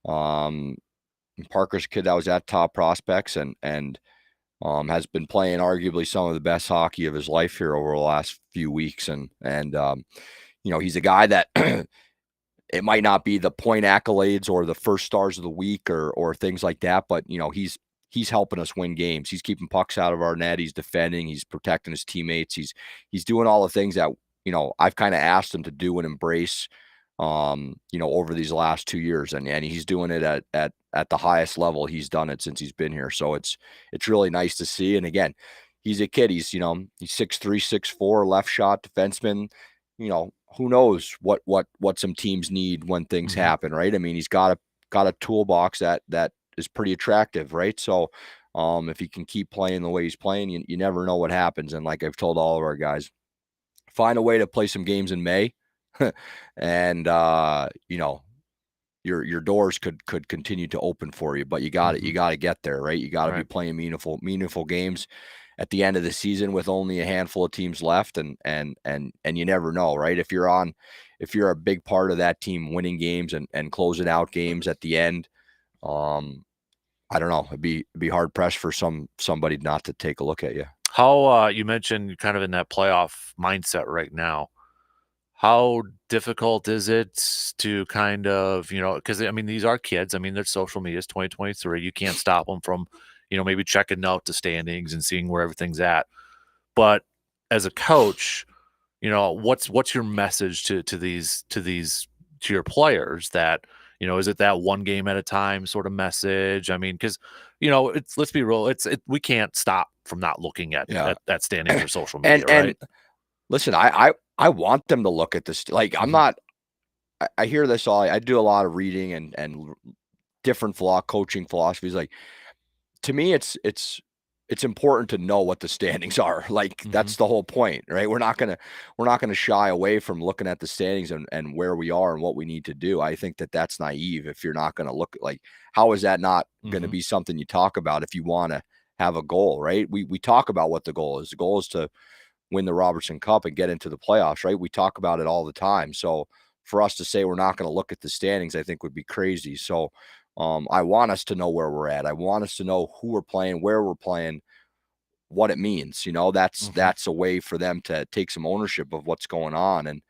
Speaker 4: Parker's a kid that was at Top Prospects and has been playing arguably some of the best hockey of his life here over the last few weeks. And he's a guy that it might not be the point accolades or the first stars of the week or things like that, but he's helping us win games. He's keeping pucks out of our net. He's defending. He's protecting his teammates. He's doing all the things that I've kind of asked him to do and embrace. Over these last 2 years, and he's doing it at the highest level he's done it since he's been here. So it's really nice to see. And again, he's a kid. He's 6'3", 6'4", left shot defenseman. Who knows what some teams need when things happen, right? I mean, he's got a toolbox that is pretty attractive, right? So if he can keep playing the way he's playing, you never know what happens. And like I've told all of our guys, find a way to play some games in May. And your doors could continue to open for you, but you got to get there, right? You got to be playing meaningful games at the end of the season with only a handful of teams left, and you never know, right? If you're a big part of that team winning games and closing out games at the end, I don't know, it'd be hard pressed for somebody not to take a look at you.
Speaker 1: How you mentioned kind of in that playoff mindset right now. How difficult is it to kind of, because I mean, these are kids. I mean, their social media is 2023. You can't stop them from, maybe checking out the standings and seeing where everything's at. But as a coach, what's your message to your players that, is it that one game at a time sort of message? I mean, because, let's be real. We can't stop from not looking at standings or social media, right?
Speaker 4: And listen, I want them to look at this. Like, I'm not I hear this all. I do a lot of reading and different coaching philosophies. Like, to me, it's important to know what the standings are. Like, that's the whole point, right? We're not gonna shy away from looking at the standings and where we are and what we need to do. I think that's naive if you're not gonna look at, like, how is that not gonna be something you talk about if you want to have a goal, right? We talk about what the goal is. The goal is to win the Robertson Cup and get into the playoffs, right? We talk about it all the time. So for us to say we're not going to look at the standings, I think would be crazy. So I want us to know where we're at. I want us to know who we're playing, where we're playing, what it means. That's a way for them to take some ownership of what's going on. And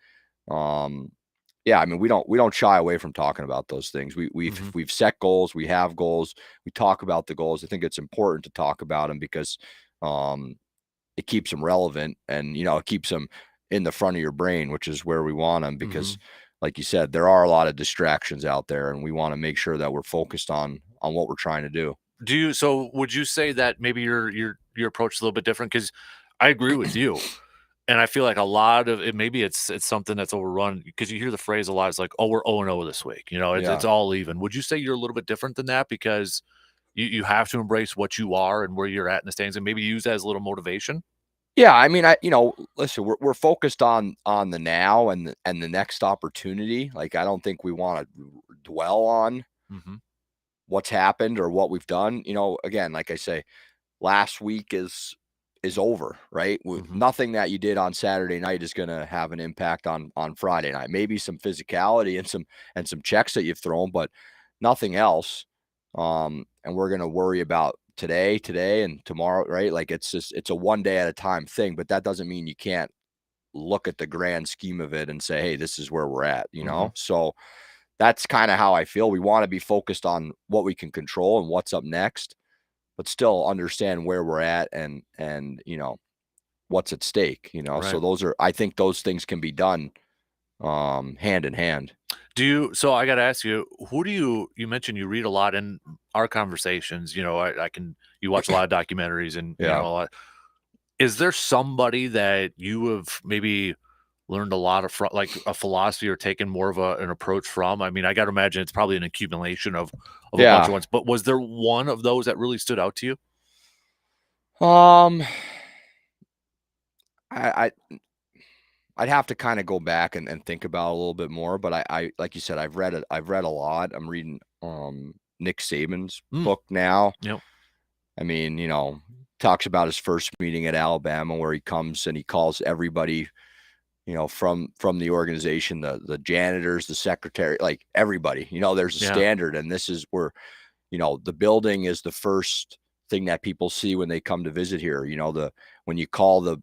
Speaker 4: yeah, I mean, we don't shy away from talking about those things. We've set goals, we have goals, we talk about the goals. I think it's important to talk about them because it keeps them relevant, and it keeps them in the front of your brain, which is where we want them, because like you said, there are a lot of distractions out there, and we want to make sure that we're focused on what we're trying to do.
Speaker 1: So would you say that maybe your approach is a little bit different? Because I agree with you. And I feel like a lot of it, maybe it's something that's overrun, because you hear the phrase a lot. It's like, oh, we're 0-0 this week. It's all even. Would you say you're a little bit different than that, because you have to embrace what you are and where you're at in the standings, and maybe use that as a little motivation?
Speaker 4: Yeah, I mean, listen, we're focused on the now and the next opportunity. Like, I don't think we want to dwell on what's happened or what we've done. Again, like I say, last week is over, right? Nothing that you did on Saturday night is going to have an impact on Friday night. Maybe some physicality and some checks that you've thrown, but nothing else. And we're going to worry about today and tomorrow, right? Like, it's a one day at a time thing, but that doesn't mean you can't look at the grand scheme of it and say, hey, this is where we're at, So that's kind of how I feel. We want to be focused on what we can control and what's up next, but still understand where we're at and what's at stake,
Speaker 1: Right.
Speaker 4: So I think those things can be done hand in hand.
Speaker 1: So I got to ask you, you mentioned you read a lot in our conversations, you watch a lot of documentaries and, a lot. Is there somebody that you have maybe learned a lot from, like a philosophy, or taken more of an approach from? I mean, I got to imagine it's probably an accumulation of a bunch of ones, but was there one of those that really stood out to you?
Speaker 4: I'd have to kind of go back and think about a little bit more, but I like you said, I've read a lot. I'm reading Nick Saban's book now.
Speaker 1: Yep.
Speaker 4: I mean, talks about his first meeting at Alabama, where he comes and he calls everybody, from the organization, the janitors, the secretary, like everybody, there's a standard. And this is where, the building is the first thing that people see when they come to visit here. When you call the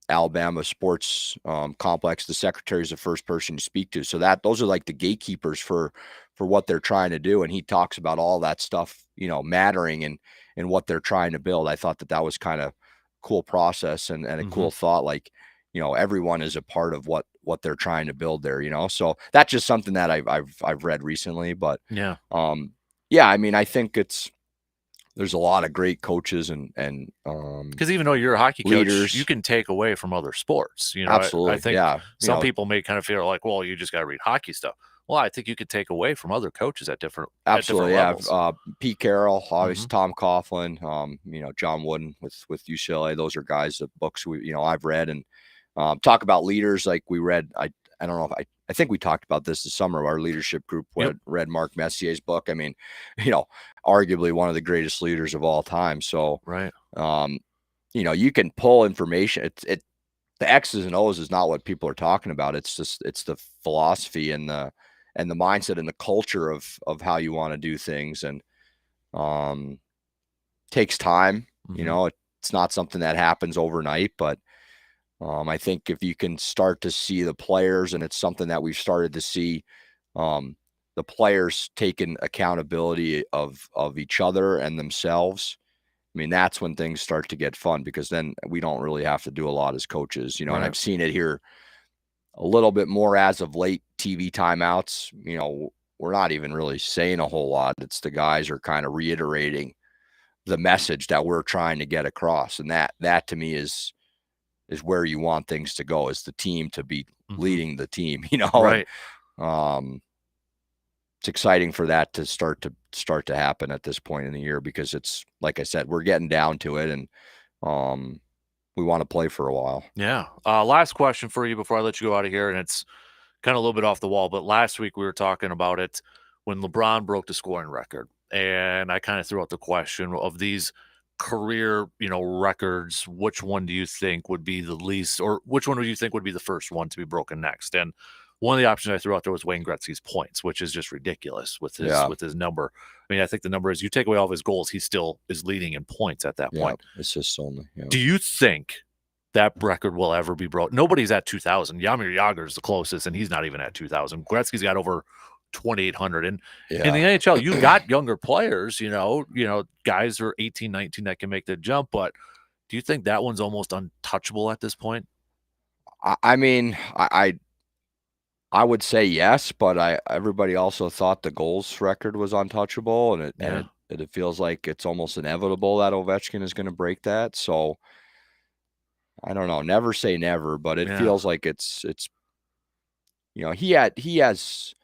Speaker 4: Alabama sports complex, the secretary is the first person you speak to. So those are like the gatekeepers for what they're trying to do. And he talks about all that stuff, mattering and what they're trying to build. I thought that was kind of cool process and a cool thought. Like, everyone is a part of what they're trying to build there, So that's just something that I've read recently, but
Speaker 1: yeah.
Speaker 4: I mean, I think there's a lot of great coaches and
Speaker 1: because even though you're a hockey
Speaker 4: leaders,
Speaker 1: coach, you can take away from other sports.
Speaker 4: Absolutely.
Speaker 1: I think some people may kind of feel like, well, you just got to read hockey stuff. Well, I think you could take away from other coaches at different
Speaker 4: absolutely
Speaker 1: at different levels.
Speaker 4: Pete Carroll, obviously Tom Coughlin, John Wooden with UCLA. Those are guys that books I've read, and talk about leaders. Like, we read, I don't know if I think we talked about this summer. Our leadership group read Mark Messier's book. I mean, arguably one of the greatest leaders of all time. So,
Speaker 1: right.
Speaker 4: You can pull information. The X's and O's is not what people are talking about. It's the philosophy and the mindset and the culture of how you want to do things. And takes time. It's not something that happens overnight, but I think if you can start to see the players, and it's something that we've started to see, the players taking accountability of each other and themselves. I mean, that's when things start to get fun, because then we don't really have to do a lot as coaches,
Speaker 1: Right.
Speaker 4: And I've seen it here a little bit more as of late. TV timeouts, we're not even really saying a whole lot. It's the guys are kind of reiterating the message that we're trying to get across. And that to me is where you want things to go, is the team to be leading the team,
Speaker 1: Right.
Speaker 4: It's exciting for that to start to happen at this point in the year, because it's, like I said, we're getting down to it, and we want to play for a while.
Speaker 1: Yeah. Last question for you before I let you go out of here, and it's kind of a little bit off the wall, but last week we were talking about it when LeBron broke the scoring record, and I kind of threw out the question of these career, records, which one do you think would be the least, or which one do you think would be the first one to be broken next? And one of the options I threw out there was Wayne Gretzky's points, which is just ridiculous with his number. I mean, I think the number is, you take away all of his goals, he still is leading in points at that point.
Speaker 4: Assists only. Yeah.
Speaker 1: Do you think that record will ever be broken? Nobody's at 2,000. Jaromir Jagr is the closest, and he's not even at 2,000. Gretzky's got over 2,800. And in the NHL, you got younger players, guys who are 18, 19 that can make the jump. But do you think that one's almost untouchable at this point?
Speaker 4: I mean, I would say yes, but everybody also thought the goals record was untouchable, and it feels like it's almost inevitable that Ovechkin is going to break that. So I don't know. Never say never, but it feels like it's he has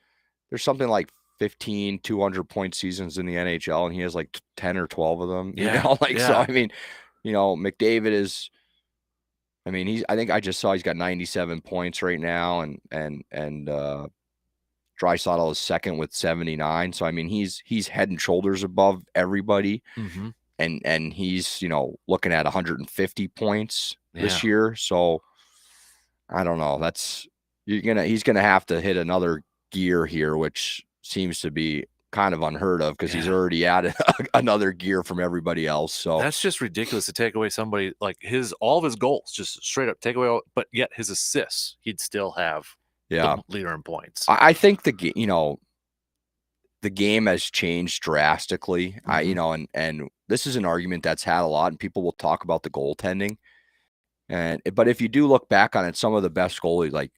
Speaker 4: there's something like 15 200-point seasons in the NHL, and he has like 10 or 12 of them. So I mean, McDavid is. I mean, I think I just saw he's got 97 points right now, and Draisaitl is second with 79. So I mean, he's head and shoulders above everybody, and he's looking at 150 points this year. So I don't know. He's gonna have to hit another gear here, which seems to be kind of unheard of, because he's already added another gear from everybody else. So
Speaker 1: that's just ridiculous to take away somebody like all of his goals, just straight up take away but yet his assists, he'd still have the leader in points.
Speaker 4: I think the game has changed drastically. And this is an argument that's had a lot, and people will talk about the goaltending. But if you do look back on it, some of the best goalies, like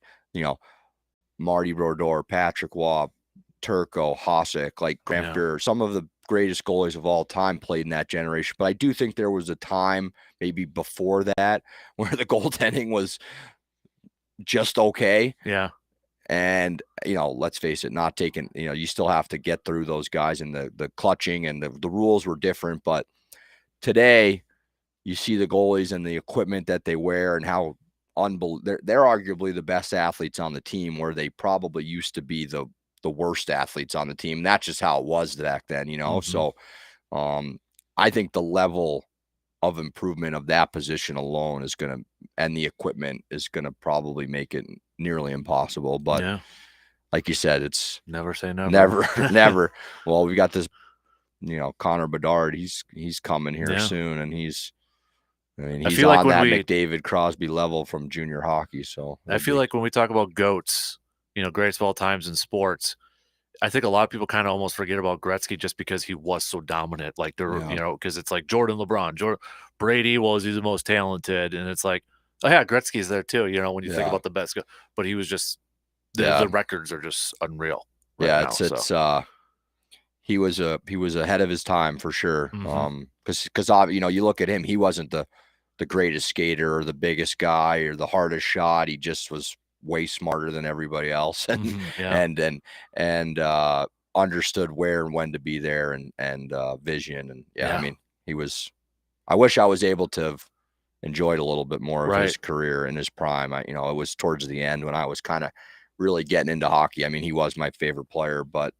Speaker 4: Marty Brodeur, Patrick Waugh, Turco, Hasek, like Grant Fuhr, some of the greatest goalies of all time played in that generation. But I do think there was a time maybe before that where the goaltending was just okay.
Speaker 1: Yeah.
Speaker 4: And, let's face it, not taking, you still have to get through those guys, and the clutching, and the rules were different. But today you see the goalies and the equipment that they wear, and how they're arguably the best athletes on the team, where they probably used to be the worst athletes on the team. That's just how it was back then, So I think the level of improvement of that position alone and the equipment is going to probably make it nearly impossible. But like you said, it's
Speaker 1: never say never.
Speaker 4: Never. Well, we got this, Connor Bedard, he's coming here soon, and he's on that McDavid Crosby level from junior hockey. So
Speaker 1: I feel like when we talk about GOATs, greatest of all times in sports, I think a lot of people kind of almost forget about Gretzky just because he was so dominant. Like because it's like Jordan, LeBron, Brady. Well, he's the most talented, and it's like, oh yeah, Gretzky's there too. When you think about the best, but he was just the records are just unreal.
Speaker 4: He was ahead of his time for sure. Because you look at him, he wasn't the greatest skater or the biggest guy or the hardest shot. He just was way smarter than everybody else, and understood where and when to be there, and vision, and I mean, I wish I was able to have enjoyed a little bit more of his career in his prime. It was towards the end when I was kind of really getting into hockey. I mean, he was my favorite player, but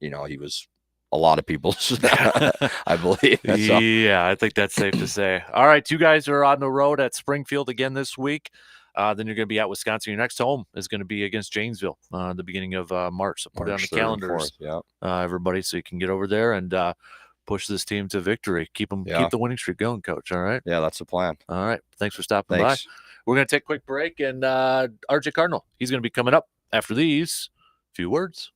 Speaker 4: he was a lot of people's, I believe. So.
Speaker 1: Yeah, I think that's safe to say. All right, you guys are on the road at Springfield again this week. Then you're going to be at Wisconsin. Your next home is going to be against Janesville the beginning of March. So put it on the calendars, everybody, so you can get over there and push this team to victory. Keep the winning streak going, Coach. All right?
Speaker 4: Yeah, that's the plan.
Speaker 1: All right. Thanks for stopping by. We're going to take a quick break, and RJ Cardinal, he's going to be coming up after these few words.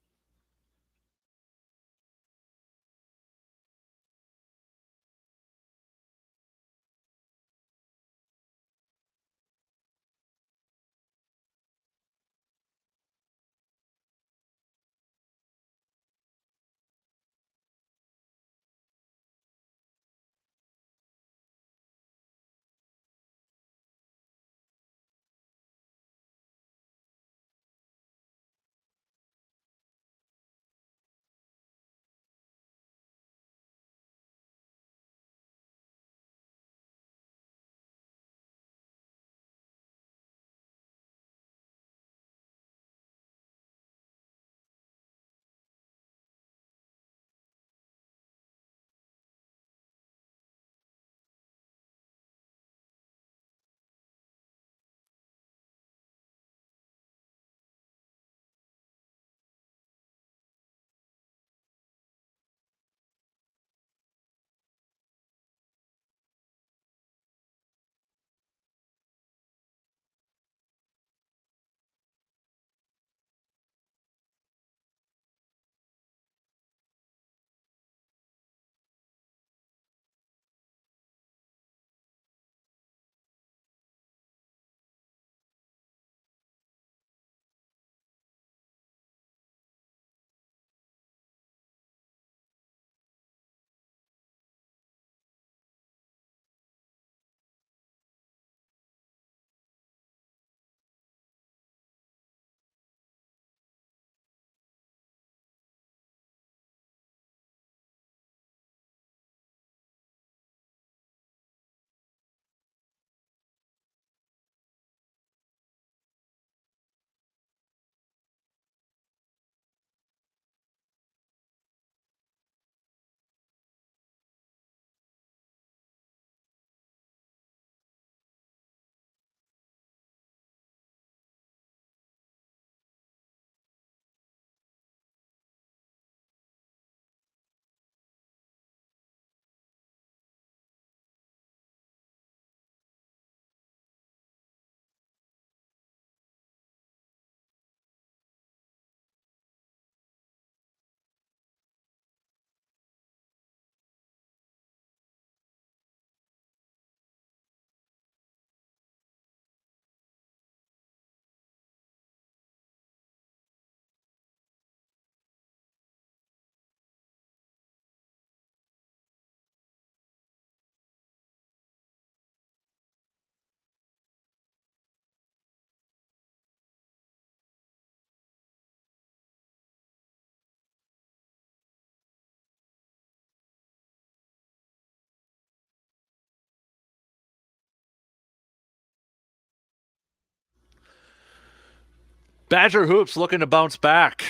Speaker 1: Badger Hoops looking to bounce back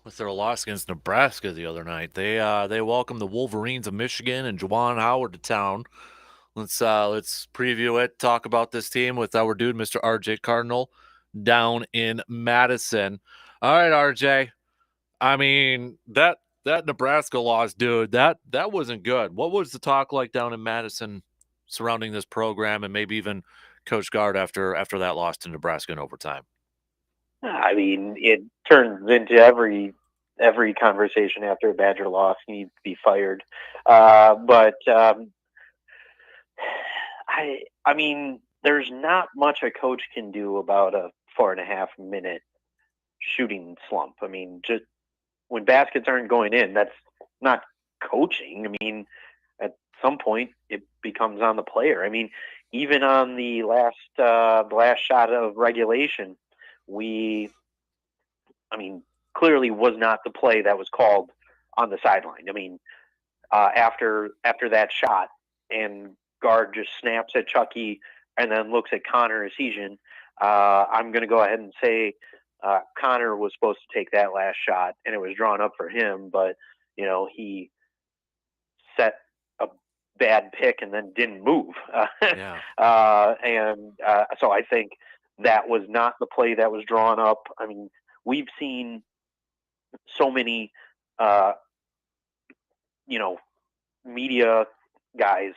Speaker 1: with their loss against Nebraska the other night. They welcomed the Wolverines of Michigan and Juwan Howard to town. Let's preview it, talk about this team with our dude, Mr. RJ Cardinal, down in Madison. All right, RJ. I mean, that Nebraska loss, dude, that wasn't good. What was the talk like down in Madison surrounding this program and maybe even Coach Gard after that loss to Nebraska in overtime?
Speaker 5: I mean, it turns into every conversation after a Badger loss. He needs to be fired. I mean, there's not much a coach can do about a 4.5 minute shooting slump. I mean, just when baskets aren't going in, that's not coaching. I mean, at some point it becomes on the player. I mean, even on the last shot of regulation, clearly was not the play that was called on the sideline. I mean, after that shot, and Gard just snaps at Chucky and then looks at Connor Essegian, I'm going to go ahead and say Connor was supposed to take that last shot, and it was drawn up for him, but he set a bad pick and then didn't move.
Speaker 1: Yeah.
Speaker 5: So I think that was not the play that was drawn up. I mean, we've seen so many, media guys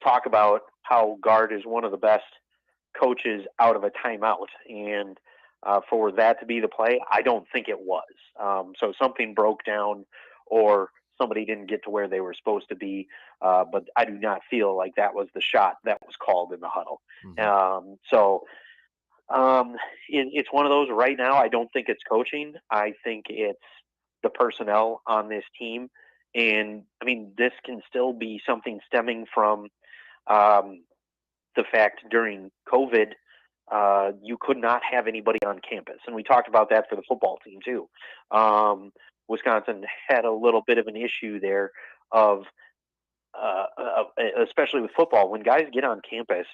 Speaker 5: talk about how Gard is one of the best coaches out of a timeout, and for that to be the play, I don't think it was. So something broke down, or somebody didn't get to where they were supposed to be, but I do not feel like that was the shot that was called in the huddle.
Speaker 1: Mm-hmm.
Speaker 5: It's one of those right now. I don't think it's coaching. I think it's the personnel on this team. And I mean, this can still be something stemming from the fact during COVID, you could not have anybody on campus. And we talked about that for the football team too. Wisconsin had a little bit of an issue there of especially with football, when guys get on campus,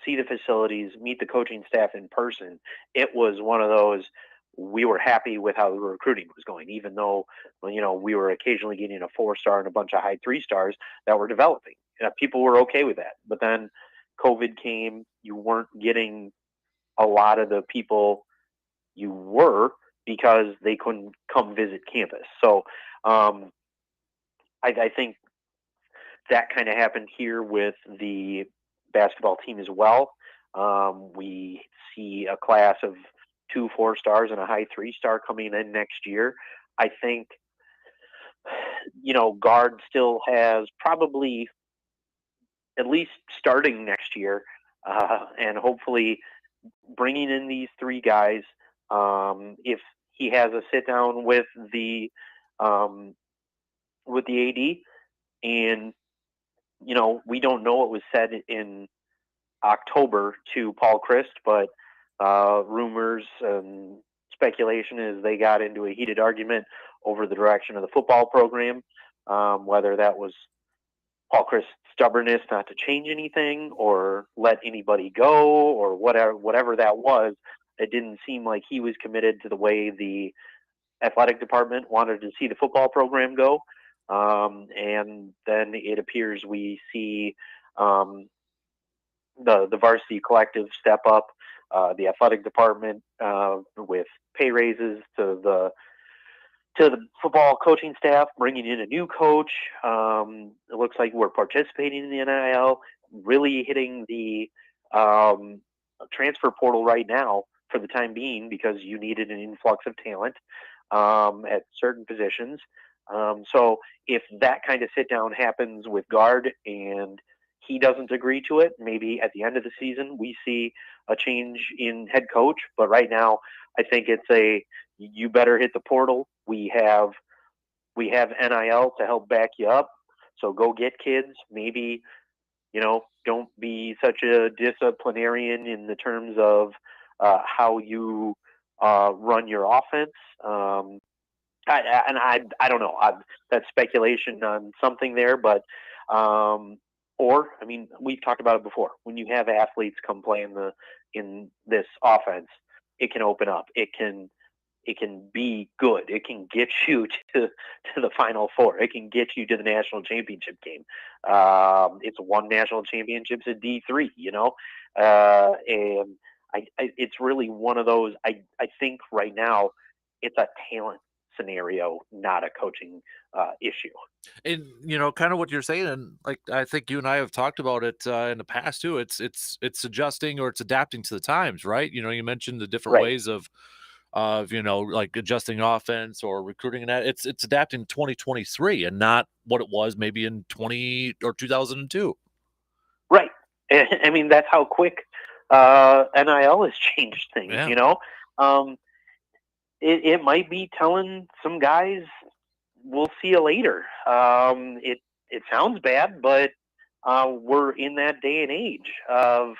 Speaker 5: see the facilities, meet the coaching staff in person, it was one of those, we were happy with how the recruiting was going, even though, we were occasionally getting a 4-star and a bunch of high 3-stars that were developing. People were okay with that. But then COVID came, you weren't getting a lot of the people you were because they couldn't come visit campus. So I think that kind of happened here with the basketball team as well. We see a class of 2 4-stars and a high 3-star coming in next year. I think, Gard still has probably, at least starting next year, and hopefully bringing in these 3 guys. If he has a sit down with the AD, and we don't know what was said in October to Paul Christ, but rumors and speculation is they got into a heated argument over the direction of the football program, whether that was Paul Christ's stubbornness not to change anything or let anybody go or whatever that was. It didn't seem like he was committed to the way the athletic department wanted to see the football program go. And then it appears we see the varsity collective step up, the athletic department with pay raises to the football coaching staff, bringing in a new coach. It looks like we're participating in the NIL, really hitting the transfer portal right now for the time being, because you needed an influx of talent at certain positions. So if that kind of sit down happens with Gard and he doesn't agree to it, maybe at the end of the season we see a change in head coach. But right now, I think it's you better hit the portal. We have NIL to help back you up. So go get kids. Maybe, don't be such a disciplinarian in the terms of how you run your offense. I don't know. That's speculation on something there, but we've talked about it before. When you have athletes come play in this offense, it can open up. It can be good. It can get you to the Final Four. It can get you to the national championship game. It's won national championships at D3, and it's really one of those. I think right now it's a talent scenario, not a coaching issue.
Speaker 1: And kind of what you're saying, and like I think you and I have talked about it in the past too. It's adjusting or it's adapting to the times, right? You mentioned the different
Speaker 5: Right.
Speaker 1: ways of like adjusting offense or recruiting, and that it's adapting to 2023 and not what it was maybe in 2002.
Speaker 5: Right. I mean, that's how quick NIL has changed things.
Speaker 1: Yeah.
Speaker 5: It might be telling some guys, "We'll see you later." It sounds bad, but we're in that day and age of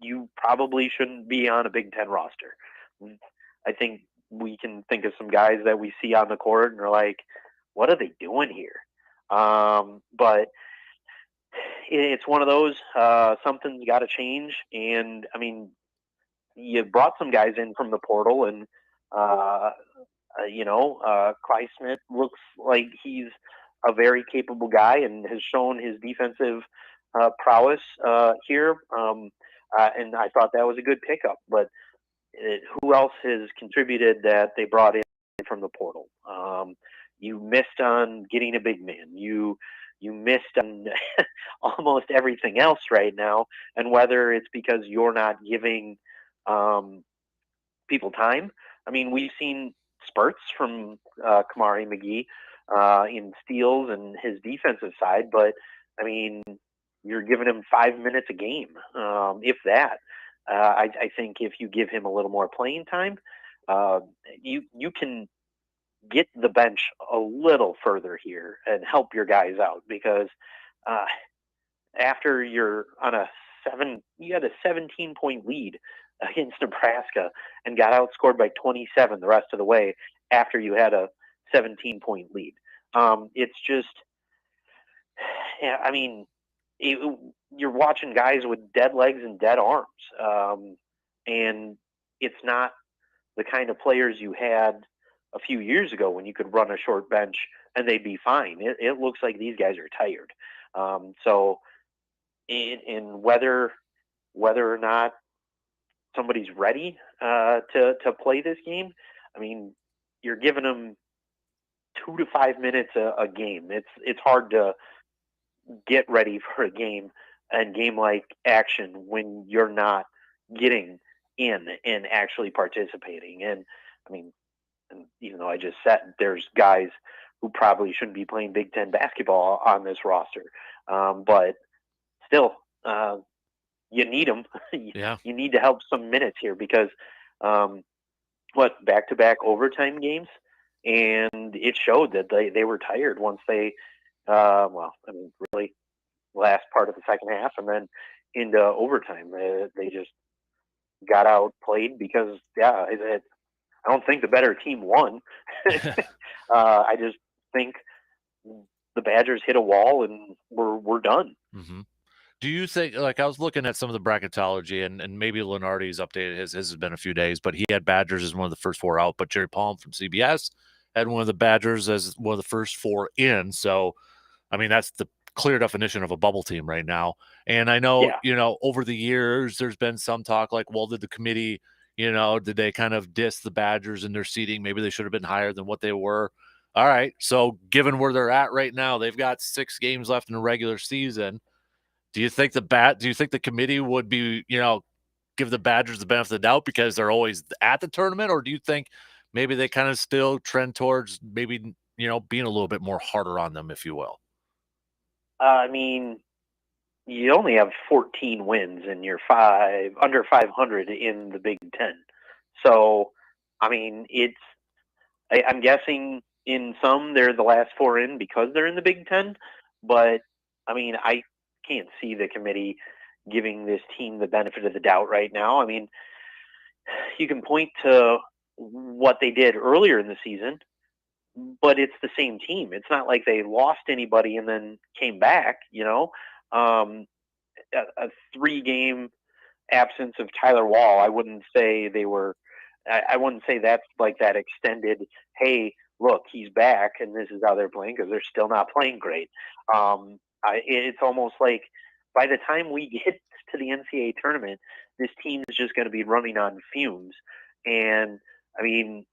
Speaker 5: you probably shouldn't be on a Big Ten roster. I think we can think of some guys that we see on the court and are like, what are they doing here? But it's one of those, something's got to change. And I mean, you brought some guys in from the portal, and Cly Smith looks like he's a very capable guy and has shown his defensive prowess here. And I thought that was a good pickup. But who else has contributed that they brought in from the portal? You missed on getting a big man. You missed on almost everything else right now. And whether it's because you're not giving people time. I mean, we've seen spurts from Kamari McGee in steals and his defensive side, but I mean, you're giving him 5 minutes a game, if that. I think if you give him a little more playing time, you can get the bench a little further here and help your guys out, because after you're on you had a 17-point lead against Nebraska and got outscored by 27 the rest of the way after you had a 17-point lead. It's just, I mean, you're watching guys with dead legs and dead arms. And it's not the kind of players you had a few years ago when you could run a short bench and they'd be fine. It looks like these guys are tired. So in whether or not somebody's ready to play this game, I mean, you're giving them 2 to 5 minutes a game. It's hard to get ready for a game and game-like action when you're not getting in and actually participating. And I mean, even though I just said there's guys who probably shouldn't be playing Big Ten basketball on this roster, but still, you need them.
Speaker 1: Yeah.
Speaker 5: You need to help some minutes here, because back-to-back overtime games, and it showed that they were tired once they, really last part of the second half and then into overtime. They just got outplayed because, I don't think the better team won. I just think the Badgers hit a wall and we're done.
Speaker 1: Mm-hmm. Do you think, like, I was looking at some of the bracketology, and maybe Lenardi's updated his has been a few days, but he had Badgers as one of the first 4 out, but Jerry Palm from CBS had one of the Badgers as one of the first 4 in. So, I mean, that's the clear definition of a bubble team right now. And I know, over the years, there's been some talk like, well, did the committee, did they kind of diss the Badgers in their seating? Maybe they should have been higher than what they were. All right. So given where they're at right now, they've got 6 games left in the regular season. Do you think the committee would be, give the Badgers the benefit of the doubt because they're always at the tournament? Or do you think maybe they kind of still trend towards maybe, being a little bit more harder on them, if you will?
Speaker 5: I mean, you only have 14 wins and you're under 500 in the Big Ten. So, I mean, I'm guessing in some they're the last 4 in because they're in the Big Ten. But, I mean, I can't see the committee giving this team the benefit of the doubt right now. I mean, you can point to what they did earlier in the season, but it's the same team. It's not like they lost anybody and then came back, a 3-game absence of Tyler Wall, I wouldn't say they were. I wouldn't say that's like that extended. Hey, look, he's back, and this is how they're playing, because they're still not playing great. It's almost like by the time we get to the NCAA tournament, this team is just going to be running on fumes. And I mean,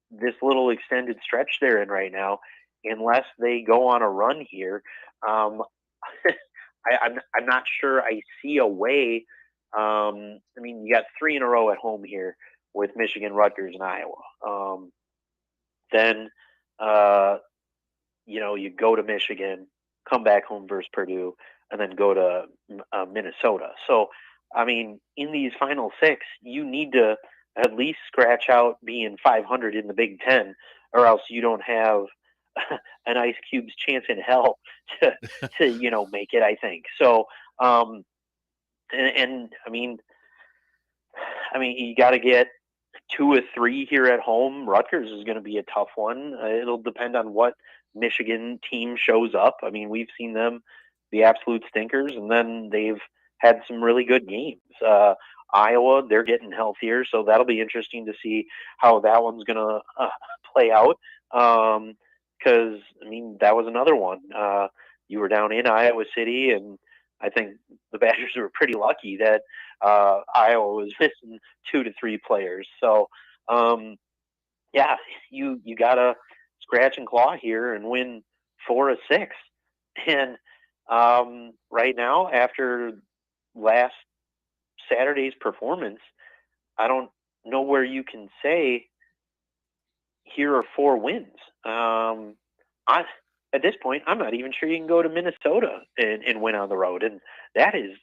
Speaker 5: this little extended stretch they're in right now, unless they go on a run here, I'm not sure I see a way. I mean, you got 3 in a row at home here with Michigan, Rutgers, and Iowa. Then, you go to Michigan, come back home versus Purdue, and then go to Minnesota. So, I mean, in these final 6, you need to at least scratch out being 500 in the Big Ten, or else you don't have an Ice Cube's chance in hell to make it, I think. So, and I mean, you got to get 2 or 3 here at home. Rutgers is going to be a tough one. It'll depend on what Michigan team shows up. I mean, we've seen them be absolute stinkers, and then they've had some really good games. Iowa, they're getting healthier, so that'll be interesting to see how that one's going to play out. Because, I mean, that was another one. You were down in Iowa City, and I think the Badgers were pretty lucky that Iowa was missing 2 to 3 players. So, yeah, you got to scratch and claw here and win 4 of 6. And right now, after last Saturday's performance, I don't know where you can say here are 4 wins. At this point, I'm not even sure you can go to Minnesota and win on the road, and that is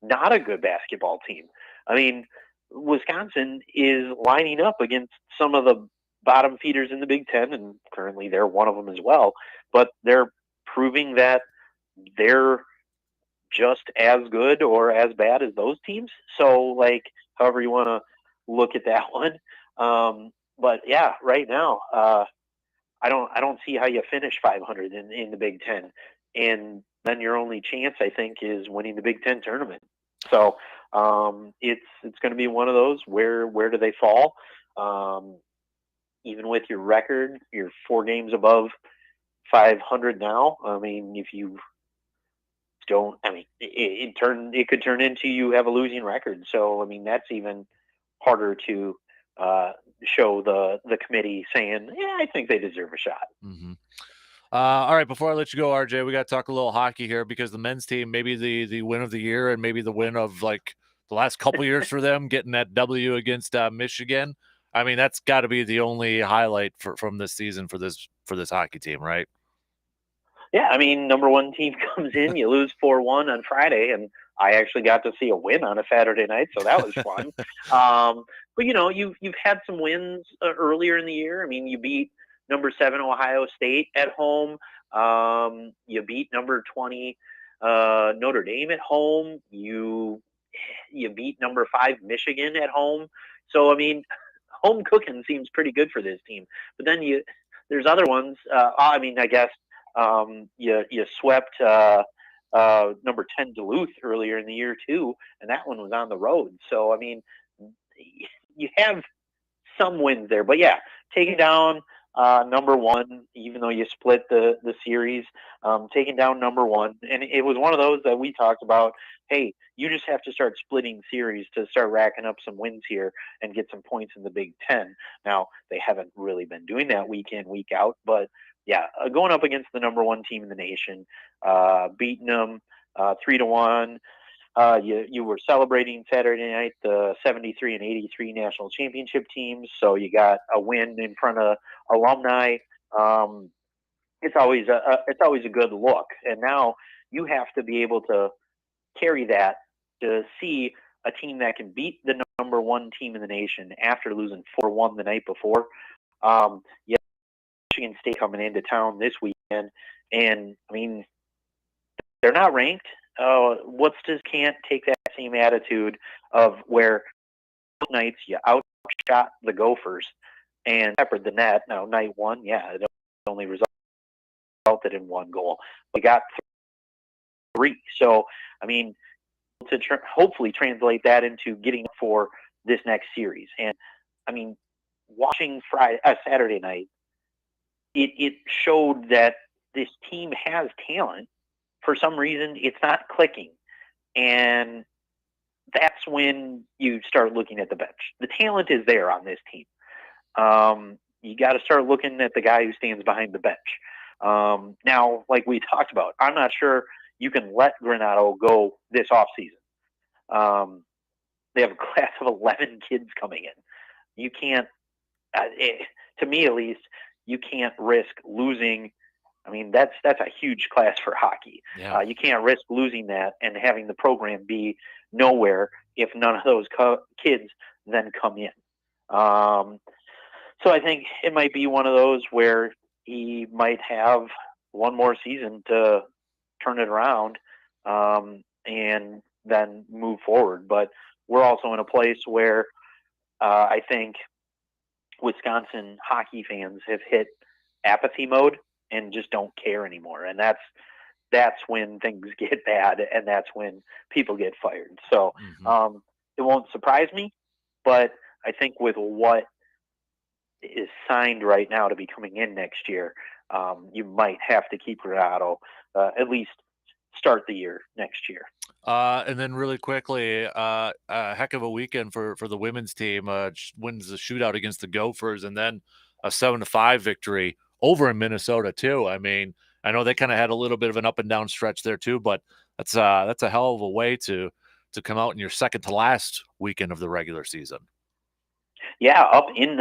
Speaker 5: not a good basketball team. I mean, Wisconsin is lining up against some of the bottom feeders in the Big Ten, and currently they're one of them as well, but they're proving that they're just as good or as bad as those teams. So, like, however you want to look at that one. But yeah, right now, I don't see how you finish 500 in the Big Ten, and then your only chance, I think, is winning the Big Ten tournament. So it's going to be one of those where do they fall? Even with your record, you're 4 games above 500 now. I mean, if you don't, I mean, it could turn into you have a losing record. So I mean, that's even harder to show the committee saying, yeah, I think they deserve a shot.
Speaker 1: Mm-hmm. All right, before I let you go, RJ, we got to talk a little hockey here, because the men's team, maybe the win of the year, and maybe the win of like the last couple years for them, getting that W against Michigan. I mean, that's got to be the only highlight from this season for this hockey team, right?
Speaker 5: Yeah, I mean, number 1 team comes in, you lose 4-1 on Friday, and I actually got to see a win on a Saturday night, so that was fun. But you've had some wins earlier in the year. I mean, you beat number 7 Ohio State at home. You beat number 20 Notre Dame at home. You beat number 5 Michigan at home. So I mean, home cooking seems pretty good for this team. But then there's other ones. I mean, I guess you swept number 10 Duluth earlier in the year too, and that one was on the road. So I mean, you have some wins there, but yeah, taking down number 1, even though you split the series, taking down number 1, and it was one of those that we talked about. Hey, you just have to start splitting series to start racking up some wins here and get some points in the Big Ten. Now, they haven't really been doing that week in, week out, but yeah, going up against the number 1 team in the nation, beating them 3-1. You were celebrating Saturday night the 73 and 83 national championship teams, so you got a win in front of alumni. It's always a good look, and now you have to be able to carry that to see a team that can beat the number 1 team in the nation after losing 4-1 the night before. Yeah, Michigan State coming into town this weekend, and I mean, they're not ranked. Woodsters can't take that same attitude of where nights you outshot the Gophers and peppered the net. Now, night 1, yeah, it only resulted in 1 goal. We got 3. So, I mean, to hopefully translate that into getting for this next series. And I mean, watching Saturday night, it showed that this team has talent. For some reason, it's not clicking. And that's when you start looking at the bench. The talent is there on this team. You got to start looking at the guy who stands behind the bench. Now, like we talked about, I'm not sure you can let Granato go this offseason. They have a class of 11 kids coming in. You can't, to me at least, you can't risk losing. I mean, that's a huge class for hockey.
Speaker 1: Yeah.
Speaker 5: You can't risk losing that and having the program be nowhere if none of those kids then come in. So I think it might be one of those where he might have one more season to turn it around and then move forward. But we're also in a place where I think Wisconsin hockey fans have hit apathy mode and just don't care anymore. And that's when things get bad, and that's when people get fired. So it won't surprise me, but I think with what is signed right now to be coming in next year, you might have to keep Granato at least start the year next year.
Speaker 1: And then really quickly, a heck of a weekend for the women's team. Wins the shootout against the Gophers, and then a 7-5 victory over in Minnesota too. I mean, I know they kind of had a little bit of an up and down stretch there too, but that's a hell of a way to come out in your second to last weekend of the regular season.
Speaker 5: Yeah, up in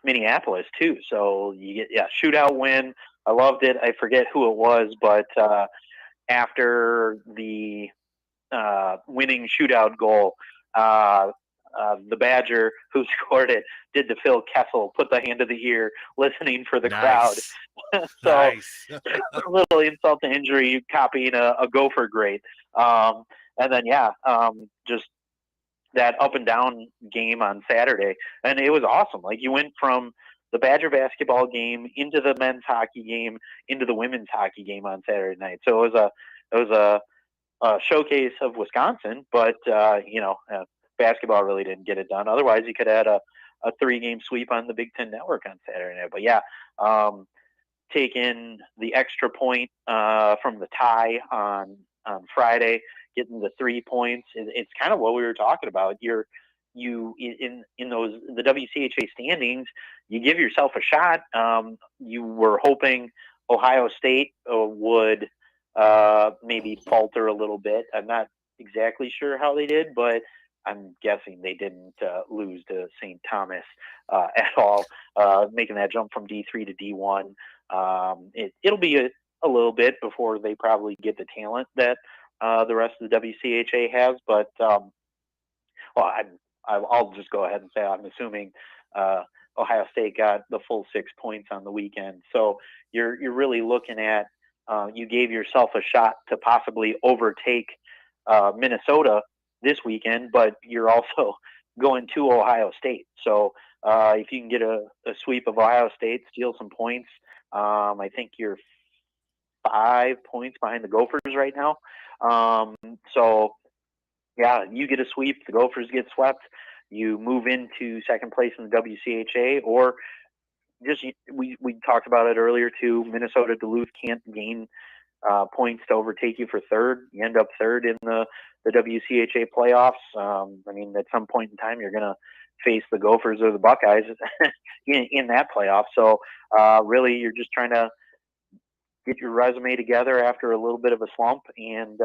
Speaker 5: Minneapolis too. So you get shootout win. I loved it. I forget who it was, but after the winning shootout goal, the Badger who scored it did the Phil Kessel, put the hand to the ear, listening for the crowd. So
Speaker 1: Nice.
Speaker 5: a little insult to injury, copying a Gopher great. And then just that up and down game on Saturday, and it was awesome. Like, you went from the Badger basketball game into the men's hockey game into the women's hockey game on Saturday night. So it was a showcase of Wisconsin, but basketball really didn't get it done. Otherwise, you could add a 3-game sweep on the Big Ten Network on Saturday night. But taking the extra point from the tie on Friday, getting the 3 points, it's kind of what we were talking about. You in the WCHA standings, you give yourself a shot. You were hoping Ohio State would maybe falter a little bit. I'm not exactly sure how they did, but I'm guessing they didn't lose to St. Thomas at all, making that jump from D3 to D1. It'll be a little bit before they probably get the talent that the rest of the WCHA has, but I'll just go ahead and say I'm assuming Ohio State got the full 6 points on the weekend. So you're really looking at you gave yourself a shot to possibly overtake Minnesota this weekend, but you're also going to Ohio State. So if you can get a sweep of Ohio State, steal some points, I think you're 5 points behind the Gophers right now. So yeah, you get a sweep, the Gophers get swept, you move into second place in the WCHA, or just we talked about it earlier too. Minnesota Duluth can't gain points to overtake you for third. You end up third in the WCHA playoffs. I mean, at some point in time, you're going to face the Gophers or the Buckeyes in that playoff. So really, you're just trying to get your resume together after a little bit of a slump and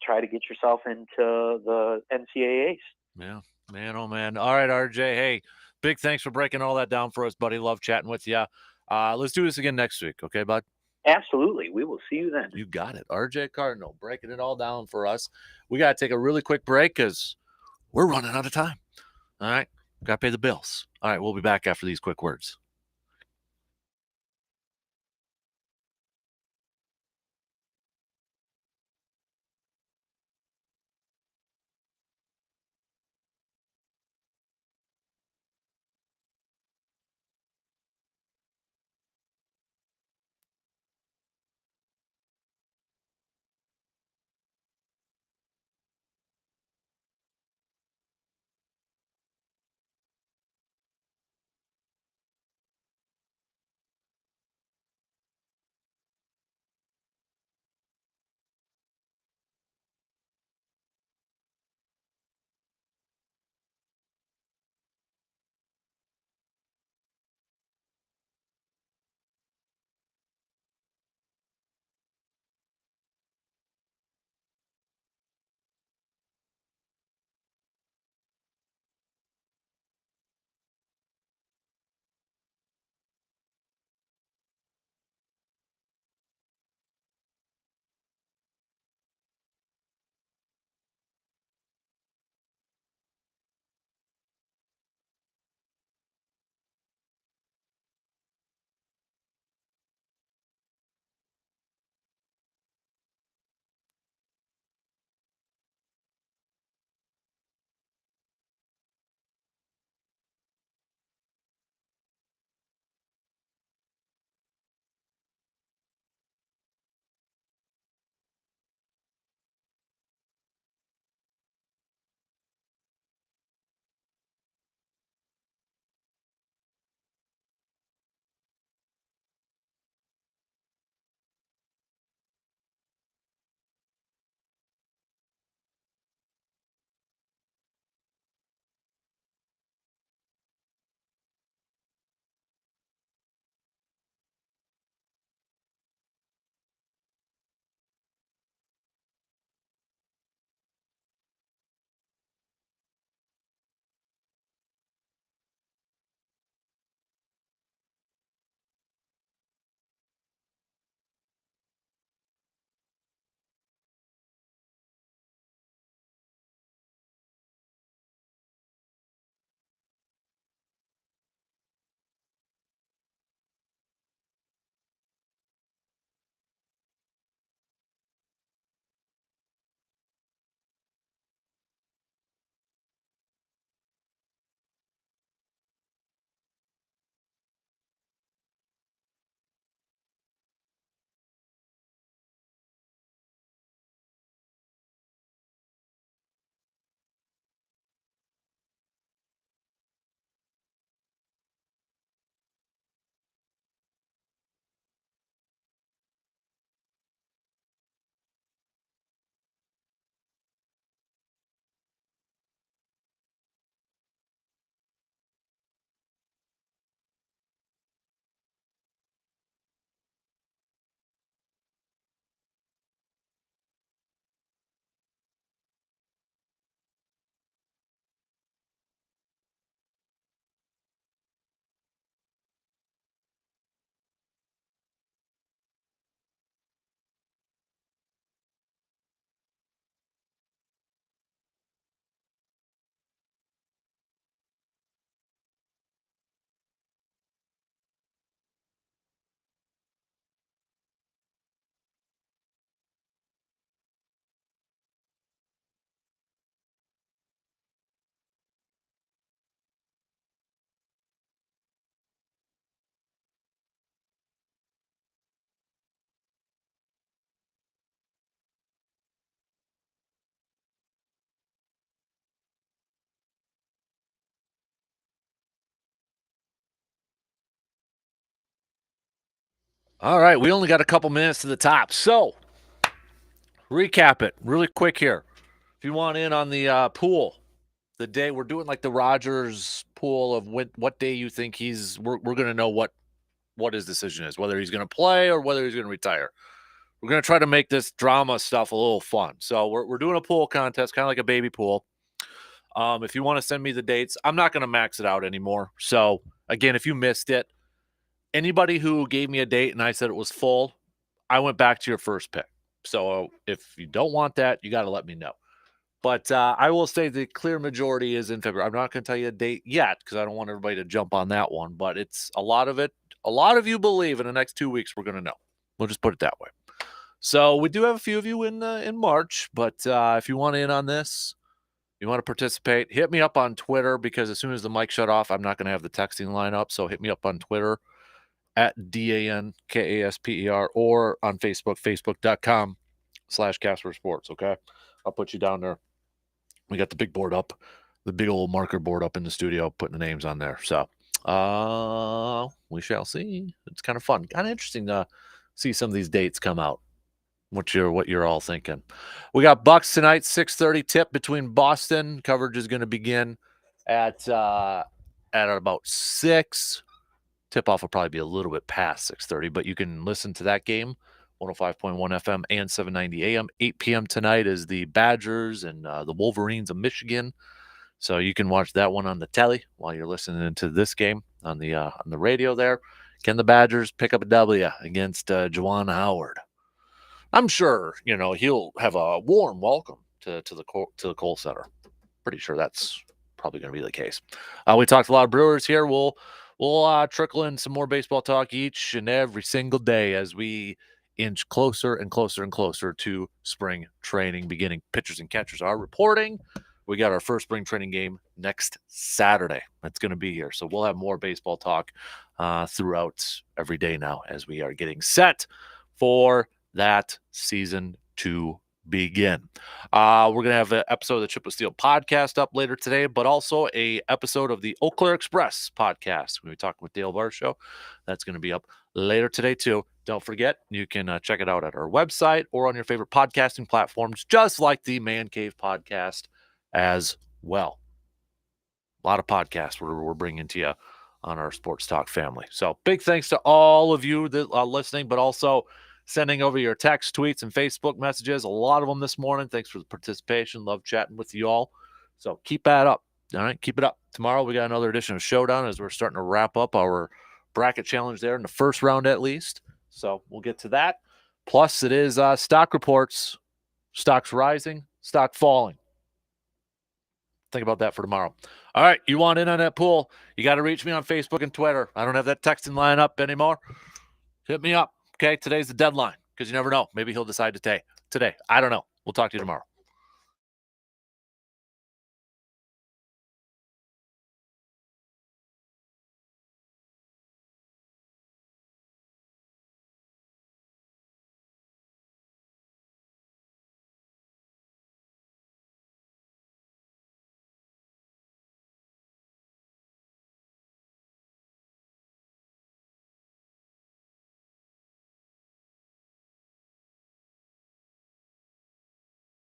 Speaker 5: try to get yourself into the NCAAs.
Speaker 1: Yeah, man, oh man. All right, RJ. Hey, big thanks for breaking all that down for us, buddy. Love chatting with you. Let's do this again next week, okay, bud?
Speaker 5: Absolutely. We will see you then.
Speaker 1: You got it. RJ Cardinal breaking it all down for us. We got to take a really quick break because we're running out of time. All right. Got to pay the bills. All right. We'll be back after these quick words. All right, we only got a couple minutes to the top. So, recap it really quick here. If you want in on the pool, the day we're doing like the Rogers pool of what day you think we're going to know what his decision is, whether he's going to play or whether he's going to retire. We're going to try to make this drama stuff a little fun. So we're doing a pool contest, kind of like a baby pool. If you want to send me the dates, I'm not going to max it out anymore. So again, if you missed it, anybody who gave me a date and I said it was full, I went back to your first pick. So if you don't want that, you got to let me know. But I will say the clear majority is in February. I'm not going to tell you a date yet because I don't want everybody to jump on that one. But it's a lot of it. A lot of you believe in the next 2 weeks we're going to know. We'll just put it that way. So we do have a few of you in March. But if you want in on this, you want to participate, hit me up on Twitter because as soon as the mic shut off, I'm not going to have the texting line up. So hit me up on Twitter at DANKASPER or on Facebook, facebook.com/Kasper Sports. Okay. I'll put you down there. We got the big board up, the big old marker board up in the studio, putting the names on there. So we shall see. It's kind of fun. Kind of interesting to see some of these dates come out. What you're all thinking. We got Bucks tonight, 6:30 tip between Boston. Coverage is going to begin at about 6. Tip-off will probably be a little bit past 6:30, but you can listen to that game, 105.1 FM and 790 AM. 8 p.m. tonight is the Badgers and the Wolverines of Michigan. So you can watch that one on the telly while you're listening to this game on the radio there. Can the Badgers pick up a W against Juwan Howard? I'm sure, he'll have a warm welcome to the Kohl Center. Pretty sure that's probably going to be the case. We talked a lot of Brewers here. We'll trickle in some more baseball talk each and every single day as we inch closer and closer and closer to spring training beginning. Pitchers and catchers are reporting. We got our first spring training game next Saturday. That's going to be here. So we'll have more baseball talk throughout every day now as we are getting set for that season to begin. We're going to have an episode of the Chip with Steel podcast up later today, but also a episode of the Eau Claire Express podcast. We talk with Dale Bar Show. That's going to be up later today too. Don't forget, you can check it out at our website or on your favorite podcasting platforms, just like the Man Cave podcast as well. A lot of podcasts we're bringing to you on our Sports Talk family. So big thanks to all of you that are listening, but also sending over your text, tweets, and Facebook messages. A lot of them this morning. Thanks for the participation. Love chatting with you all. So keep that up. All right, keep it up. Tomorrow we got another edition of Showdown as we're starting to wrap up our bracket challenge there in the first round at least. So we'll get to that. Plus it is stock reports. Stocks rising, stock falling. Think about that for tomorrow. All right, you want in on that pool, you got to reach me on Facebook and Twitter. I don't have that texting line up anymore. Hit me up. Okay, today's the deadline because you never know. Maybe he'll decide today. I don't know. We'll talk to you tomorrow.